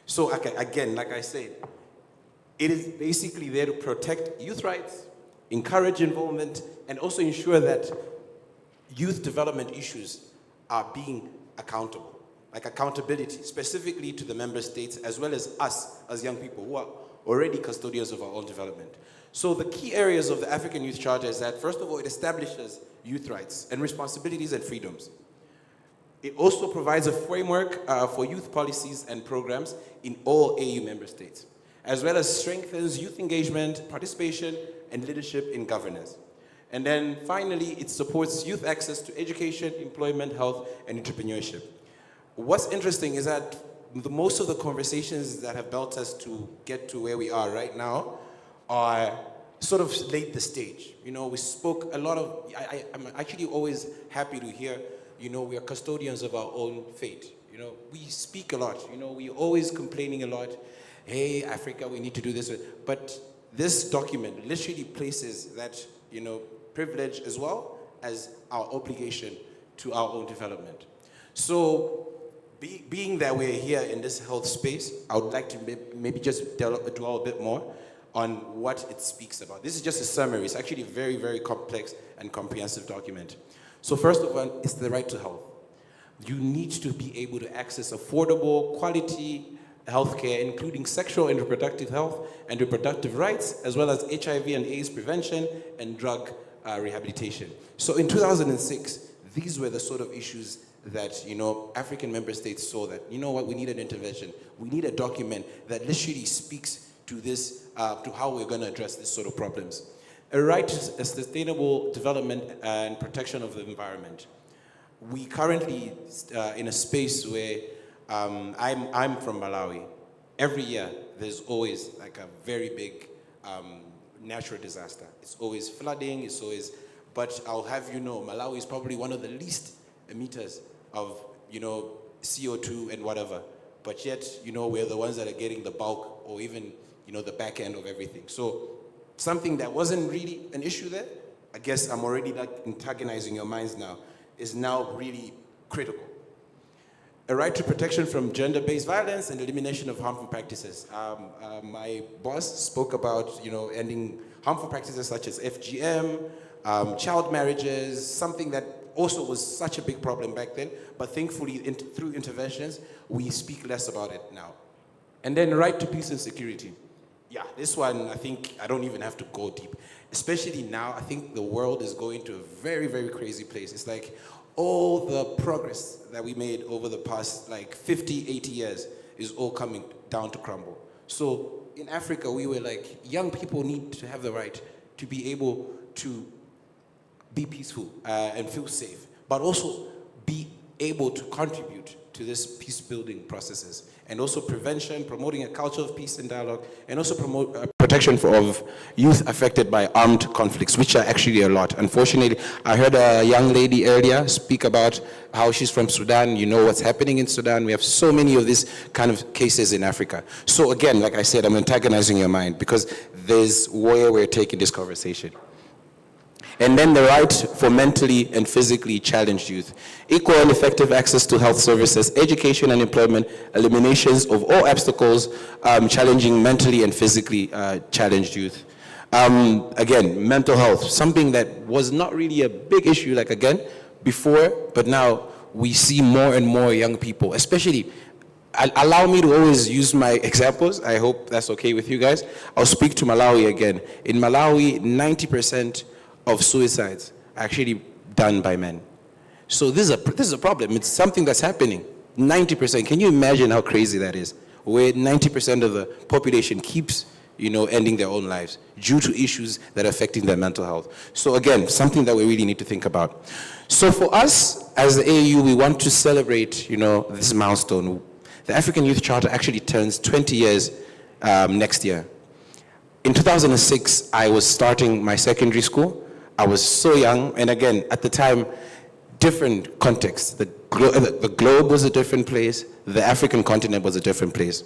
So again, like I said, it is basically there to protect youth rights, encourage involvement, and also ensure that youth development issues are being accountable, like accountability, specifically to the member states, as well as us as young people who are already custodians of our own development. So the key areas of the African Youth Charter is that, first of all, it establishes youth rights and responsibilities and freedoms. It also provides a framework for youth policies and programs in all AU member states, as well as strengthens youth engagement, participation, and leadership in governance. And then finally, it supports youth access to education, employment, health, and entrepreneurship. What's interesting is that most of the conversations that have built us to get to where we are right now are sort of laid the stage. You know, we spoke a lot of, I'm actually always happy to hear, you know, we are custodians of our own fate. You know, we speak a lot, you know, we're always complaining a lot. Hey, Africa, we need to do this. But this document literally places that, you know, privilege as well as our obligation to our own development. So, being that we're here in this health space, I would like to maybe just dwell a bit more on what it speaks about. This is just a summary. It's actually a very, very complex and comprehensive document. So first of all, it's the right to health. You need to be able to access affordable, quality healthcare, including sexual and reproductive health and reproductive rights, as well as HIV and AIDS prevention and drug rehabilitation. So in 2006, these were the sort of issues that, you know, African member states saw that, you know what, we need an intervention. We need a document that literally speaks to this, to how we're going to address this sort of problems. A right to a sustainable development and protection of the environment. We currently in a space where I'm from Malawi. Every year, there's always like a very big natural disaster. It's always flooding, it's always, but I'll have you know, Malawi is probably one of the least emitters of, you know, CO2 and whatever. But yet, you know, we're the ones that are getting the bulk or even, you know, the back end of everything. So something that wasn't really an issue there, I guess I'm already like antagonizing your minds now, is now really critical. A right to protection from gender-based violence and elimination of harmful practices. My boss spoke about, you know, ending harmful practices such as FGM, child marriages, something that also was such a big problem back then, but thankfully through interventions, we speak less about it now. And then right to peace and security. Yeah, this one, I think I don't even have to go deep. Especially now, I think the world is going to a very, very crazy place. It's like all the progress that we made over the past like 50, 80 years is all coming down to crumble. So in Africa, we were like, young people need to have the right to be able to be peaceful and feel safe, but also be able to contribute to this peace-building processes, and also prevention, promoting a culture of peace and dialogue, and also promote protection of youth affected by armed conflicts, which are actually a lot. Unfortunately, I heard a young lady earlier speak about how she's from Sudan. You know what's happening in Sudan. We have so many of these kind of cases in Africa. So again, like I said, I'm antagonizing your mind because there's where we're taking this conversation. And then the right for mentally and physically challenged youth. Equal and effective access to health services, education and employment, eliminations of all obstacles challenging mentally and physically challenged youth. Again, mental health, something that was not really a big issue, like again, before, but now we see more and more young people, especially, allow me to always use my examples. I hope that's okay with you guys. I'll speak to Malawi again. In Malawi, 90% of suicides are actually done by men. So this is a problem. It's something that's happening. 90%. Can you imagine how crazy that is? Where 90% of the population keeps, you know, ending their own lives due to issues that are affecting their mental health. So again, something that we really need to think about. So for us as the AU, we want to celebrate, you know, this milestone. The African Youth Charter actually turns 20 years next year. In 2006, I was starting my secondary school. I was so young, and again, at the time, different context. The globe was a different place. The African continent was a different place.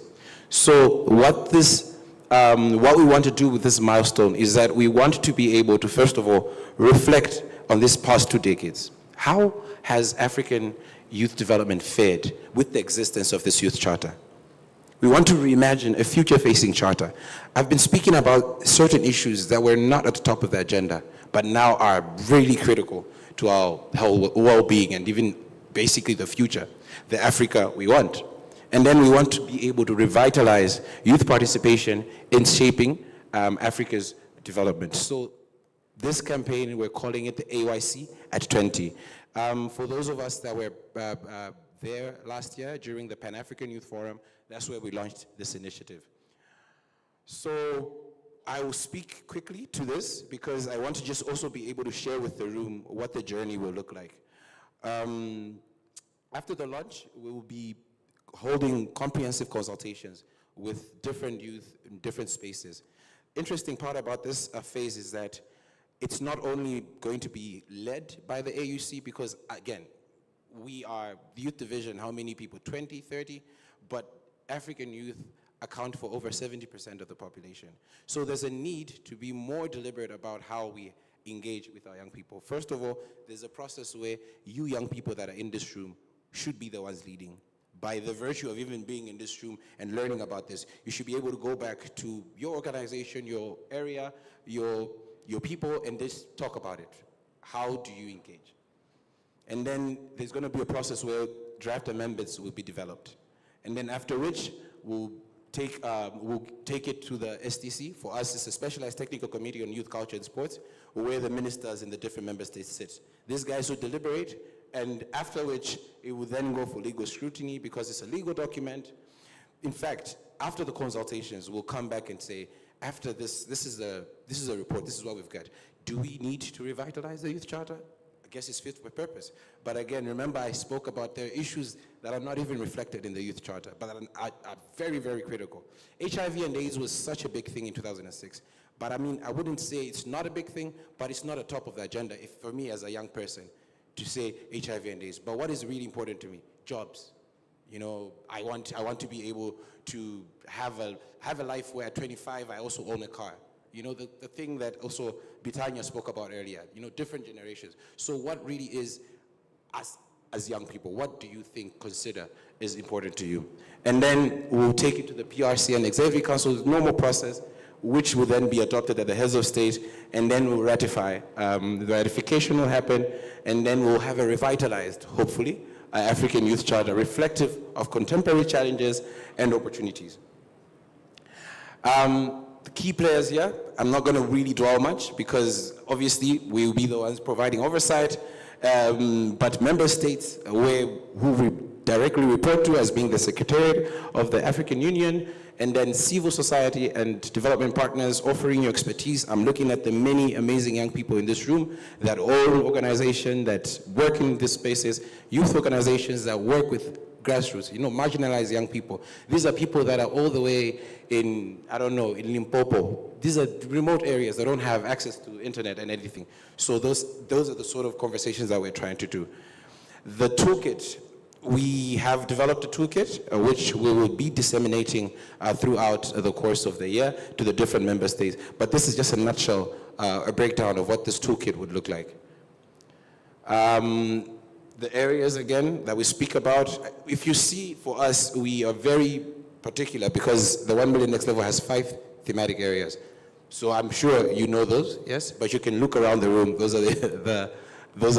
So what we want to do with this milestone is that we want to be able to, first of all, reflect on these past 2 decades. How has African youth development fared with the existence of this youth charter? We want to reimagine a future-facing charter. I've been speaking about certain issues that were not at the top of the agenda, but now are really critical to our well-being and even basically the future, the Africa we want. And then we want to be able to revitalize youth participation in shaping Africa's development. So this campaign, we're calling it the AYC at 20. For those of us that were there last year during the Pan-African Youth Forum, that's where we launched this initiative. So I will speak quickly to this because I want to just also be able to share with the room what the journey will look like. After the launch, we will be holding comprehensive consultations with different youth in different spaces. Interesting part about this phase is that it's not only going to be led by the AUC because, again, we are the youth division, how many people? 20, 30? But African youth account for over 70% of the population. So there's a need to be more deliberate about how we engage with our young people. First of all, there's a process where you young people that are in this room should be the ones leading. By the virtue of even being in this room and learning about this, you should be able to go back to your organization, your area, your people, and just talk about it. How do you engage? And then there's going to be a process where draft amendments will be developed. And then after which, we'll take it to the STC. For us, it's a specialized technical committee on youth culture and sports, where the ministers in the different member states sit. These guys will deliberate, and after which, it will then go for legal scrutiny because it's a legal document. In fact, after the consultations, we'll come back and say, after this is a report, this is what we've got. Do we need to revitalize the youth charter? guess it's fit for purpose. But again, remember I spoke about there are issues that are not even reflected in the Youth Charter, but are very, very critical. HIV and AIDS was such a big thing in 2006. But I mean, I wouldn't say it's not a big thing, but it's not at top of the agenda for me as a young person to say HIV and AIDS. But what is really important to me? Jobs. You know, I want to be able to have a life where at 25 I also own a car. You know, the thing that also Bitanya spoke about earlier, you know, different generations. So what really is, as young people, what do you think, consider is important to you? And then we'll take it to the PRC and Executive Council's normal process, which will then be adopted at the heads of state, and then we'll ratify. The ratification will happen, and then we'll have a revitalized, hopefully, African Youth Charter reflective of contemporary challenges and opportunities. The key players here, I'm not going to really dwell much because obviously we'll be the ones providing oversight, but member states who we directly report to as being the Secretariat of the African Union, and then civil society and development partners offering your expertise. I'm looking at the many amazing young people in this room that own organizations that work in these spaces, youth organizations that work with grassroots, you know, marginalized young people. These are people that are all the way in, I don't know, in Limpopo. These are remote areas that don't have access to internet and everything. So those are the sort of conversations that we're trying to do. The toolkit, we have developed a toolkit which we will be disseminating throughout the course of the year to the different member states. But this is just a nutshell, a breakdown of what this toolkit would look like. The areas, again, that we speak about, if you see, for us, we are very particular because the 1 Million Next Level has 5 thematic areas. So I'm sure you know those, yes? But you can look around the room. Those are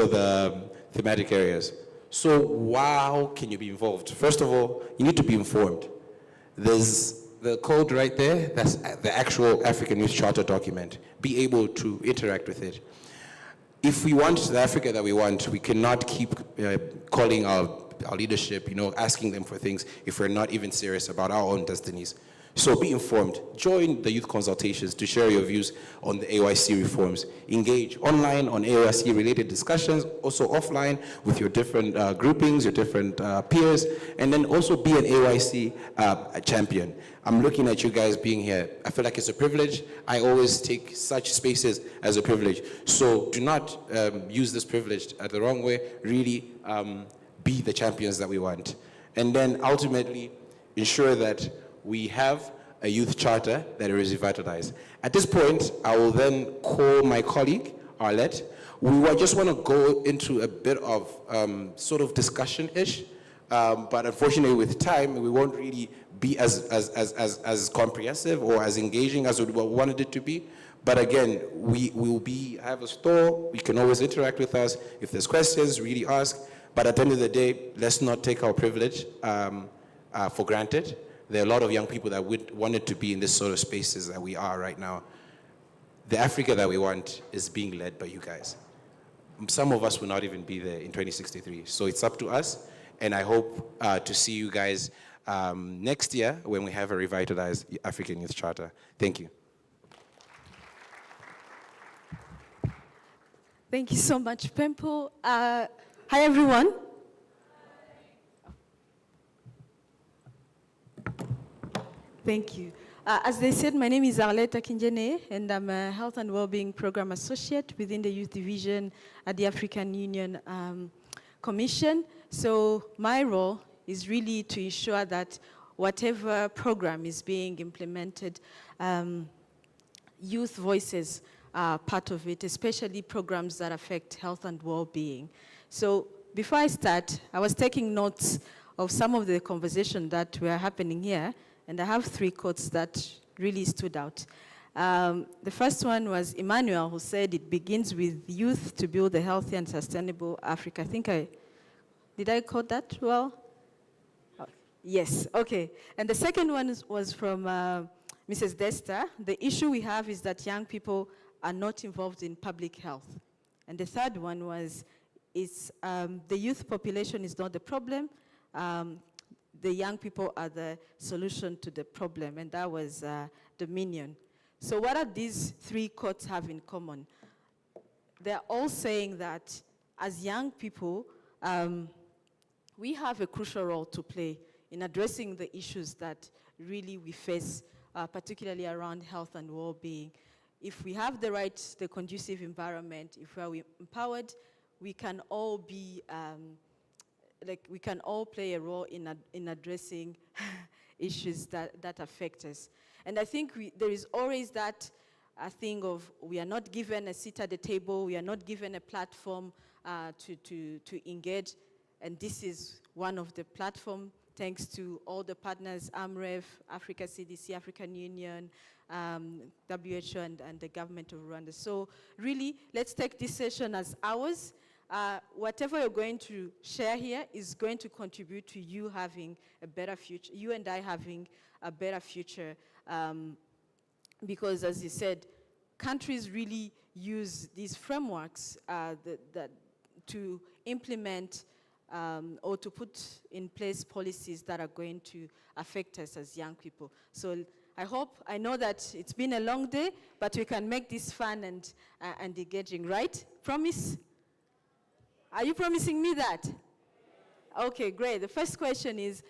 the thematic areas. So how can you be involved? First of all, you need to be informed. There's the code right there. That's the actual African Youth Charter document. Be able to interact with it. If we want the Africa that we want, we cannot keep calling our leadership, you know, asking them for things if we're not even serious about our own destinies. So be informed. Join the youth consultations to share your views on the AHAIC reforms. Engage online on AHAIC-related discussions, also offline with your different groupings, your different peers, and then also be an AHAIC champion. I'm looking at you guys being here. I feel like it's a privilege. I always take such spaces as a privilege. So do not use this privilege the wrong way. Really be the champions that we want. And then ultimately ensure that we have a youth charter that is revitalized. At this point, I will then call my colleague, Arlette. We just want to go into a bit of sort of discussion-ish, but unfortunately with time, we won't really be as comprehensive or as engaging as we wanted it to be. But again, we will have a store. You can always interact with us. If there's questions, really ask. But at the end of the day, let's not take our privilege for granted. There are a lot of young people that wanted to be in this sort of spaces that we are right now. The Africa that we want is being led by you guys. Some of us will not even be there in 2063. So it's up to us. And I hope to see you guys next year when we have a revitalized African Youth Charter. Thank you. Thank you so much, Pempo. Hi, everyone. Thank you. As they said, my name is Arlette Akinjene, and I'm a Health and Wellbeing Program Associate within the Youth Division at the African Union Commission. So my role is really to ensure that whatever program is being implemented, youth voices are part of it, especially programs that affect health and well-being. So before I start, I was taking notes of some of the conversations that were happening here, and I have 3 quotes that really stood out. The first one was Emmanuel, who said it begins with youth to build a healthy and sustainable Africa. I think did I quote that well? Oh, yes, okay. And the second one was from Mrs. Desta. The issue we have is that young people are not involved in public health. And the third one was, the youth population is not the problem. The young people are the solution to the problem, and that was Dominion. So what are these 3 quotes have in common? They're all saying that as young people, we have a crucial role to play in addressing the issues that really we face, particularly around health and well-being. If we have the conducive environment, if we are empowered, we can all be, we can all play a role in addressing issues that affect us. And I think there is always that thing of we are not given a seat at the table, we are not given a platform to engage, and this is one of the platforms, thanks to all the partners, Amref, Africa CDC, African Union, WHO, and the government of Rwanda. So really, let's take this session as ours. Whatever you're going to share here is going to contribute to you having a better future, you and I having a better future. Because as you said, countries really use these frameworks to implement or to put in place policies that are going to affect us as young people. So I know that it's been a long day, but we can make this fun and engaging, right? Promise? Are you promising me that? Okay, great. The first question is,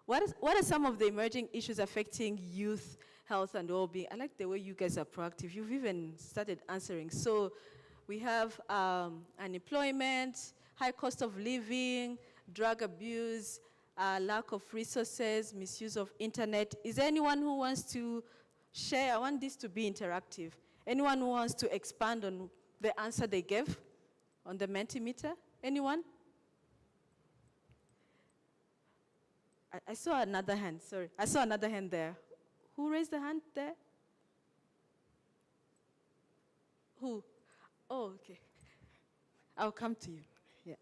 what are some of the emerging issues affecting youth health and well-being? I like the way you guys are proactive. You've even started answering. So we have unemployment, high cost of living, drug abuse, lack of resources, misuse of internet. Is there anyone who wants to share? I want this to be interactive. Anyone who wants to expand on the answer they gave on the Mentimeter? Anyone? I saw another hand, sorry. I saw another hand there. Who raised the hand there? Who? Oh, okay. I'll come to you. Yeah.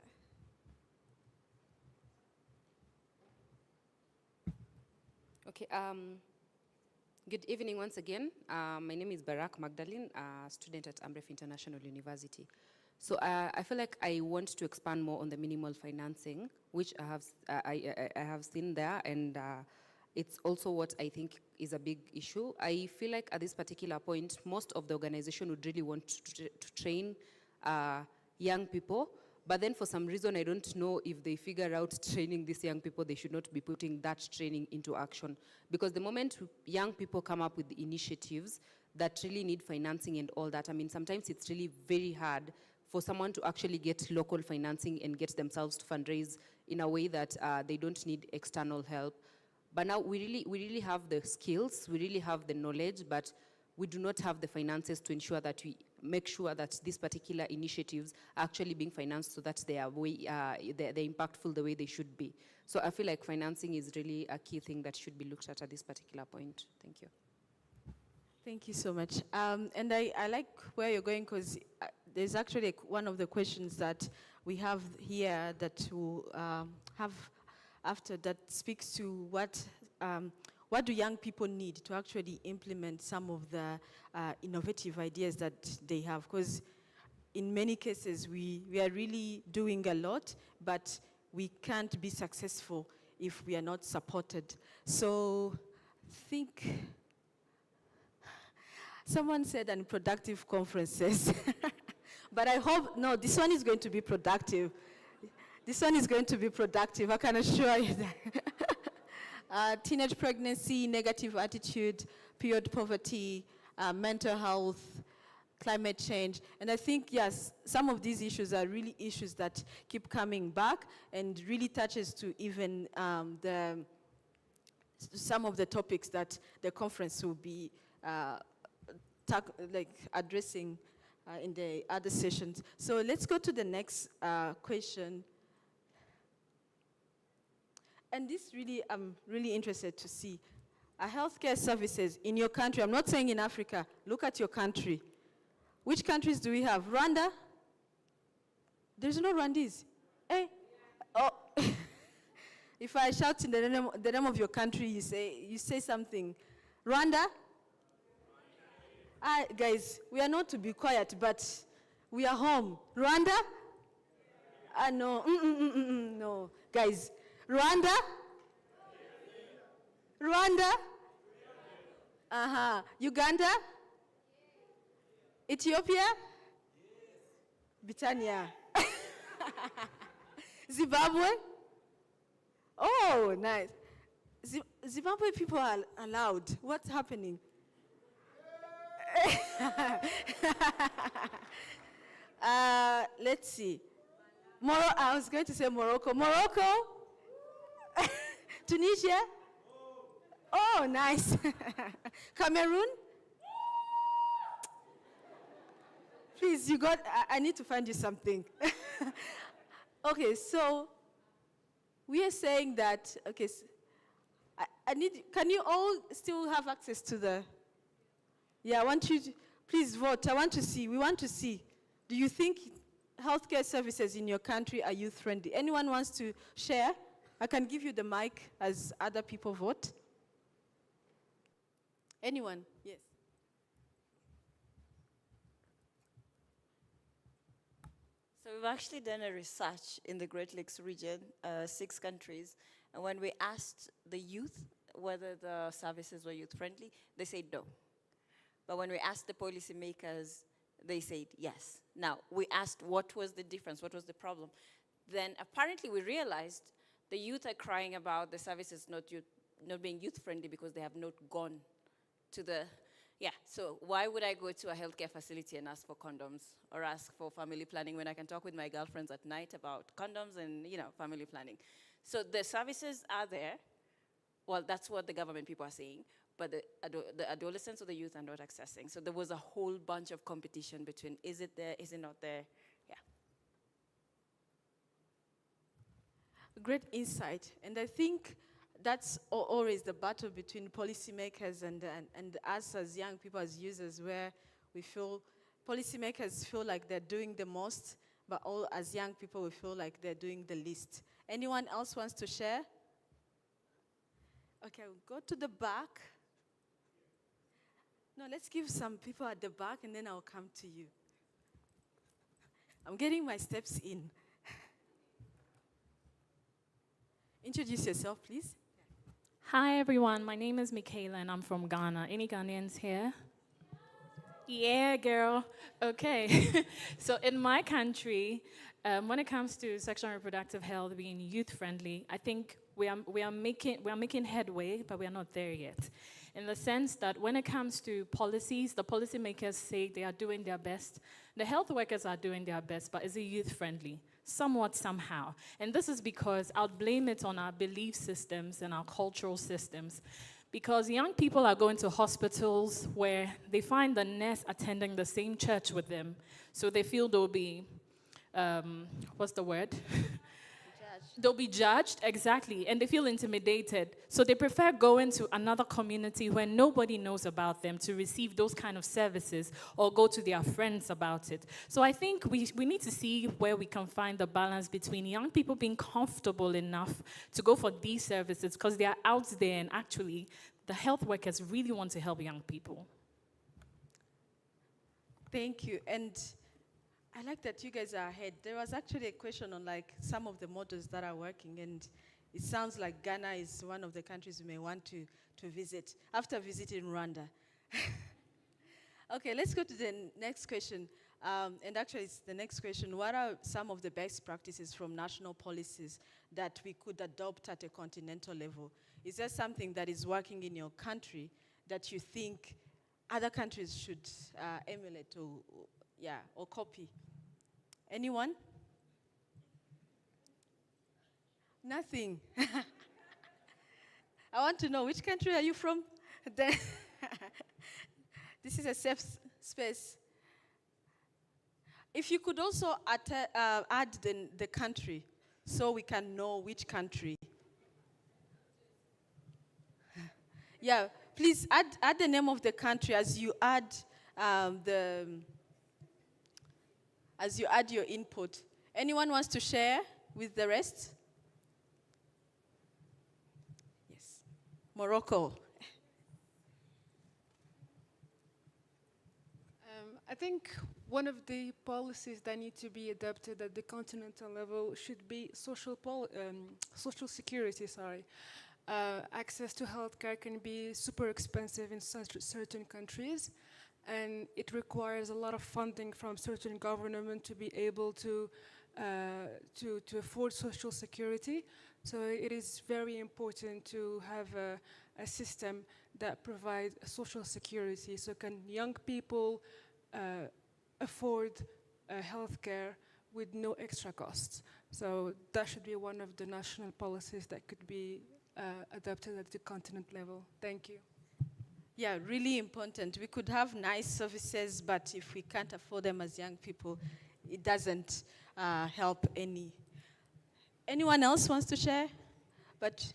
Okay, good evening once again. My name is Barak Magdalene, a student at Amref International University. So I feel like I want to expand more on the minimal financing, which I have seen there, and it's also what I think is a big issue. I feel like at this particular point, most of the organization would really want to train young people, but then for some reason, I don't know if they figure out training these young people, they should not be putting that training into action. Because the moment young people come up with initiatives that really need financing and all that, I mean, sometimes it's really very hard for someone to actually get local financing and get themselves to fundraise in a way that they don't need external help. But now we really have the skills, we really have the knowledge, but we do not have the finances to ensure that we make sure that these particular initiatives are actually being financed so that they are they're impactful the way they should be. So I feel like financing is really a key thing that should be looked at this particular point. Thank you. Thank you so much. And I like where you're going, because there's actually one of the questions that we have here that we'll have after that speaks to what do young people need to actually implement some of the innovative ideas that they have? Because in many cases, we are really doing a lot, but we can't be successful if we are not supported. So I think someone said unproductive conferences. But I hope, no, this one is going to be productive. This one is going to be productive, I can assure you that. Teenage pregnancy, negative attitude, period poverty, mental health, climate change. And I think, yes, some of these issues are really issues that keep coming back and really touches to even some of the topics that the conference will be addressing in the other sessions. So let's go to the next question. And this really, I'm really interested to see. Healthcare services in your country, I'm not saying in Africa, look at your country. Which countries do we have? Rwanda? There's no Rwandese. Eh? Oh. If I shout in the name of your country, you say something. Rwanda? Guys, we are not to be quiet, but we are home. Rwanda? No, no. Guys, Rwanda? Rwanda? Uganda? Ethiopia? Britannia. Zimbabwe? Oh, nice. Zimbabwe people are allowed. What's happening? Let's see. I was going to say Morocco. Morocco? Tunisia? Oh, nice. Cameroon? Please, I need to find you something. Okay, so we are saying that, okay, can you all still have access to the, yeah, I want you to, please vote. We want to see. Do you think healthcare services in your country are youth-friendly? Anyone wants to share? I can give you the mic as other people vote. Anyone? Yes. So we've actually done a research in the Great Lakes region, 6 countries, and when we asked the youth whether the services were youth-friendly, they said no. But when we asked the policymakers, they said yes. Now, we asked what was the difference, what was the problem. Then apparently we realized the youth are crying about the services not being youth-friendly because they have not gone to the, so why would I go to a healthcare facility and ask for condoms or ask for family planning when I can talk with my girlfriends at night about condoms and, family planning? So the services are there. Well, that's what the government people are saying, but the adolescents or the youth are not accessing. So there was a whole bunch of competition between, is it there, is it not there? Yeah. Great insight. And I think that's always the battle between policymakers and us as young people, as users, where we feel, policymakers feel like they're doing the most, but all as young people, we feel like they're doing the least. Anyone else wants to share? Okay, we'll go to the back. No, let's give some people at the back, and then I'll come to you. I'm getting my steps in. Introduce yourself, please. Hi, everyone. My name is Michaela, and I'm from Ghana. Any Ghanaians here? Yeah, girl. Okay. So in my country, when it comes to sexual and reproductive health being youth-friendly, I think we are making headway, but we are not there yet. In the sense that when it comes to policies, the policymakers say they are doing their best. The health workers are doing their best, but is it youth-friendly? Somewhat, somehow. And this is because I'll blame it on our belief systems and our cultural systems. Because young people are going to hospitals where they find the nurse attending the same church with them. So they feel they'll be, what's the word? They'll be judged, exactly, and they feel intimidated. So they prefer going to another community where nobody knows about them to receive those kind of services or go to their friends about it. So I think we need to see where we can find the balance between young people being comfortable enough to go for these services because they are out there and actually the health workers really want to help young people. Thank you. And I like that you guys are ahead. There was actually a question on some of the models that are working, and it sounds like Ghana is one of the countries you may want to visit after visiting Rwanda. Okay, let's go to the next question. And actually, it's the next question. What are some of the best practices from national policies that we could adopt at a continental level? Is there something that is working in your country that you think other countries should emulate or copy? Anyone? Nothing. I want to know, which country are you from? This is a safe space. If you could also add the country so we can know which country. Yeah, please add the name of the country as you add your input. Anyone wants to share with the rest? Yes. Morocco. I think one of the policies that need to be adopted at the continental level should be social security. Access to healthcare can be super expensive in certain countries, and it requires a lot of funding from certain government to be able to to afford social security. So it is very important to have a system that provides social security. So can young people afford healthcare with no extra costs? So that should be one of the national policies that could be adopted at the continent level. Thank you. Yeah, really important. We could have nice services, but if we can't afford them as young people, it doesn't help any. Anyone else wants to share? But,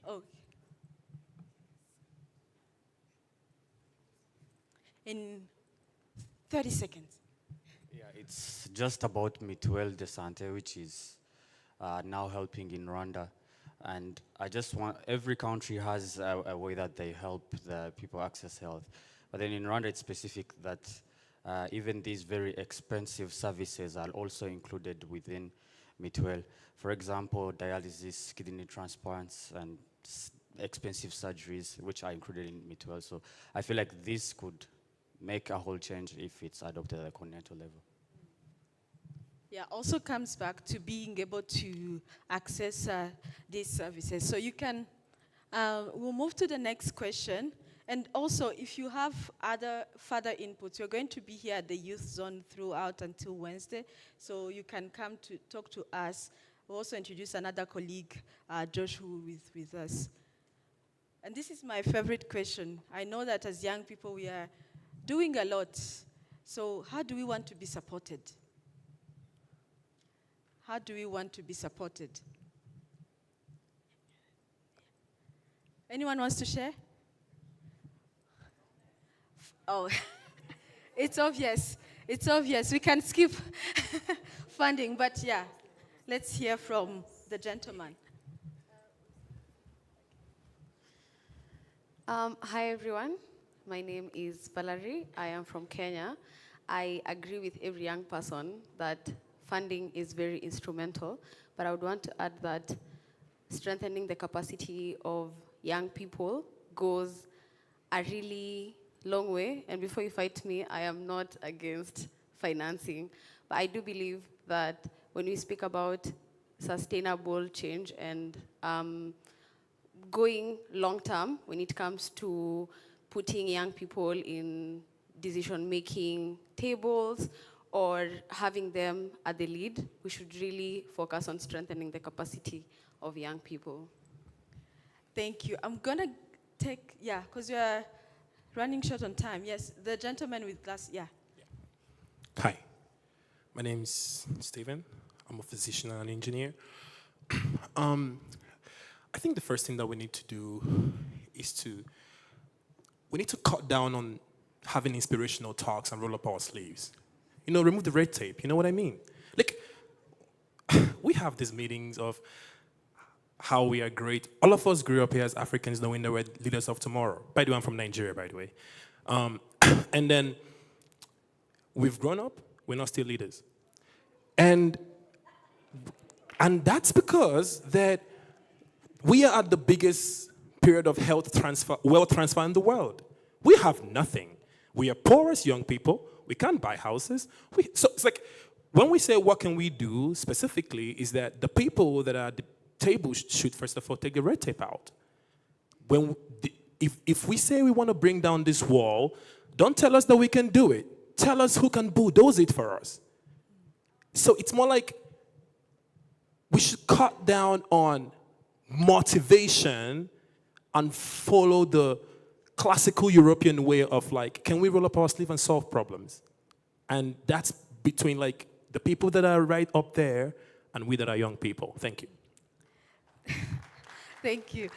oh. In 30 seconds. Yeah, it's just about Mutuelle de Santé, which is now helping in Rwanda. And I just want, every country has a way that they help the people access health. But then in Rwanda, it's specific that even these very expensive services are also included within Mutuelle. For example, dialysis, kidney transplants, and expensive surgeries, which are included in Mutuelle. So I feel like this could make a whole change if it's adopted at a continental level. Yeah, also comes back to being able to access these services. So you can, we'll move to the next question. And also, if you have other further inputs, you're going to be here at the youth zone throughout until Wednesday. So you can come to talk to us. We'll also introduce another colleague, Josh, who is with us. And this is my favorite question. I know that as young people, we are doing a lot. So how do we want to be supported? How do we want to be supported? Anyone wants to share? Oh, it's obvious. It's obvious. We can skip funding, but yeah, let's hear from the gentleman. Hi, everyone. My name is Valerie. I am from Kenya. I agree with every young person that funding is very instrumental, but I would want to add that strengthening the capacity of young people goes a really long way. And before you fight me, I am not against financing, but I do believe that when we speak about sustainable change and going long-term when it comes to putting young people in decision-making tables or having them at the lead, we should really focus on strengthening the capacity of young people. Thank you. I'm gonna take, yeah, because we are running short on time. Yes, the gentleman with glass, yeah. Hi, my name is Stephen. I'm a physician and an engineer. I think the first thing that we need to do is we need to cut down on having inspirational talks and roll up our sleeves. You know, remove the red tape, you know what I mean? Like, we have these meetings of how we are great. All of us grew up here as Africans knowing that we're leaders of tomorrow. By the way, I'm from Nigeria, by the way. And then we've grown up, we're not still leaders. And that's because that we are at the biggest period of wealth transfer in the world. We have nothing. We are poor as young people. We can't buy houses. So it's like, when we say what can we do specifically, is that the people that are at the table should first of all take the red tape out. If we say we want to bring down this wall, don't tell us that we can do it. Tell us who can bulldoze it for us. So it's more like we should cut down on motivation and follow the classical European way of like, can we roll up our sleeve and solve problems? And that's between like the people that are right up there and we that are young people. Thank you. Thank you.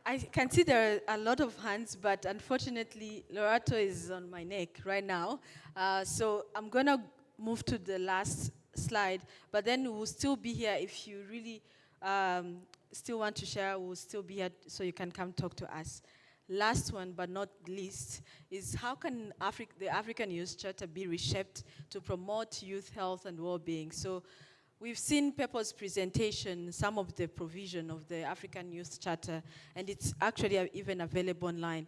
I can see there are a lot of hands, but unfortunately, Lorato is on my neck right now. So I'm going to move to the last slide, but then we'll still be here if you really still want to share. We'll still be here so you can come talk to us. Last one, but not least, is how can the African Youth Charter be reshaped to promote youth health and well-being? So we've seen Pepper's presentation, some of the provision of the African Youth Charter, and it's actually even available online.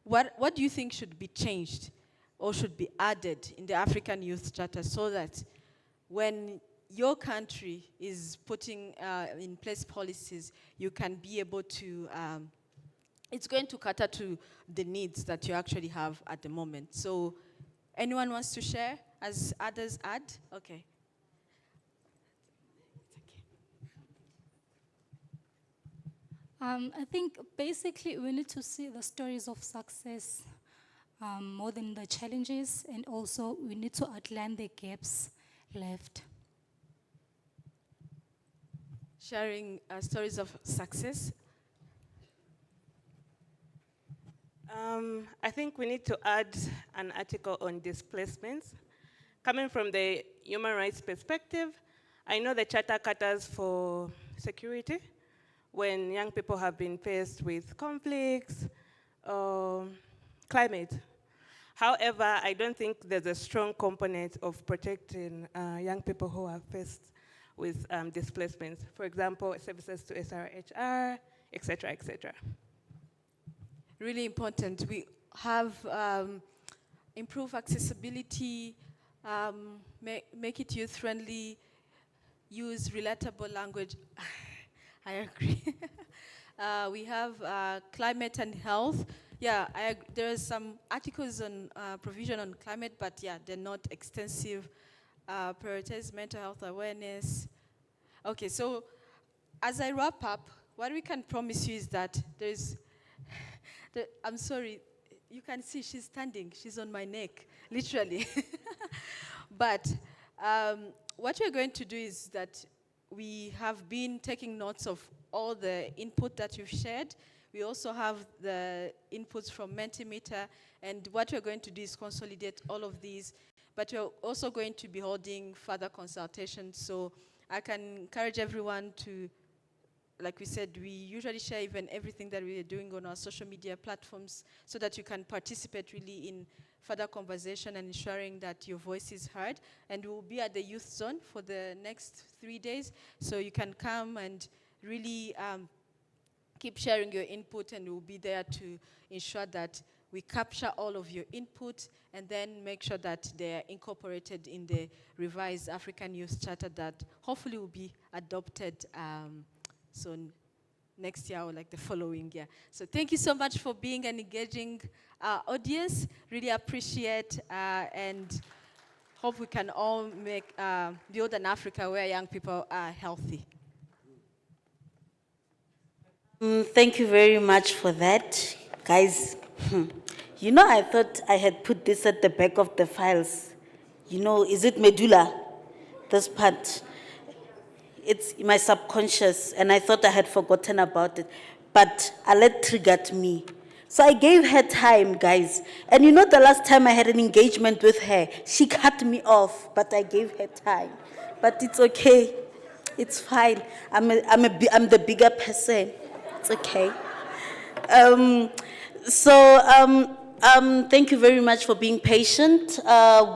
What do you think should be changed or should be added in the African Youth Charter so that when your country is putting in place policies, you can be able to, it's going to cater to the needs that you actually have at the moment. So anyone wants to share as others add? Okay. I think basically we need to see the stories of success more than the challenges, and also we need to outline the gaps left. Sharing stories of success. I think we need to add an article on displacements. Coming from the human rights perspective, I know the charter caters for security when young people have been faced with conflicts or climate. However, I don't think there's a strong component of protecting young people who are faced with displacements. For example, services to SRHR, et cetera, et cetera. Really important. We have improved accessibility, make it youth-friendly, use relatable language. I agree. We have climate and health. Yeah, there are some articles on provision on climate, but yeah, they're not extensive. Prioritize mental health awareness. Okay, so as I wrap up, what we can promise you is that there's, I'm sorry, you can see she's standing, she's on my neck, literally. But what we're going to do is that we have been taking notes of all the input that you've shared. We also have the inputs from Mentimeter, and what we're going to do is consolidate all of these, but we're also going to be holding further consultations. So I can encourage everyone to, like we said, we usually share even everything that we are doing on our social media platforms so that you can participate really in further conversation and ensuring that your voice is heard. And we'll be at the youth zone for the next 3 days, so you can come and really keep sharing your input, and we'll be there to ensure that we capture all of your input and then make sure that they're incorporated in the revised African Youth Charter that hopefully will be adopted so next year or like the following year. So thank you so much for being an engaging audience. Really appreciate and hope we can all make build an Africa where young people are healthy. Thank you very much for that, guys. You know, I thought I had put this at the back of the files. You know, is it medulla? This part. It's my subconscious, and I thought I had forgotten about it. But Alet triggered me. So I gave her time, guys. And you know, the last time I had an engagement with her, she cut me off, but I gave her time. But it's okay. It's fine. I'm the bigger person. It's okay. Thank you very much for being patient.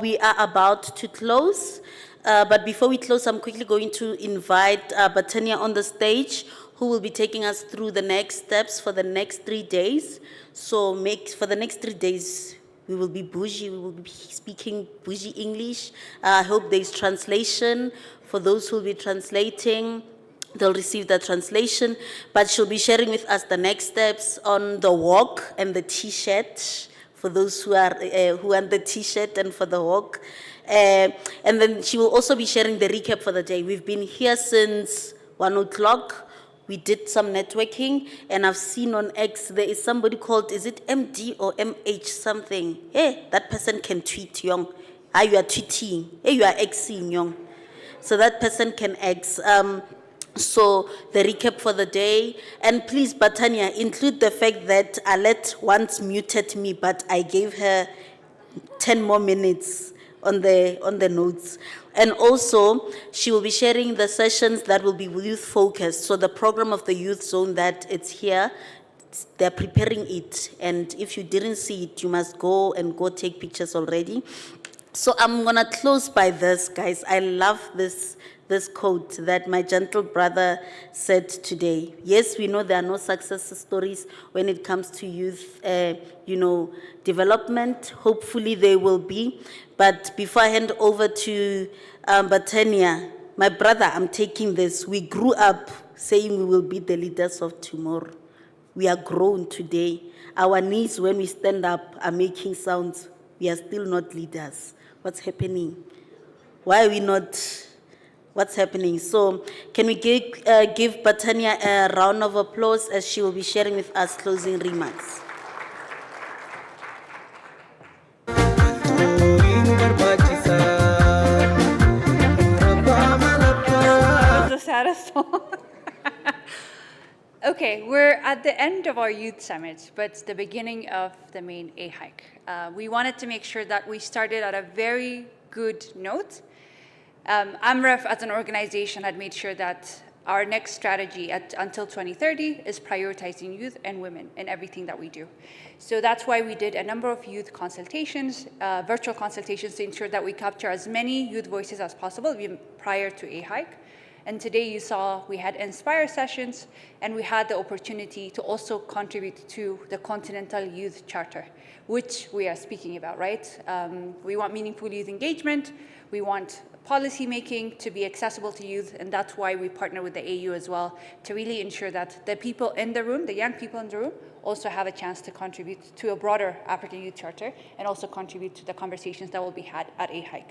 We are about to close. But before we close, I'm quickly going to invite Batania on the stage, who will be taking us through the next steps for the next 3 days. So for the next 3 days, we will be bougie. We will be speaking bougie English. I hope there's translation. For those who will be translating, they'll receive the translation. But she'll be sharing with us the next steps on the walk and the T-shirt, for those who want the T-shirt and for the walk. And then she will also be sharing the recap for the day. We've been here since 1 o'clock. We did some networking, and I've seen on X there is somebody called, is it MD or MH something? Hey, that person can tweet, young. You are tweeting. Hey, you are Xing, young. So that person can X. So the recap for the day, and please, Batania, include the fact that Alet once muted me, but I gave her 10 more minutes on the notes. And also, she will be sharing the sessions that will be youth focused. So the program of the youth zone that it's here, they're preparing it. And if you didn't see it, you must go take pictures already. So I'm gonna close by this, guys. I love this quote that my gentle brother said today. Yes, we know there are no success stories when it comes to youth, development. Hopefully there will be. But before I hand over to Batania, my brother, I'm taking this. We grew up saying we will be the leaders of tomorrow. We are grown today. Our knees, when we stand up, are making sounds. We are still not leaders. What's happening? Why are we not? What's happening? So can we give Batania a round of applause as she will be sharing with us closing remarks. That was the saddest song. Okay, we're at the end of our youth summit, but the beginning of the main AHAIC. We wanted to make sure that we started at a very good note. Amref as an organization had made sure that our next strategy until 2030 is prioritizing youth and women in everything that we do. So that's why we did a number of youth consultations, virtual consultations, to ensure that we capture as many youth voices as possible even prior to AHAIC. And today you saw we had Inspire sessions, and we had the opportunity to also contribute to the Continental Youth Charter, which we are speaking about, right? We want meaningful youth engagement. We want policy making to be accessible to youth, and that's why we partner with the AU as well to really ensure that the people in the room, the young people in the room, also have a chance to contribute to a broader African Youth Charter and also contribute to the conversations that will be had at AHAIC.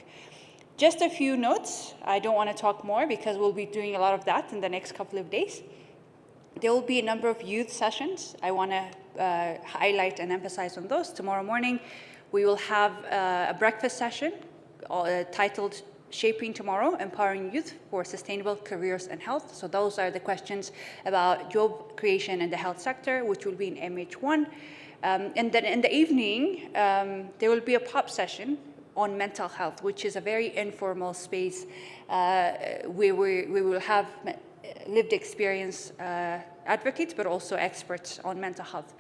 Just a few notes. I don't want to talk more because we'll be doing a lot of that in the next couple of days. There will be a number of youth sessions. I want to highlight and emphasize on those. Tomorrow morning, we will have a breakfast session titled Shaping Tomorrow, Empowering Youth for Sustainable Careers and Health. So those are the questions about job creation in the health sector, which will be in MH1. And then in the evening, there will be a pop session on mental health, which is a very informal space where we will have lived experience advocates, but also experts on mental health.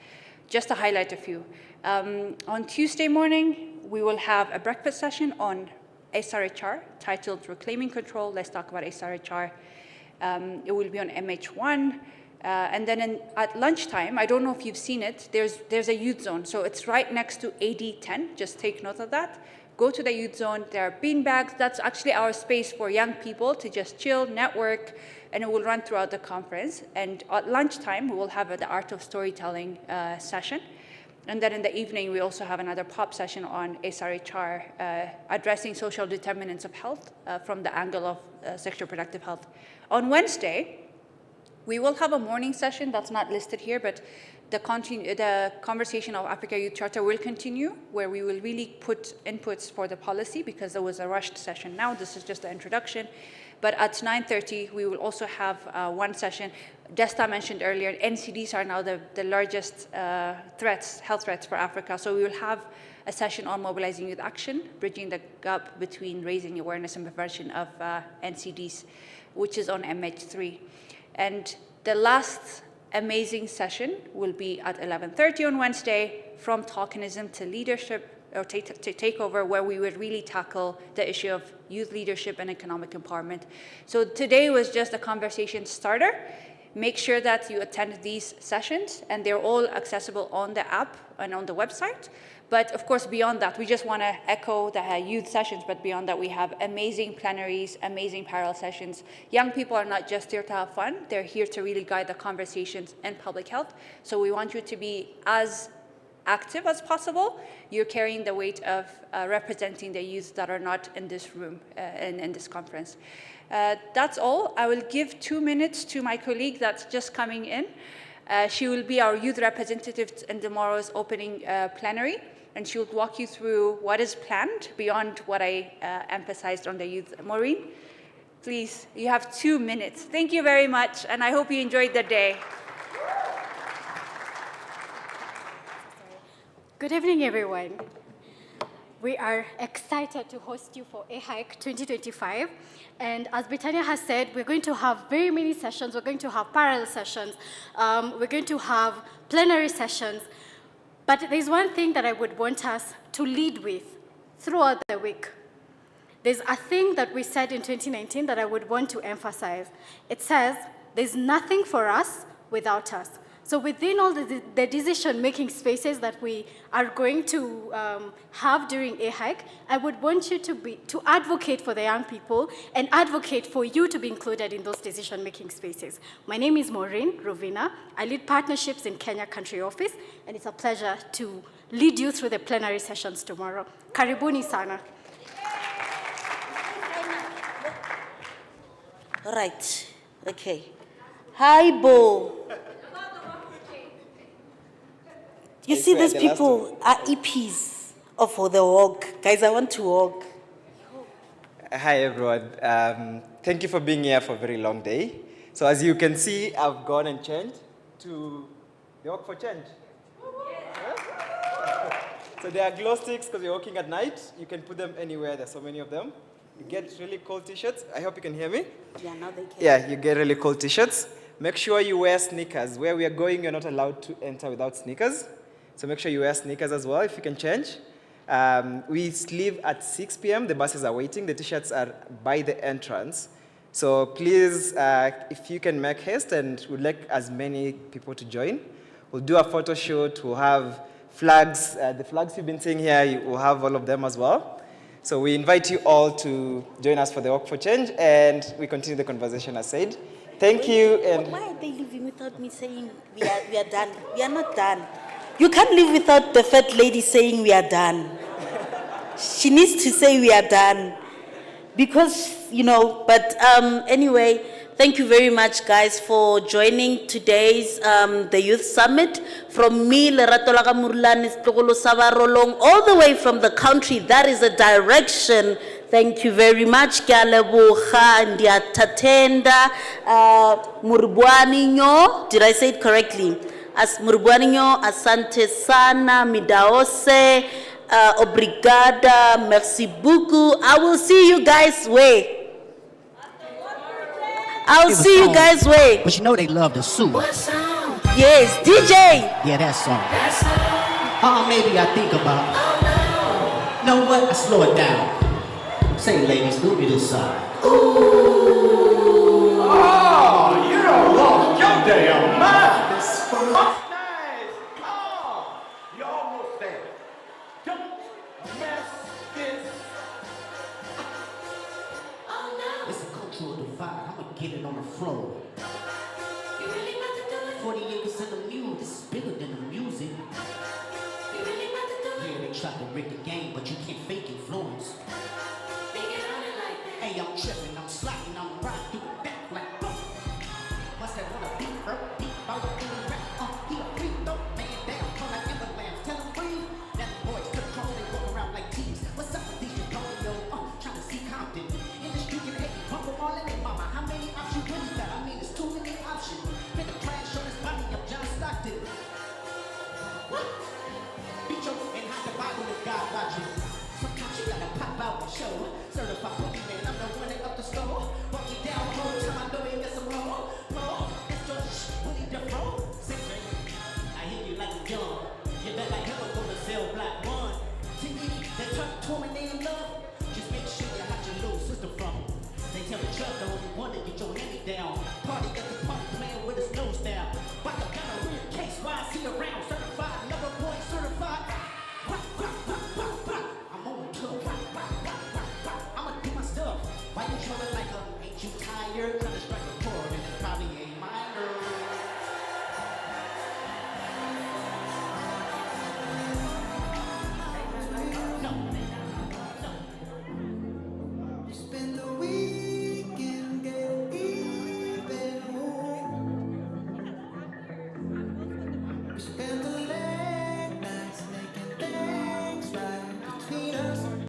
Just to highlight a few. On Tuesday morning, we will have a breakfast session on SRHR titled Reclaiming Control. Let's talk about SRHR. It will be on MH1. And then at lunchtime, I don't know if you've seen it, there's a youth zone. So it's right next to AD10. Just take note of that. Go to the youth zone. There are bean bags. That's actually our space for young people to just chill, network, and it will run throughout the conference. And at lunchtime, we will have the Art of Storytelling session. And then in the evening, we also have another pop session on SRHR, addressing social determinants of health from the angle of sexual reproductive health. On Wednesday, we will have a morning session that's not listed here, but the conversation of Africa Youth Charter will continue, where we will really put inputs for the policy, because there was a rushed session now. This is just the introduction. But at 9:30, we will also have one session. Desta mentioned earlier, NCDs are now the largest health threats for Africa. So we will have a session on mobilizing youth action, bridging the gap between raising awareness and prevention of NCDs, which is on MH3. And the last amazing session will be at 11:30 on Wednesday, From Tokenism to Leadership, or to Takeover, where we would really tackle the issue of youth leadership and economic empowerment. So today was just a conversation starter. Make sure that you attend these sessions, and they're all accessible on the app and on the website. But of course, beyond that, we just want to echo the youth sessions, but beyond that, we have amazing plenaries, amazing parallel sessions. Young people are not just here to have fun, they're here to really guide the conversations in public health. So we want you to be as active as possible. You're carrying the weight of representing the youth that are not in this room, in this conference. That's all. I will give 2 minutes to my colleague that's just coming in. She will be our youth representative in tomorrow's opening plenary, and she will walk you through what is planned beyond what I emphasized on the youth. Maureen, please, you have 2 minutes. Thank you very much, and I hope you enjoyed the day. Good evening, everyone. We are excited to host you for AHAIC 2025. And as Britannia has said, we're going to have very many sessions. We're going to have parallel sessions. We're going to have plenary sessions. But there's one thing that I would want us to lead with throughout the week. There's a thing that we said in 2019 that I would want to emphasize. It says, there's nothing for us without us. So within all the decision-making spaces that we are going to have during AHAIC, I would want you to advocate for the young people and advocate for you to be included in those decision-making spaces. My name is Maureen Rovina. I lead partnerships in Kenya Country Office, and it's a pleasure to lead you through the plenary sessions tomorrow. Karibuni sana. All right, okay. Hi, Bo. You see, these people are EPs for the walk. Guys, I want to walk. Hi, everyone. Thank you for being here for a very long day. So as you can see, I've gone and changed to the Walk for Change. So there are glow sticks because you're walking at night. You can put them anywhere. There's so many of them. You get really cool t-shirts. I hope you can hear me. Yeah, now they can. Yeah, you get really cool t-shirts. Make sure you wear sneakers. Where we are going, you're not allowed to enter without sneakers. So make sure you wear sneakers as well if you can change. We leave at 6 p.m. The buses are waiting. The t-shirts are by the entrance. So please, if you can make haste, and we'd like as many people to join. We'll do a photo shoot. We'll have flags. The flags you've been seeing here, we'll have all of them as well. So we invite you all to join us for the Walk for Change, and we continue the conversation as said. Thank you. And why are they leaving without me saying we are done? We are not done. You can't leave without the fat lady saying we are done. She needs to say we are done. Because, but anyway, thank you very much, guys, for joining today's the Youth Summit. From me, Lerato Laga Murlan, Isplogolo Savarolong, all the way from the country. That is the direction. Thank you very much. Kyalebucha Ndia Tatenda Murbuaninyo. Did I say it correctly? As Murbuaninyo, Asante Sana, Midaose, Obrigada, Merci beaucoup. I will see you guys way. I'll see you guys way. But you know they love the soup. Yes, DJ. Yeah, that song. Maybe I think about. You know what? I slow it down. Say, ladies, do me this side. Ooh. Oh, you don't lost your damn mind. Nice. Oh, you almost there. Don't mess this. It's a cultural divide. I'm gonna get it on the floor. 48% of music. This is bigger than the music. Yeah, they try to rig the game, but you can't fake influence. Hey, I'm tripping, I'm sliding, I'm riding through the back like boom. Must have wanna beat her, deep out in the rap. He a free throw, man down, come like Everlands. Tell him breathe. That boys took control, they walk around like thieves. What's up with these Chicago? Trying to see Compton. In the street, you hate me, bump them all in it, mama. How many options really got? I mean, it's too many options. Hit the trash on his body, I'm John Stockton. What? Beat your and hide the Bible if God watching. Sometimes you gotta pop out and show. Certified boogeyman, I'm the one that up the store. Walk you down.